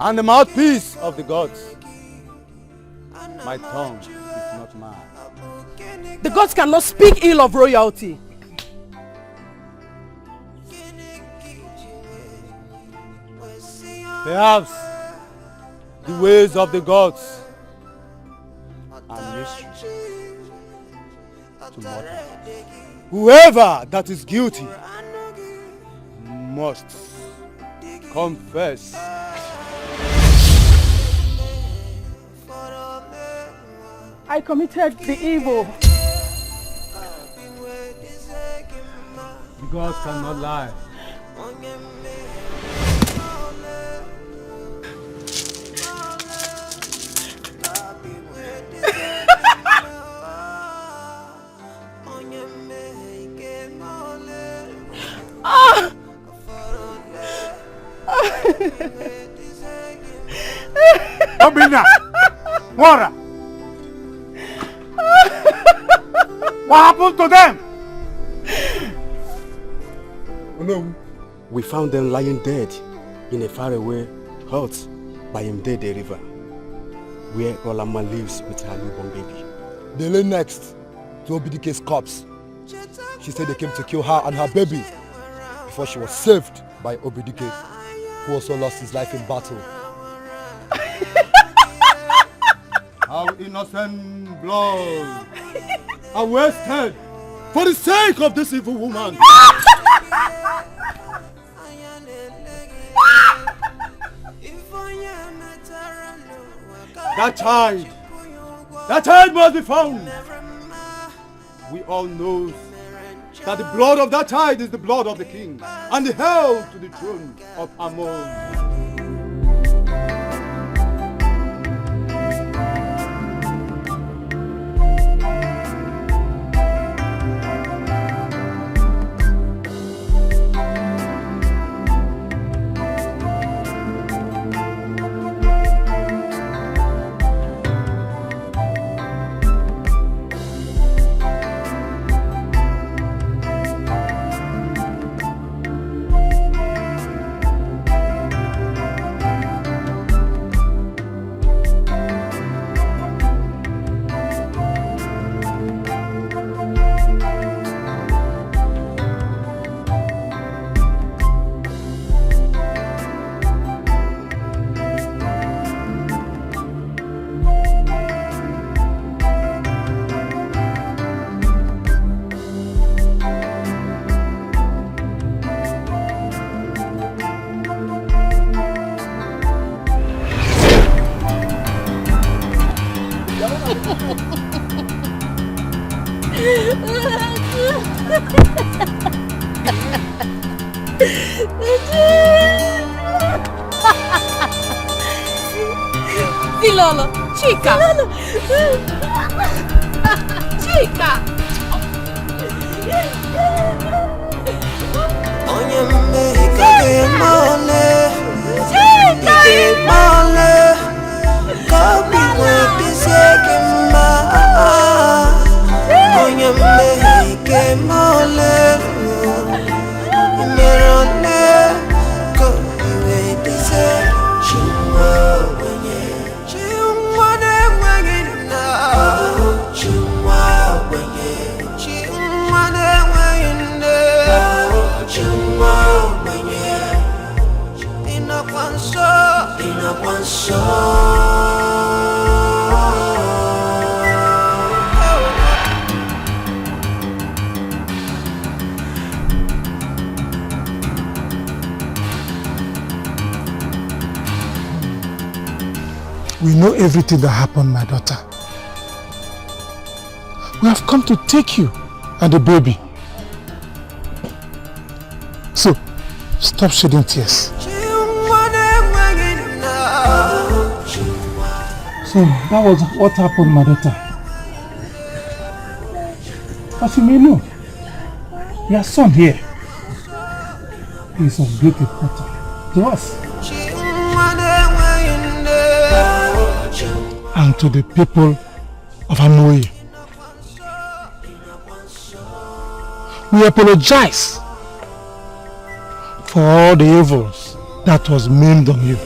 and the mouthpiece of the gods. My tongue is not mine. The gods cannot speak ill of royalty. Perhaps the ways of the gods are mystery to mortals. Whoever that is guilty must confess. I committed the evil. The gods cannot lie. Obina! Wara! What happened to them? Oh no. We found them lying dead in a faraway hut by Mdede River, where Olama lives with her newborn baby. They lay next to Obidike's corpse. She said they came to kill her and her baby before she was saved by Obidike, who also lost his life in battle. How innocent blood are wasted for the sake of this evil woman. That child must be found. We all know that the blood of that child is the blood of the king and the heir to the throne of Ammon. Lolo, Chica. Chica. Onye mmehika ga-emole, ga-emole, ka obi nwetịzie gị mma. Onye mmehika ga-emole, imere ole, ka obi nwetịzie Chinwa wenye, Chinwa na-enweghị nna. Chinwa wenye, Chinwa na-enweghị nne. Chinwa wenye, inakwanso, inakwanso. We know everything that happened, my daughter. We have come to take you and the baby. So, stop shedding tears. So, that was what happened, my daughter. As you may know, your son here is of great importance to us and to the people of Amoye. We apologize for all the evils that was maimed on you.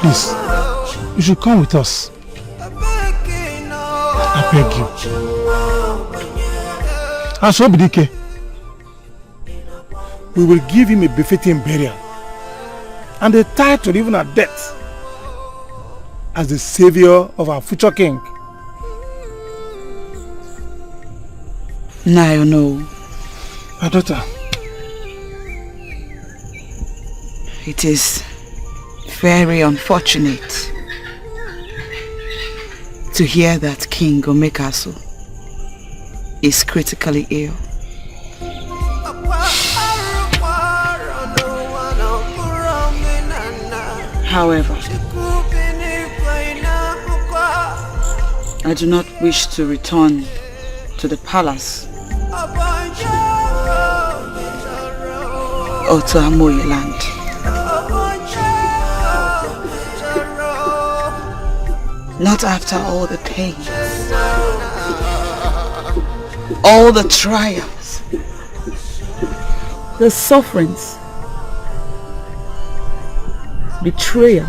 Please, you should come with us. I beg you. As for Obidike, we will give him a befitting burial and a title even at death as the savior of our future king. Now you know. My daughter. It is very unfortunate to hear that King Omekasu is critically ill. However, I do not wish to return to the palace or to Amoye land. Not after all the pains, all the trials, the sufferings, betrayals,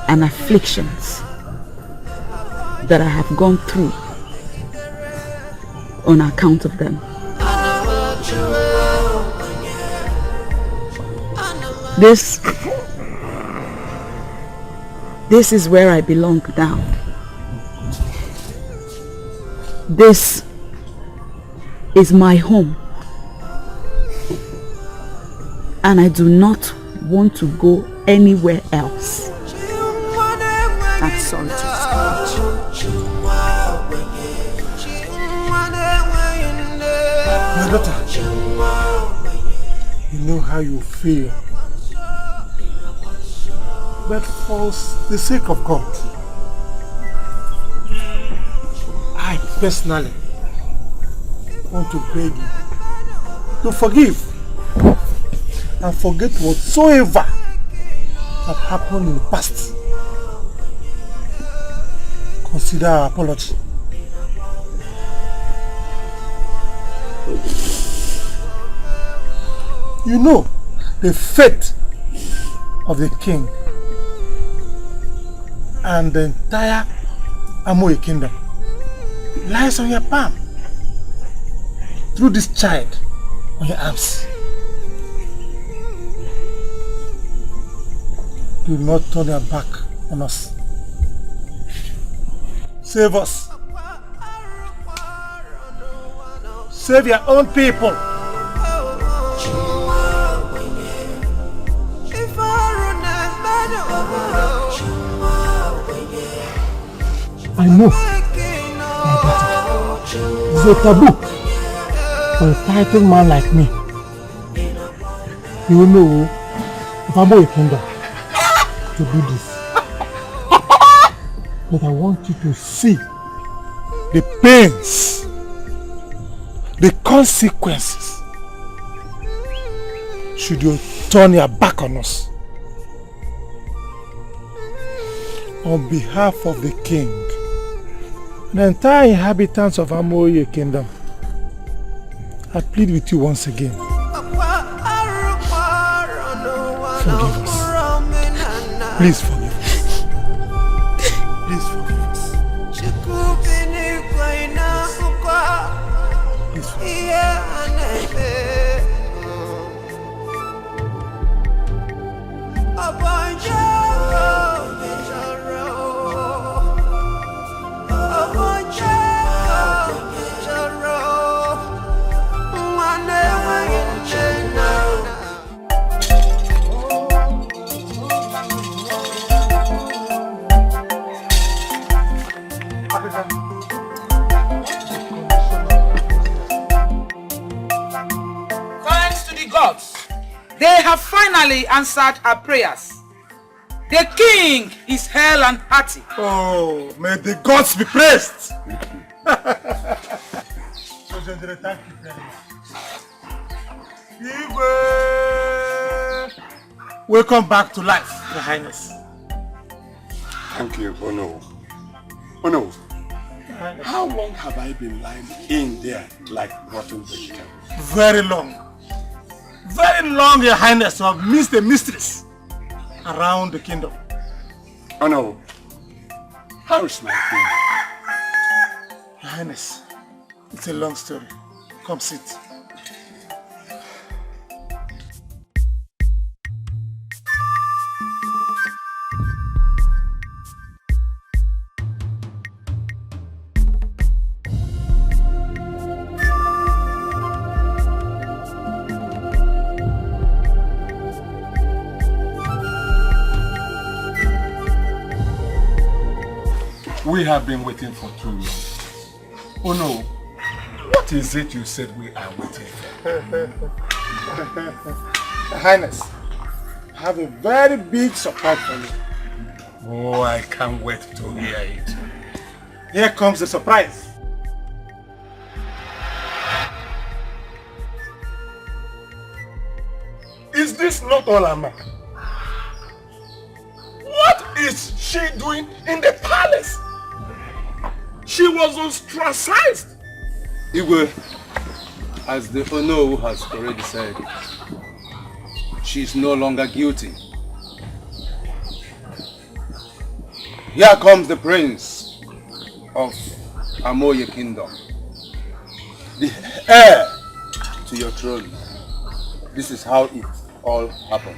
and afflictions that I have gone through on account of them. This is where I belong now. This is my home. And I do not want to go anywhere else. I'm sorry to disappoint you. My daughter, you know how you feel. But for the sake of God, I personally want to beg you to forgive and forget whatsoever that happened in the past. Consider our apology. You know the fate of the king and the entire Amoye kingdom lies on your palm through this child on your arms. Do not turn your back on us. Save us. Save your own people. I know. It's a taboo for a titled man like me. You will know if I'm a kingdom to do this. But I want you to see the pains, the consequences should you turn your back on us. On behalf of the king and the entire inhabitants of Amoye kingdom, I plead with you once again. Forgive us. Please forgive us. Please forgive us. Please forgive Thanks to the gods, they have finally answered our prayers. The king is hale and hearty. Oh, may the gods be praised! Thank you very much. Welcome back to life, Your Highness. Thank you, Ono. Ono, how long have I been lying in there like rotten vegetable? Very long. Very long, Your Highness. You have missed the mistress around the kingdom. Ono, how is my queen? Your Highness, it's a long story. Come sit. We have been waiting for too long. Oh no, what is it you said we are waiting for? Your Highness, I have a very big surprise for you. Oh, I can't wait to hear it. Here comes the surprise. Is this not Olama? What is she doing in the palace? She was ostracized. Igwe, as the Ono has already said, she is no longer guilty. Here comes the prince of Amoye kingdom, the heir to your throne. This is how it all happened.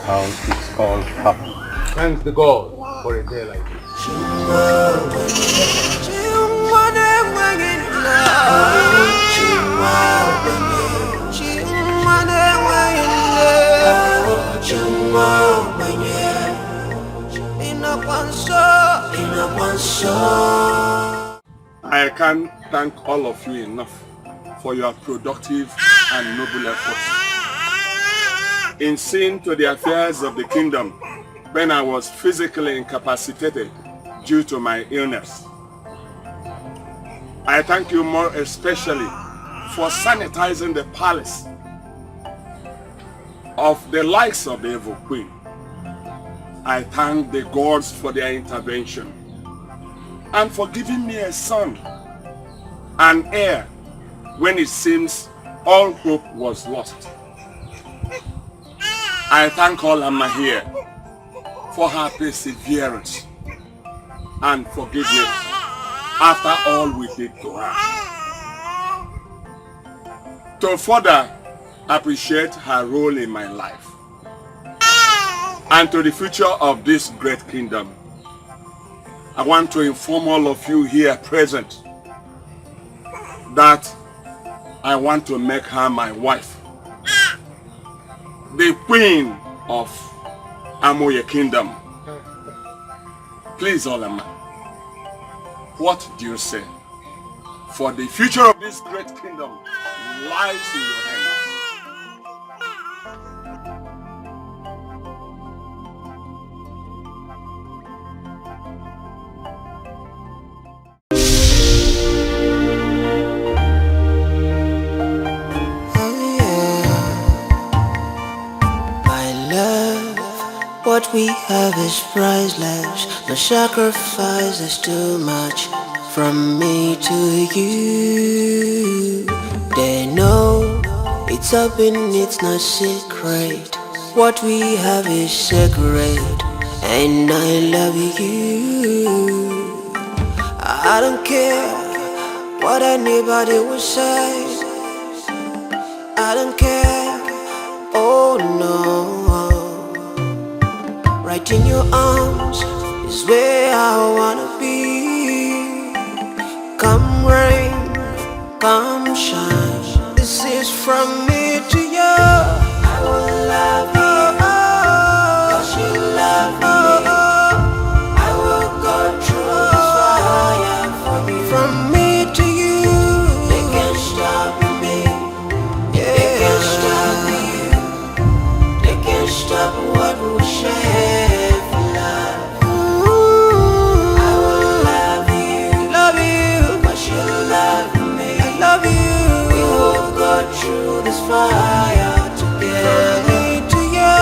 How it all happened. Thank the God for a day like this. I can't thank all of you enough for your productive and noble efforts in seeing to the affairs of the kingdom when I was physically incapacitated due to my illness. I thank you more especially for sanitizing the palace of the likes of the evil queen. I thank the gods for their intervention and for giving me a son, an heir, when it seems all hope was lost. I thank Olama here for her perseverance and forgiveness after all we did to her. To further appreciate her role in my life and to the future of this great kingdom, I want to inform all of you here present that I want to make her my wife, the queen of Amoye Kingdom. Please, Olama, what do you say? For the future of this great kingdom lies in your hands. What we have is priceless. No sacrifice is too much from me to you. They know it's open, it's not secret. What we have is sacred, and I love you. I don't care what anybody will say. I don't care, oh no. Right in your arms is where I wanna be. Come rain, come shine. This is from me to you. I will love you, cause you love me. I will go through this fire for you. From me to you, they can't stop me. Yeah. They can't stop you. They can't stop what we share. Through this fire together. From me to you,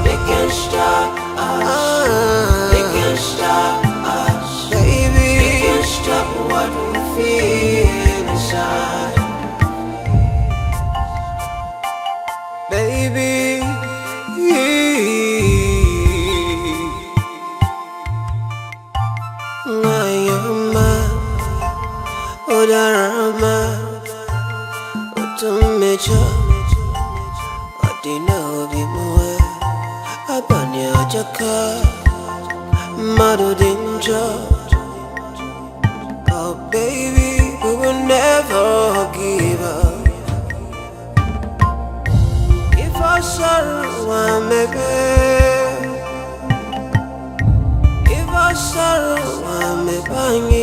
they can't stop us. They can't stop us, baby. They can't stop what we feel inside, baby. Nayama, Odarama. Mecha, Adina Bimoe, Abanya Jaka, Mado Danger. Oh baby, we will never give up. If I sorrow, I'm maybe. If I sorrow, I'm maybe.